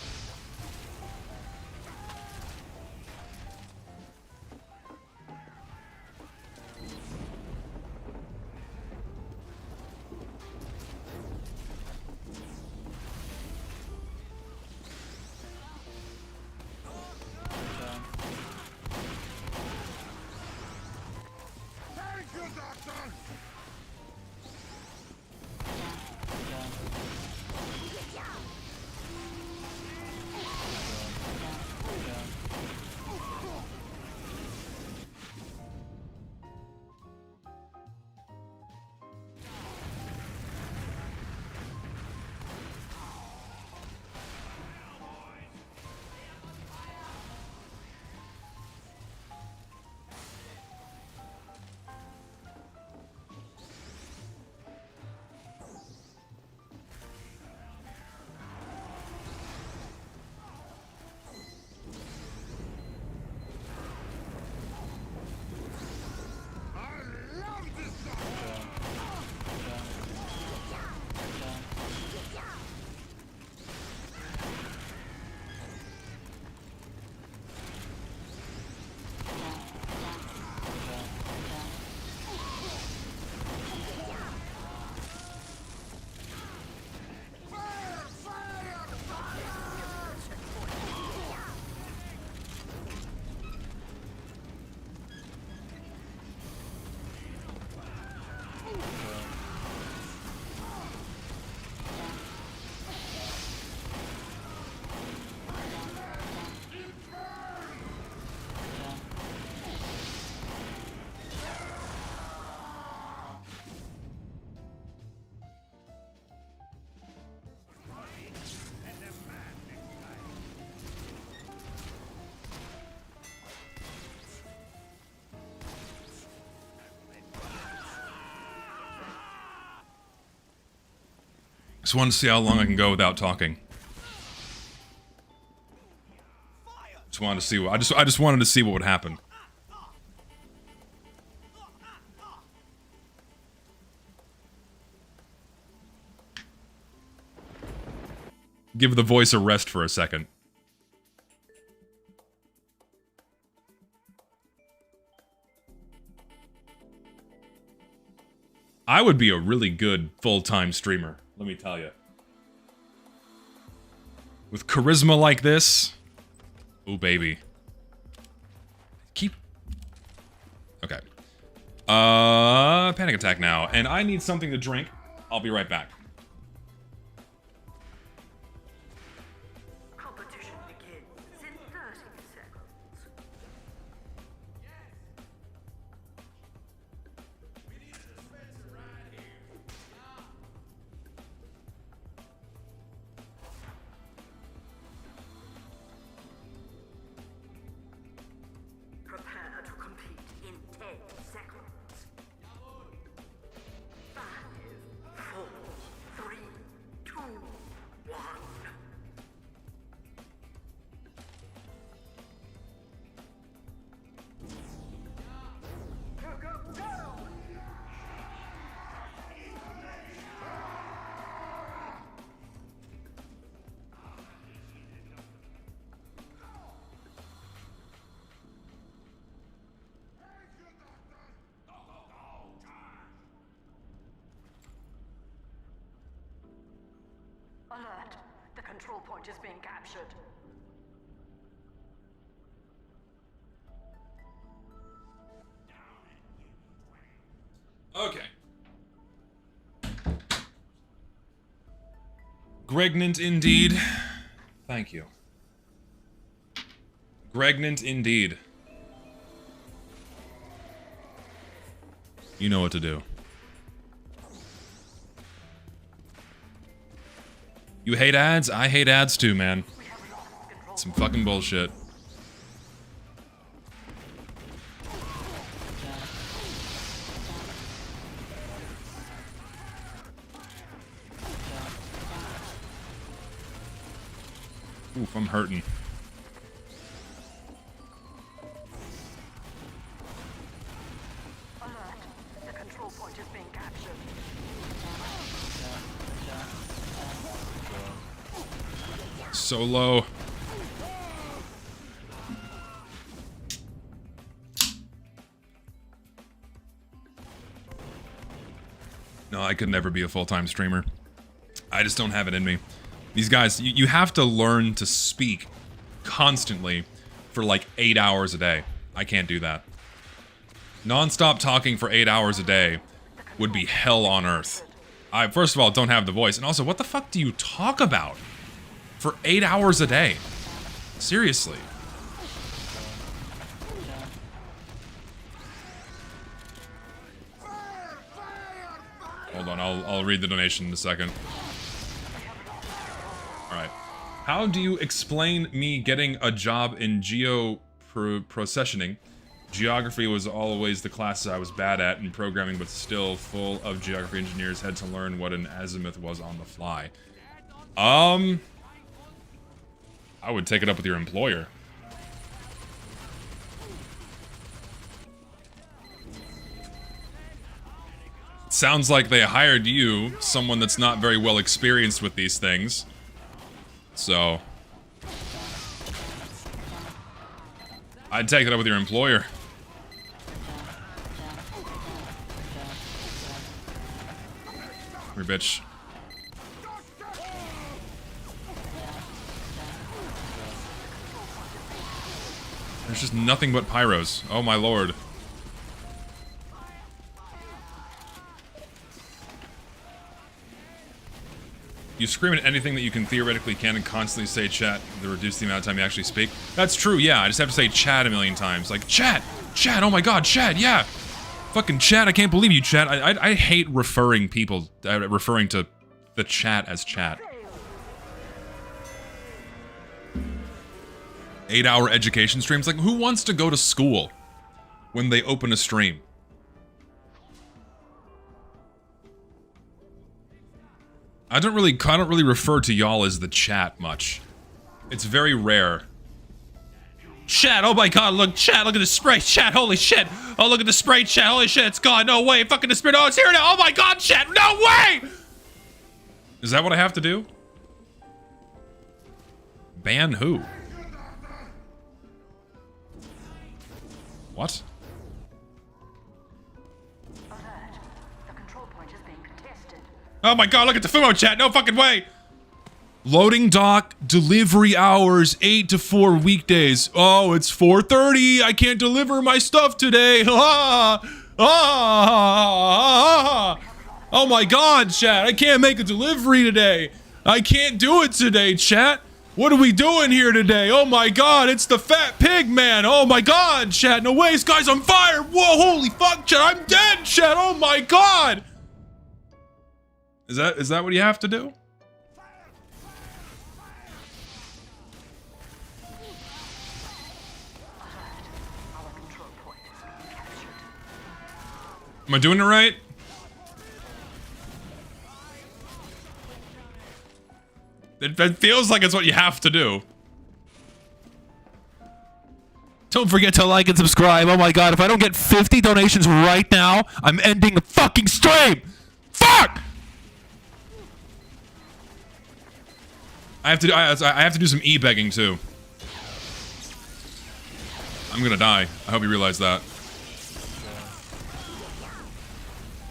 Just wanted to see how long I can go without talking. Just wanted to see what I just wanted to see what would happen. Give the voice a rest for a second. I would be a really good full-time streamer, let me tell you. With charisma like this, ooh baby. Keep. Okay. Panic attack now, and I need something to drink. I'll be right back.
Competition begins in 30 seconds. Alert! The control point is being captured.
Okay. Gregnant indeed. Thank you. Gregnant indeed. You know what to do. You hate ads? I hate ads too, man. Some fucking bullshit. Oof, I'm hurting.
Alert! The control point is being captured.
So low. No, I could never be a full-time streamer. I just don't have it in me. These guys, you have to learn to speak constantly for like 8 hours a day. I can't do that. Non-stop talking for 8 hours a day would be hell on earth. I, first of all, don't have the voice. And also, what the fuck do you talk about for 8 hours a day? Seriously. Hold on, I'll read the donation in a second. Alright. How do you explain me getting a job in processioning? Geography was always the classes I was bad at in programming, but still full of geography engineers had to learn what an azimuth was on the fly. I would take it up with your employer. Sounds like they hired you, someone that's not very well experienced with these things. So I'd take that up with your employer. Come here, bitch. There's just nothing but pyros. Oh my lord. You scream at anything that you can theoretically and constantly say chat to reduce the amount of time you actually speak. That's true, yeah. I just have to say chat a million times. Like, chat! Chat! Oh my god, chat, yeah! Fucking chat, I can't believe you, chat. I hate referring people, referring to the chat as chat. 8-hour education streams. Like, who wants to go to school when they open a stream? I don't really refer to y'all as the chat much. It's very rare. Chat, oh my god, look, chat, look at the spray, chat, holy shit. Oh, look at the spray, chat, holy shit, it's gone, no way, fucking the spray, oh, it's here now, oh my god, chat, no way! Is that what I have to do? Ban who? What? Oh my god, look at the Fumo chat, no fucking way! Loading dock, delivery hours, 8 to 4 weekdays. Oh, it's 4:30, I can't deliver my stuff today. Oh my god, chat, I can't make a delivery today. I can't do it today, chat. What are we doing here today? Oh my god, it's the fat pig man. Oh my god, chat, no way, this guy's on fire. Whoa, holy fuck, chat, I'm dead, chat, oh my god. Is that what you have to do? Am I doing it right? It feels like it's what you have to do. Don't forget to like and subscribe. Oh my god, if I don't get 50 donations right now, I'm ending the fucking stream! Fuck! I have to do some e-begging too. I'm gonna die. I hope you realize that.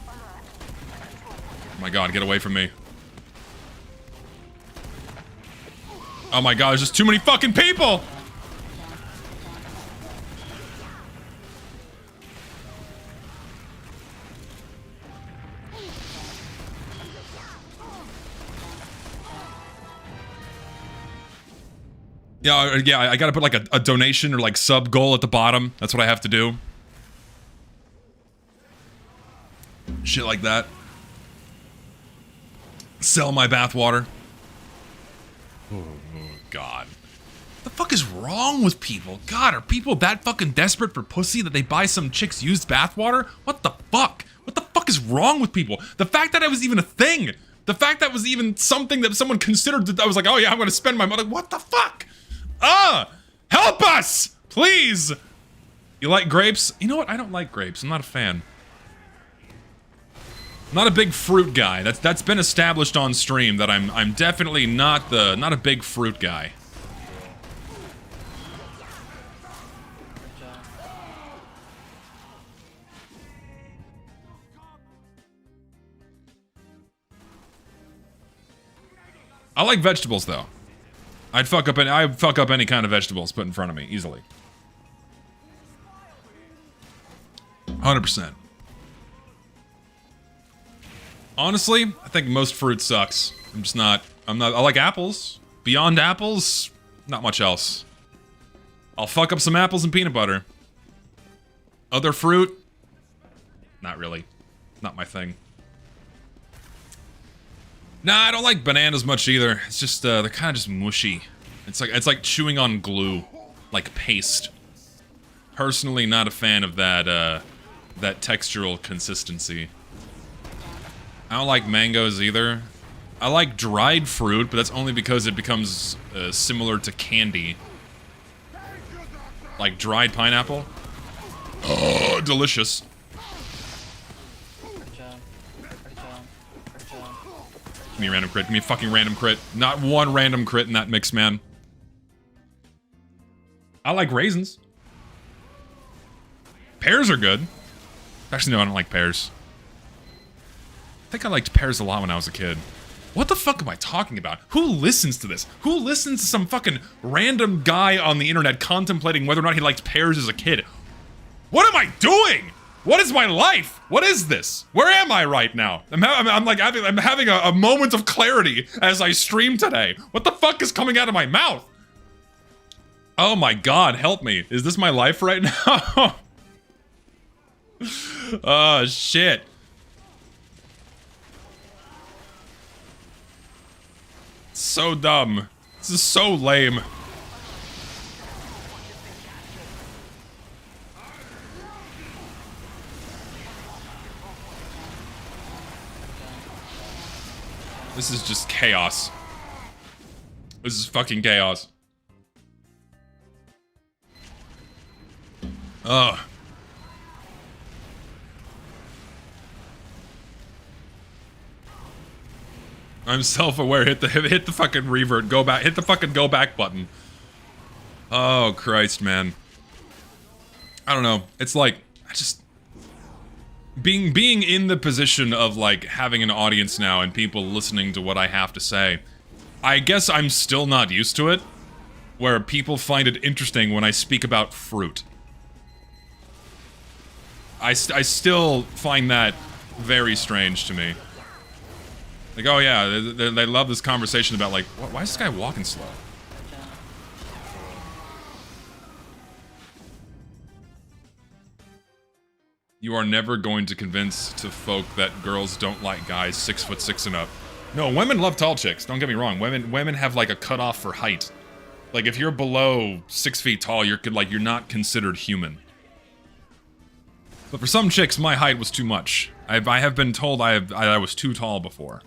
Oh my god, get away from me. Oh my god, there's just too many fucking people! Yeah, I gotta put like a donation or like sub goal at the bottom. That's what I have to do. Shit like that. Sell my bathwater. Oh, God. What the fuck is wrong with people? God, are people that fucking desperate for pussy that they buy some chick's used bathwater? What the fuck? What the fuck is wrong with people? The fact that it was even a thing. The fact that was even something that someone considered that I was like, oh yeah, I'm gonna spend my money. What the fuck? Help us! Please! You like grapes? You know what? I don't like grapes. I'm not a fan. I'm not a big fruit guy. That's been established on stream that I'm definitely not a big fruit guy. I like vegetables though. I'd fuck up any kind of vegetables put in front of me easily. 100%. Honestly, I think most fruit sucks. I like apples. Beyond apples, not much else. I'll fuck up some apples and peanut butter. Other fruit, not really. Not my thing. Nah, I don't like bananas much either. It's just, they're kind of just mushy. It's like chewing on glue. Like paste. Personally, not a fan of that textural consistency. I don't like mangoes either. I like dried fruit, but that's only because it becomes similar to candy. Like dried pineapple. Oh, delicious. Give me a random crit. Give me a fucking random crit. Not one random crit in that mix, man. I like raisins. Pears are good. Actually, no, I don't like pears. I think I liked pears a lot when I was a kid. What the fuck am I talking about? Who listens to this? Who listens to some fucking random guy on the internet contemplating whether or not he liked pears as a kid? What am I doing? What is my life? What is this? Where am I right now? I'm having a moment of clarity as I stream today. What the fuck is coming out of my mouth? Oh my god, help me. Is this my life right now? Oh, shit. So dumb. This is so lame. This is just chaos. This is fucking chaos. Ugh. I'm self-aware. Hit the fucking revert. Go back. Hit the fucking go back button. Oh Christ, man. I don't know. It's like I just being in the position of like having an audience now and people listening to what I have to say. I guess I'm still not used to it, where people find it interesting when I speak about fruit. I still find that very strange to me. Like, oh yeah, they love this conversation about like, why is this guy walking slow? You are never going to convince to folk that girls don't like guys 6'6" and up. No, women love tall chicks. Don't get me wrong. Women have like a cutoff for height. Like if you're below 6 feet tall, you're not considered human. But for some chicks, my height was too much. I have been told I was too tall before.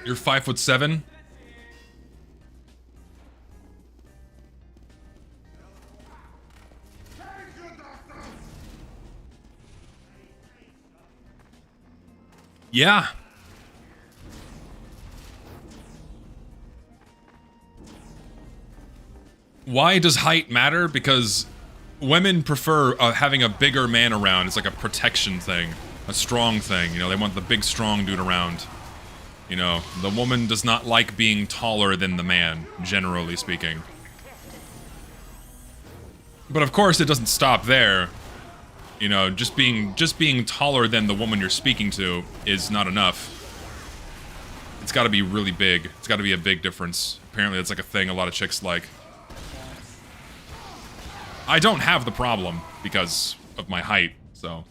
You're 5'7"? Yeah. Why does height matter? Because women prefer having a bigger man around. It's like a protection thing, a strong thing. You know, they want the big, strong dude around. You know, the woman does not like being taller than the man, generally speaking. But of course, it doesn't stop there. You know, just being taller than the woman you're speaking to is not enough. It's got to be really big. It's got to be a big difference. Apparently, that's like a thing a lot of chicks like. I don't have the problem because of my height, so.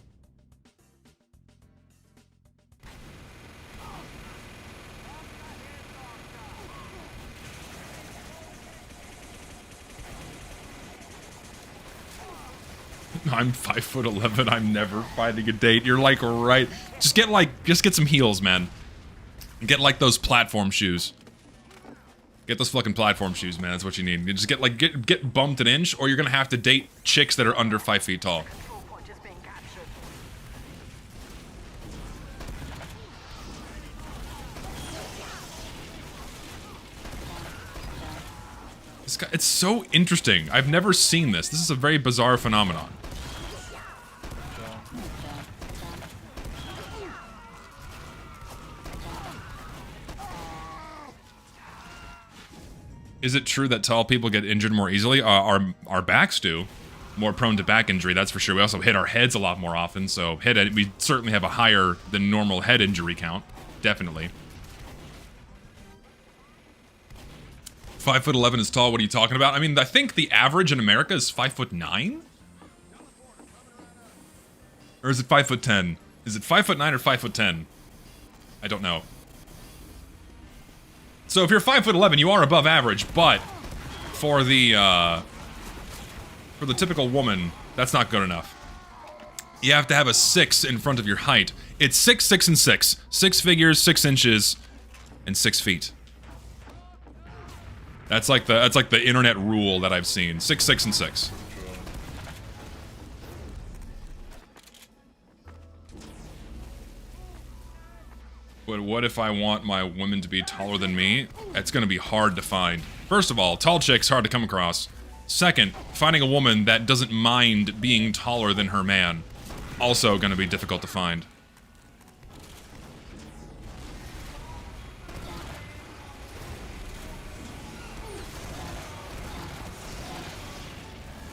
I'm 5'11". I'm never finding a date. You're like right. Just get some heels, man. Get like those platform shoes. Get those fucking platform shoes, man. That's what you need. You just get bumped an inch, or you're gonna have to date chicks that are under 5 feet tall.
Control point is being captured.
It's so interesting. I've never seen this. This is a very bizarre phenomenon. Is it true that tall people get injured more easily? Our backs do. More prone to back injury, that's for sure. We also hit our heads a lot more often, so we certainly have a higher than normal head injury count. Definitely. 5'11" is tall, what are you talking about? I mean, I think the average in America is 5'9"? Or is it 5'10"? Is it 5'9" or 5'10"? I don't know. So if you're 5'11", you are above average, but for the typical woman, that's not good enough. You have to have a 6 in front of your height. It's 6, 6, and 6. 6 figures, 6 inches, and 6 feet. That's like the internet rule that I've seen. 6, 6, and 6. But what if I want my women to be taller than me? It's gonna be hard to find. First of all, tall chicks hard to come across. Second, finding a woman that doesn't mind being taller than her man. Also gonna be difficult to find.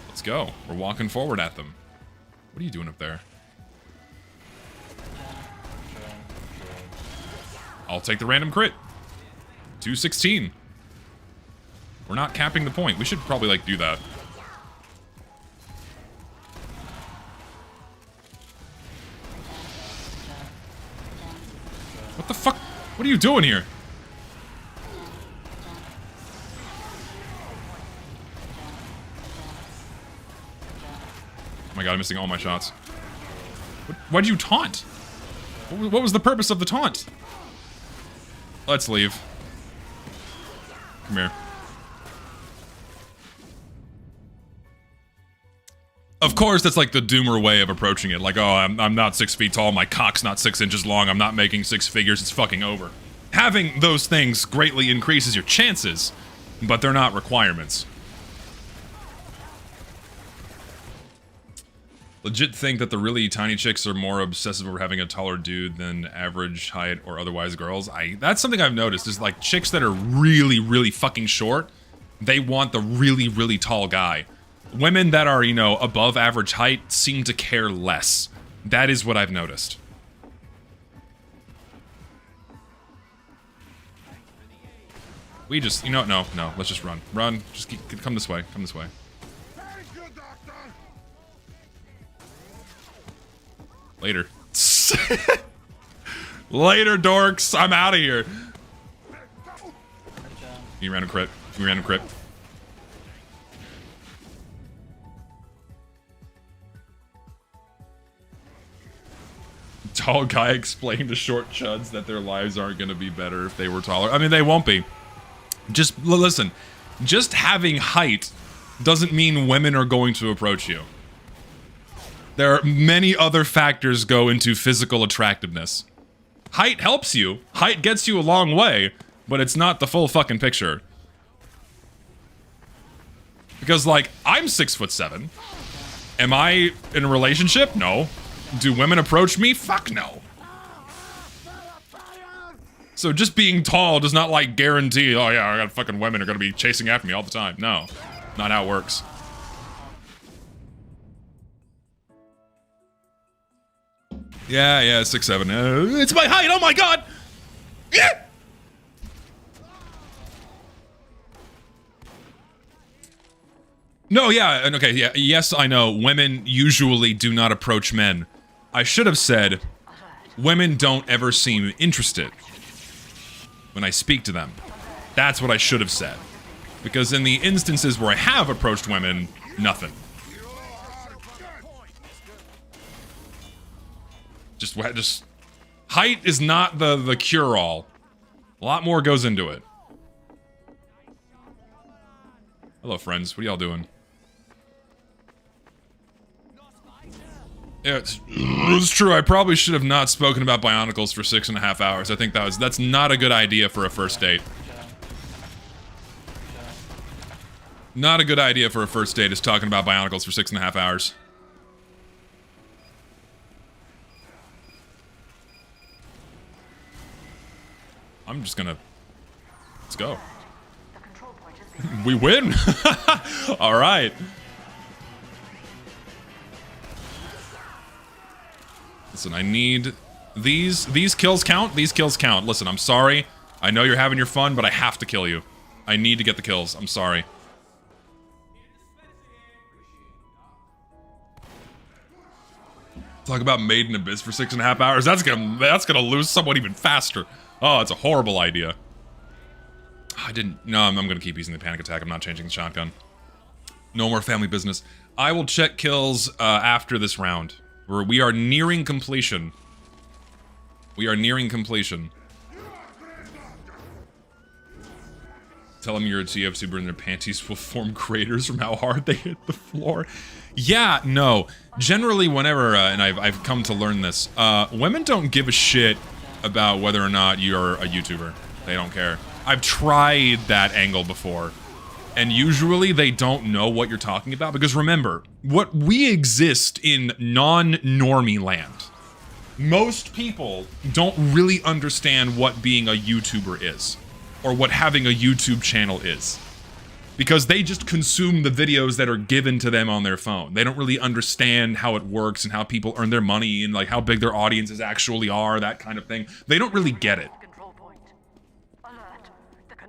Let's go. We're walking forward at them. What are you doing up there? I'll take the random crit. 216. We're not capping the point. We should probably, like, do that. What the fuck? What are you doing here? Oh my god, I'm missing all my shots. Why'd you taunt? What was the purpose of the taunt? Let's leave. Come here. Of course, that's like the doomer way of approaching it. Like, oh, I'm not 6 feet tall, my cock's not 6 inches long, I'm not making 6 figures, it's fucking over. Having those things greatly increases your chances, but they're not requirements. Legit think that the really tiny chicks are more obsessive over having a taller dude than average height or otherwise girls. That's something I've noticed, is like chicks that are really, really fucking short, they want the really, really tall guy. Women that are, you know, above average height seem to care less. That is what I've noticed. We just, you know, no, let's just run. Run, just come this way, come this way. Later. Later, dorks. I'm out of here. You random crit. You random crit. Tall guy explained to short chuds that their lives aren't going to be better if they were taller. I mean, they won't be. Just listen. Just having height doesn't mean women are going to approach you. There are many other factors go into physical attractiveness. Height helps you. Height gets you a long way, but it's not the full fucking picture. Because, like, I'm 6'7". Am I in a relationship? No. Do women approach me? Fuck no. So just being tall does not, like, guarantee, oh yeah, I got fucking women are gonna be chasing after me all the time. No. Not how it works. Yeah, 6'7". It's my height, oh my god! Yeah! No, yeah, and okay, yeah, yes, I know, women usually do not approach men. I should have said, women don't ever seem interested when I speak to them. That's what I should have said. Because in the instances where I have approached women, nothing. Just height is not the cure-all. A lot more goes into it. Hello, friends. What are y'all doing? Yeah, it's true. I probably should have not spoken about Bionicles for 6.5 hours. I think that's not a good idea for a first date. Not a good idea for a first date is talking about Bionicles for 6.5 hours. I'm just gonna... Let's go. We win! Alright. Listen, I need... These kills count? These kills count. Listen, I'm sorry. I know you're having your fun, but I have to kill you. I need to get the kills. I'm sorry. Talk about Made in Abyss for 6.5 hours. That's gonna lose someone even faster. Oh, it's a horrible idea. I didn't... No, I'm gonna keep using the panic attack. I'm not changing the shotgun. No more family business. I will check kills after this round. We are nearing completion. We are nearing completion. Tell them you're a TF2 and their panties will form craters from how hard they hit the floor. Yeah, no. Generally, whenever, and I've come to learn this, women don't give a shit about whether or not you're a YouTuber. They don't care. I've tried that angle before. And usually they don't know what you're talking about, because remember, we exist in non-normie land. Most people don't really understand what being a YouTuber is, or what having a YouTube channel is. Because they just consume the videos that are given to them on their phone. They don't really understand how it works and how people earn their money and like how big their audiences actually are, that kind of thing. They don't really get it.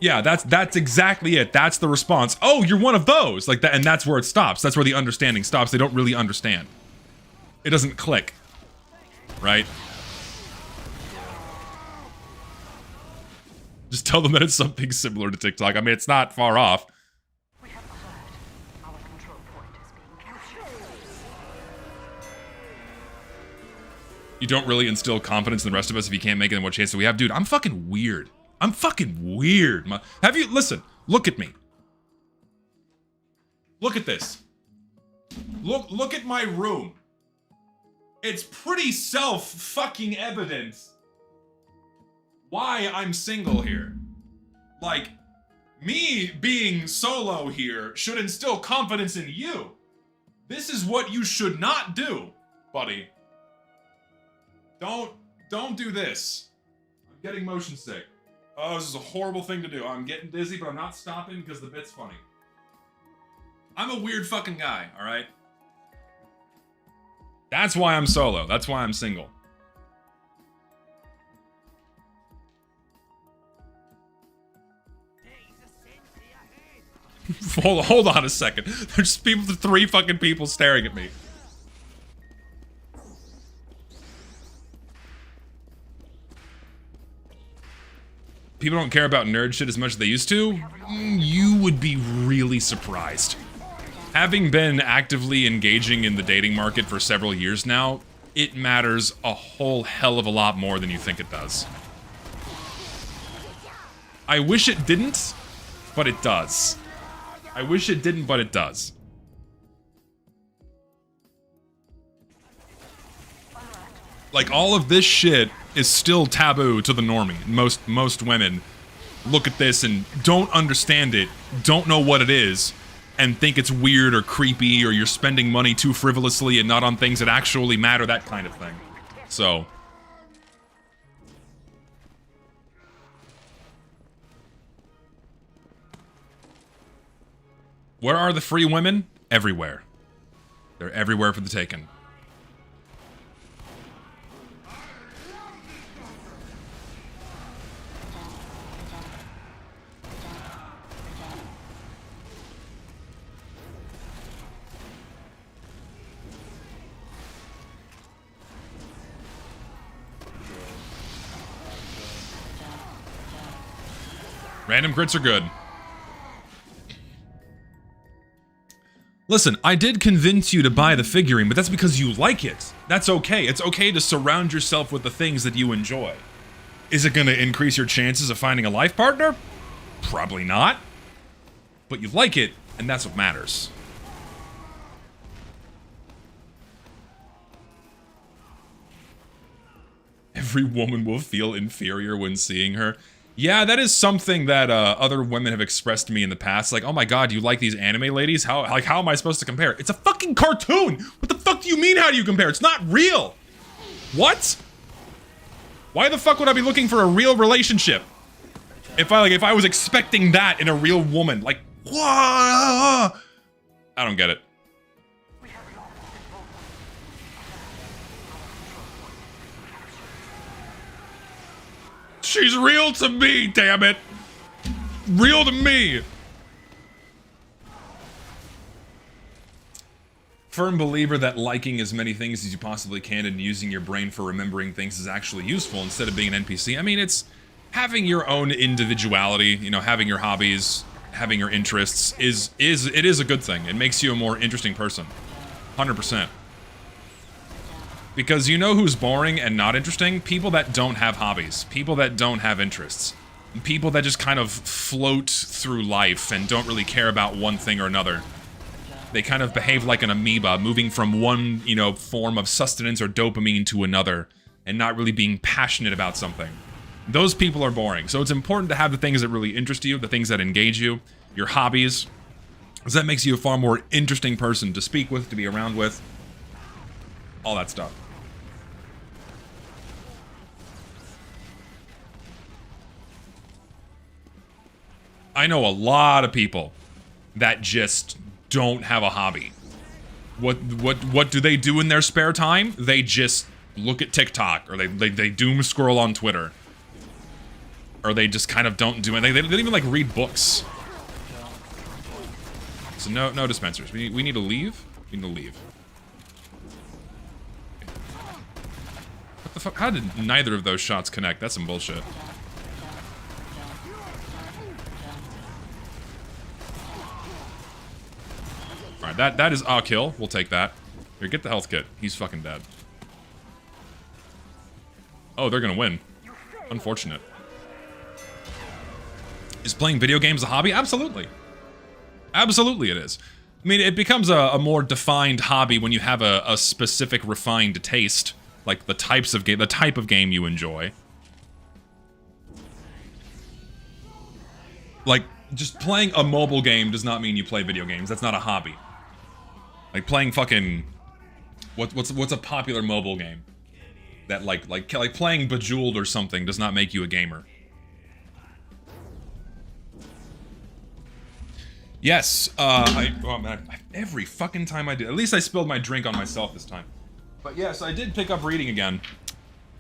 Yeah, that's exactly it. That's the response. Oh, you're one of those! Like that, and that's where it stops. That's where the understanding stops. They don't really understand. It doesn't click. Right? Just tell them that it's something similar to TikTok. I mean, it's not far off. You don't really instill confidence in the rest of us if you can't make it, then what chance do we have? Dude, I'm fucking weird. I'm fucking weird. Have you... Listen, look at me. Look at this. Look at my room. It's pretty self-fucking evident why I'm single here. Like, me being solo here should instill confidence in you. This is what you should not do, buddy. Don't do this. I'm getting motion sick. Oh, this is a horrible thing to do. I'm getting dizzy, but I'm not stopping because the bit's funny. I'm a weird fucking guy, alright? That's why I'm solo. That's why I'm single. Hold on a second. There's three fucking people staring at me. People don't care about nerd shit as much as they used to? You would be really surprised. Having been actively engaging in the dating market for several years now, it matters a whole hell of a lot more than you think it does. I wish it didn't, but it does. I wish it didn't, but it does. Like, all of this shit is still taboo to the normie. Most women look at this and don't understand it, don't know what it is, and think it's weird or creepy, or you're spending money too frivolously and not on things that actually matter, that kind of thing. So... where are the free women? Everywhere. They're everywhere for the taking. Random crits are good. Listen, I did convince you to buy the figurine, but that's because you like it. That's okay. It's okay to surround yourself with the things that you enjoy. Is it going to increase your chances of finding a life partner? Probably not. But you like it, and that's what matters. Every woman will feel inferior when seeing her. Yeah, that is something that other women have expressed to me in the past. Like, oh my god, you like these anime ladies? How am I supposed to compare? It's a fucking cartoon! What the fuck do you mean, how do you compare? It's not real! What? Why the fuck would I be looking for a real relationship? If I was expecting that in a real woman. Like, what? I don't get it. She's real to me, damn it! Real to me! Firm believer that liking as many things as you possibly can and using your brain for remembering things is actually useful instead of being an NPC. I mean, it's having your own individuality, you know, having your hobbies, having your interests it is a good thing. It makes you a more interesting person. 100%. Because you know who's boring and not interesting? People that don't have hobbies. People that don't have interests. People that just kind of float through life and don't really care about one thing or another. They kind of behave like an amoeba, moving from one, you know, form of sustenance or dopamine to another, and not really being passionate about something. Those people are boring. So it's important to have the things that really interest you, the things that engage you, your hobbies, because that makes you a far more interesting person to speak with, to be around with, all that stuff. I know a lot of people that just don't have a hobby. What do they do in their spare time? They just look at TikTok, or they doom scroll on Twitter. Or they just kind of don't do anything. They don't even like read books. So no dispensers. We need to leave? We need to leave. What the fuck? How did neither of those shots connect? That's some bullshit. Alright, that is a kill. We'll take that. Here, get the health kit. He's fucking dead. Oh, they're gonna win. Unfortunate. Is playing video games a hobby? Absolutely. Absolutely it is. I mean, it becomes a more defined hobby when you have a specific refined taste. Like the type of game you enjoy. Like, just playing a mobile game does not mean you play video games. That's not a hobby. Like playing fucking... What's a popular mobile game? That like playing Bejeweled or something does not make you a gamer. Yes, oh man, every fucking time I do. At least I spilled my drink on myself this time. But yes, I did pick up reading again.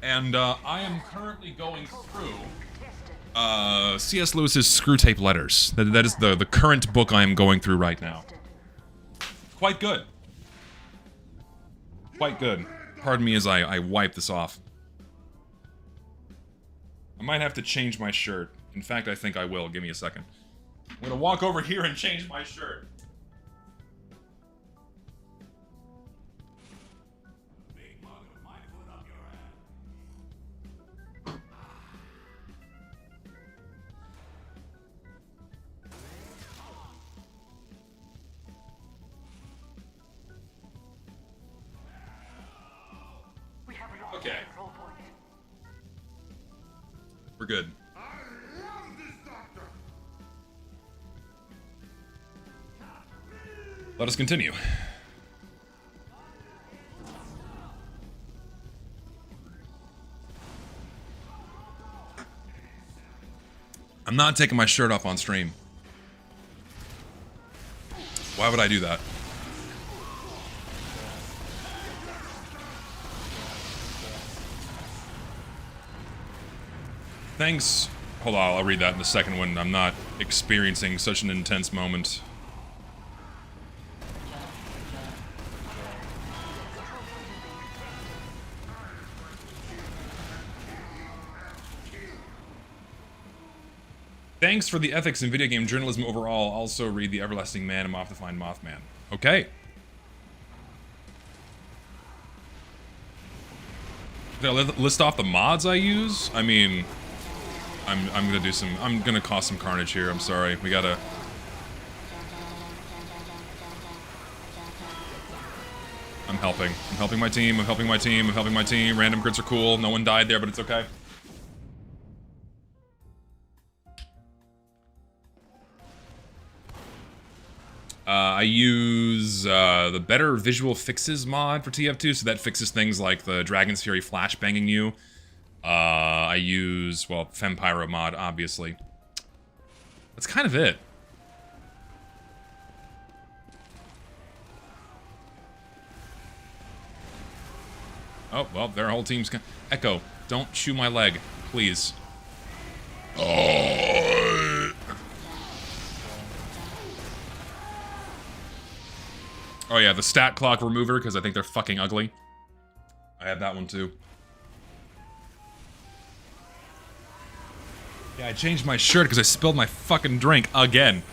And I am currently going through C.S. Lewis's Screwtape Letters. That is the current book I am going through right now. Quite good. Quite good. Pardon me as I wipe this off. I might have to change my shirt. In fact, I think I will. Give me a second. I'm gonna walk over here and change my shirt. Okay. We're good. Let us continue. I'm not taking my shirt off on stream. Why would I do that? Thanks. Hold on, I'll read that in the second when I'm not experiencing such an intense moment. Thanks for the ethics in video game journalism overall. Also read The Everlasting Man and Moth to Find Mothman. Okay. Did I list off the mods I use? I mean, I'm gonna do some. I'm gonna cause some carnage here. I'm sorry. We gotta. I'm helping. I'm helping my team. I'm helping my team. I'm helping my team. Random crits are cool. No one died there, but it's okay. I use the Better Visual Fixes mod for TF2, so that fixes things like the Dragon's Fury flashbanging you. I use, well, Fempyro mod, obviously. That's kind of it. Oh, well, their whole team's... Echo, don't chew my leg, please. Oh yeah, the stat clock remover, because I think they're fucking ugly. I have that one too. Yeah, I changed my shirt because I spilled my fucking drink again.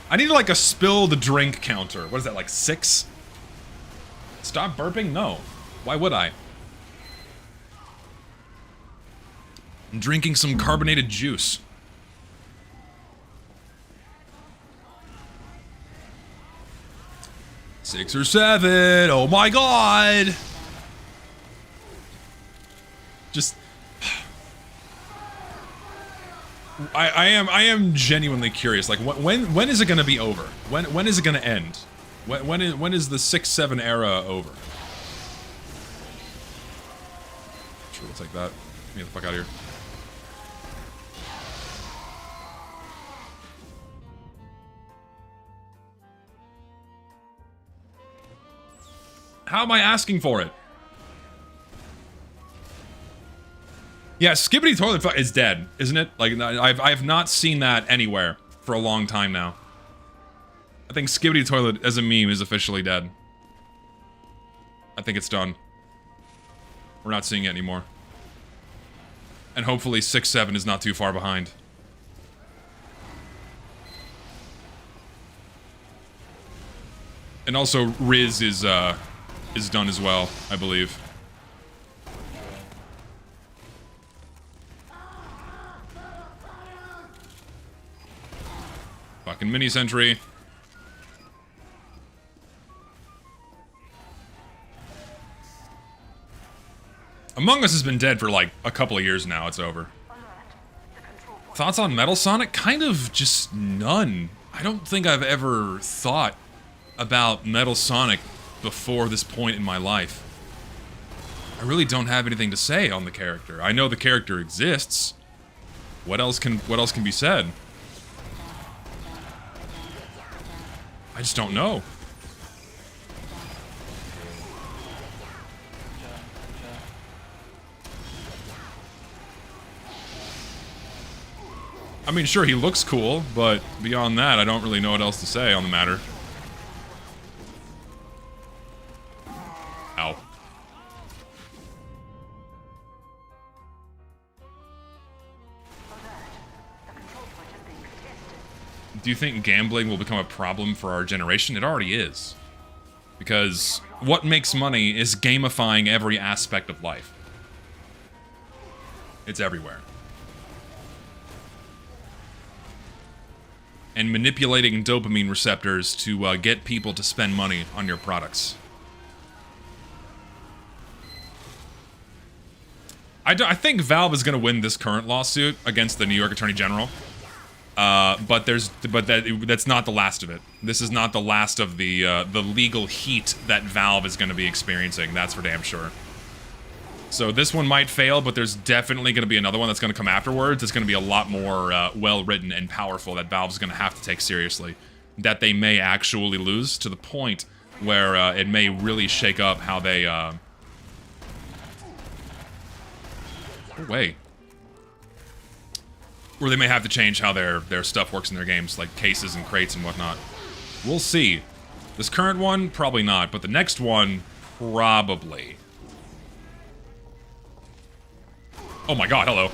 I need like a spilled drink counter. What is that, like 6? Stop burping? No. Why would I? I'm drinking some carbonated juice. Six or 7. Oh my god. Just I am genuinely curious. Like when is it going to be over? When is it going to end? When is the 6-7 era over? Sure, we'll take that. Get the fuck out of here. How am I asking for it? Yeah, Skibbity Toilet is dead, isn't it? Like, I've not seen that anywhere for a long time now. I think Skibbity Toilet as a meme is officially dead. I think it's done. We're not seeing it anymore. And hopefully 6-7 is not too far behind. And also, Riz is done as well, I believe. Fucking mini sentry. Among Us has been dead for like a couple of years now. It's over. Thoughts on Metal Sonic? Kind of just none. I don't think I've ever thought about Metal Sonic before this point in my life. I really don't have anything to say on the character. I know the character exists. What else can be said? I just don't know. I mean, sure, he looks cool, but beyond that, I don't really know what else to say on the matter. Ow. Do you think gambling will become a problem for our generation? It already is. Because what makes money is gamifying every aspect of life. It's everywhere. And manipulating dopamine receptors to get people to spend money on your products. I think Valve is going to win this current lawsuit against the New York Attorney General. That's not the last of it. This is not the last of the legal heat that Valve is going to be experiencing. That's for damn sure. So this one might fail, but there's definitely going to be another one that's going to come afterwards. It's going to be a lot more well-written and powerful that Valve's going to have to take seriously. That they may actually lose to the point where it may really shake up how they... Oh, wait. Where they may have to change how their stuff works in their games, like cases and crates and whatnot. We'll see. This current one, probably not, but the next one, probably. Oh my god, hello.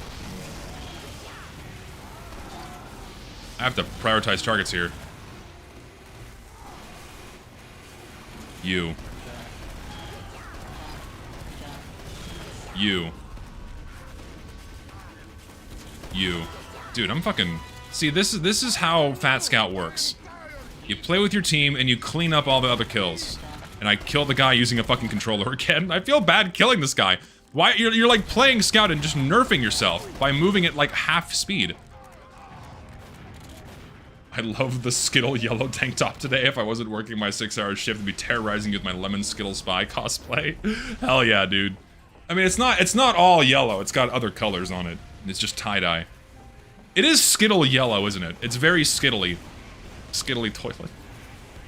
I have to prioritize targets here. You. You. You. Dude, I'm fucking... See, this is how Fat Scout works. You play with your team and you clean up all the other kills. And I killed the guy using a fucking controller again. I feel bad killing this guy. Why? You're like playing Scout and just nerfing yourself by moving at like half speed. I love the Skittle yellow tank top today. If I wasn't working my 6-hour shift, I'd be terrorizing you with my lemon Skittle spy cosplay. Hell yeah, dude. I mean, it's not all yellow. It's got other colors on it. It's just tie-dye. It is Skittle yellow, isn't it? It's very skittly. Skittly toilet.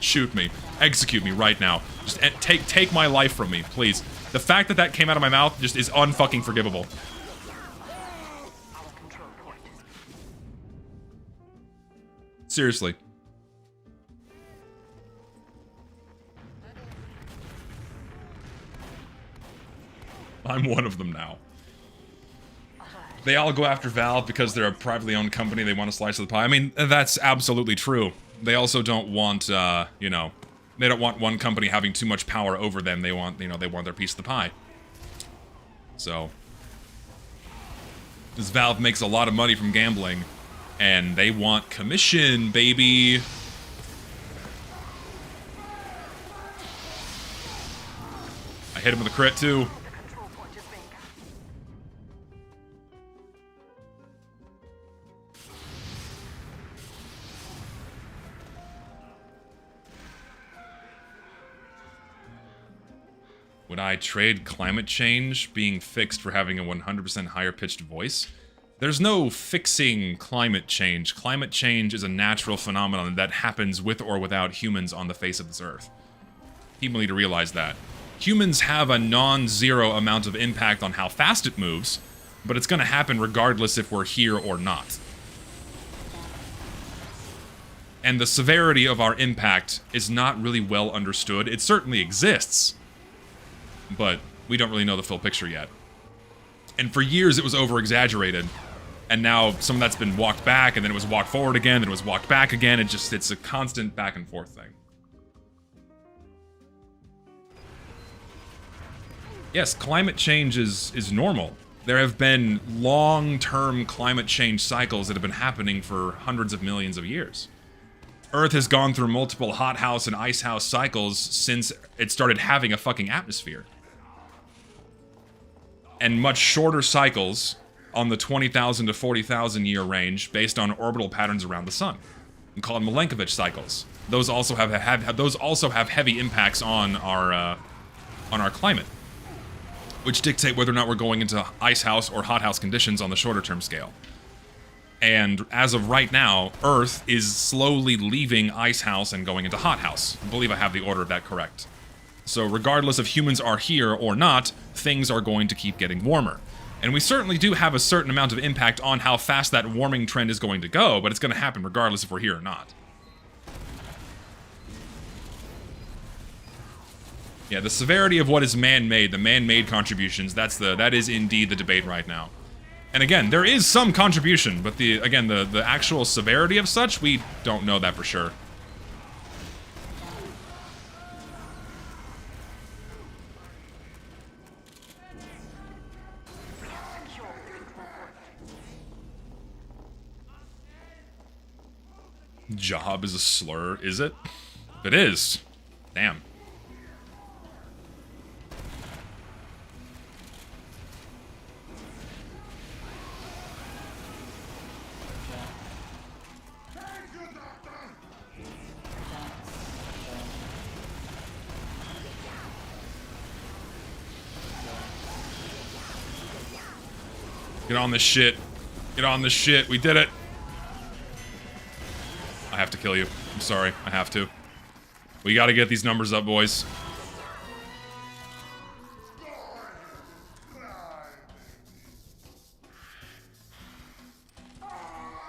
Shoot me. Execute me right now. Just take my life from me, please. The fact that that came out of my mouth just is unfucking forgivable. Seriously. I'm one of them now. They all go after Valve because they're a privately owned company. They want a slice of the pie. I mean, that's absolutely true. They also don't want, you know, they don't want one company having too much power over them. They want, you know, they want their piece of the pie. So, this Valve makes a lot of money from gambling, and they want commission, baby. I hit him with a crit, too. Would I trade climate change being fixed for having a 100% higher pitched voice? There's no fixing climate change. Climate change is a natural phenomenon that happens with or without humans on the face of this earth. People need to realize that. Humans have a non-zero amount of impact on how fast it moves, but it's going to happen regardless if we're here or not. And the severity of our impact is not really well understood. It certainly exists, but we don't really know the full picture yet. And for years it was over-exaggerated, and now some of that's been walked back, and then it was walked forward again, then it was walked back again. It's a constant back and forth thing. Yes, climate change is normal. There have been long-term climate change cycles that have been happening for hundreds of millions of years. Earth has gone through multiple hothouse and icehouse cycles since it started having a fucking atmosphere. And much shorter cycles on the 20,000 to 40,000 year range based on orbital patterns around the sun. We call them Milankovitch cycles. Those also have heavy impacts on our climate, which dictate whether or not we're going into icehouse or hothouse conditions on the shorter term scale. And as of right now, Earth is slowly leaving icehouse and going into hothouse. I believe I have the order of that correct. So regardless if humans are here or not, things are going to keep getting warmer. And we certainly do have a certain amount of impact on how fast that warming trend is going to go, but it's going to happen regardless if we're here or not. Yeah, the severity of what is man-made, the man-made contributions, that is indeed the debate right now. And again, there is some contribution, but the actual severity of such, we don't know that for sure. Job is a slur, is it? It is. Damn. Get on this shit. Get on this shit. We did it. I have to kill you. I'm sorry. I have to. We gotta get these numbers up, boys.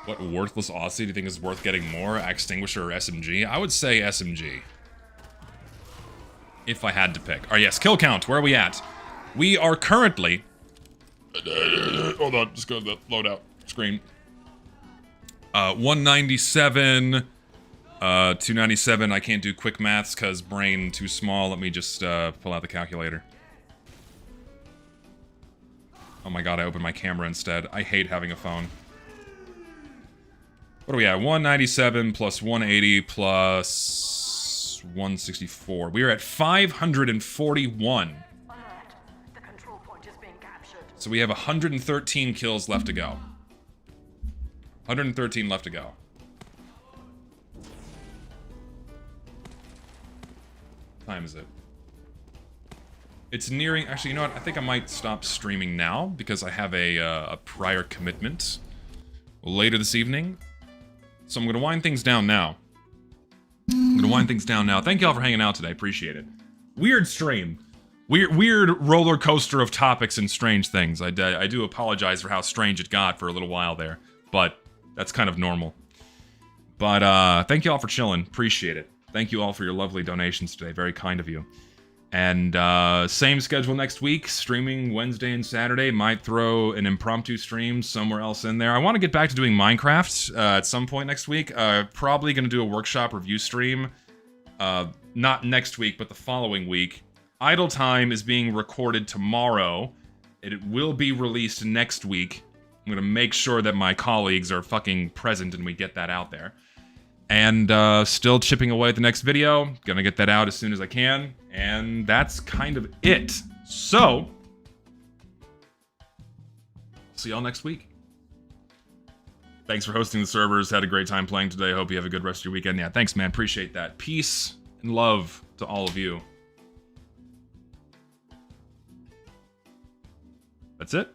What worthless Aussie do you think is worth getting more? Extinguisher or SMG? I would say SMG. If I had to pick. Oh yes, kill count. Where are we at? We are currently... Hold on, just go to the loadout screen. 197... 297, I can't do quick maths because brain too small. Let me just pull out the calculator. Oh my god, I opened my camera instead. I hate having a phone. What are we at? 197 plus 180 plus 164. We are at 541.
Alert. The control point is being captured.
So we have 113 kills left to go. 113 left to go. What time is it? It's nearing... Actually, you know what? I think I might stop streaming now because I have a prior commitment later this evening. So I'm going to wind things down now. Thank you all for hanging out today. Appreciate it. Weird stream. Weird roller coaster of topics and strange things. I do apologize for how strange it got for a little while there. But that's kind of normal. But thank you all for chilling. Appreciate it. Thank you all for your lovely donations today. Very kind of you. And same schedule next week. Streaming Wednesday and Saturday. Might throw an impromptu stream somewhere else in there. I want to get back to doing Minecraft at some point next week. Probably going to do a workshop review stream. Not next week, but the following week. Idle Time is being recorded tomorrow. It will be released next week. I'm going to make sure that my colleagues are fucking present and we get that out there. And still chipping away at the next video. Gonna get that out as soon as I can. And that's kind of it. So, see y'all next week. Thanks for hosting the servers. Had a great time playing today. Hope you have a good rest of your weekend. Yeah, thanks, man. Appreciate that. Peace and love to all of you. That's it.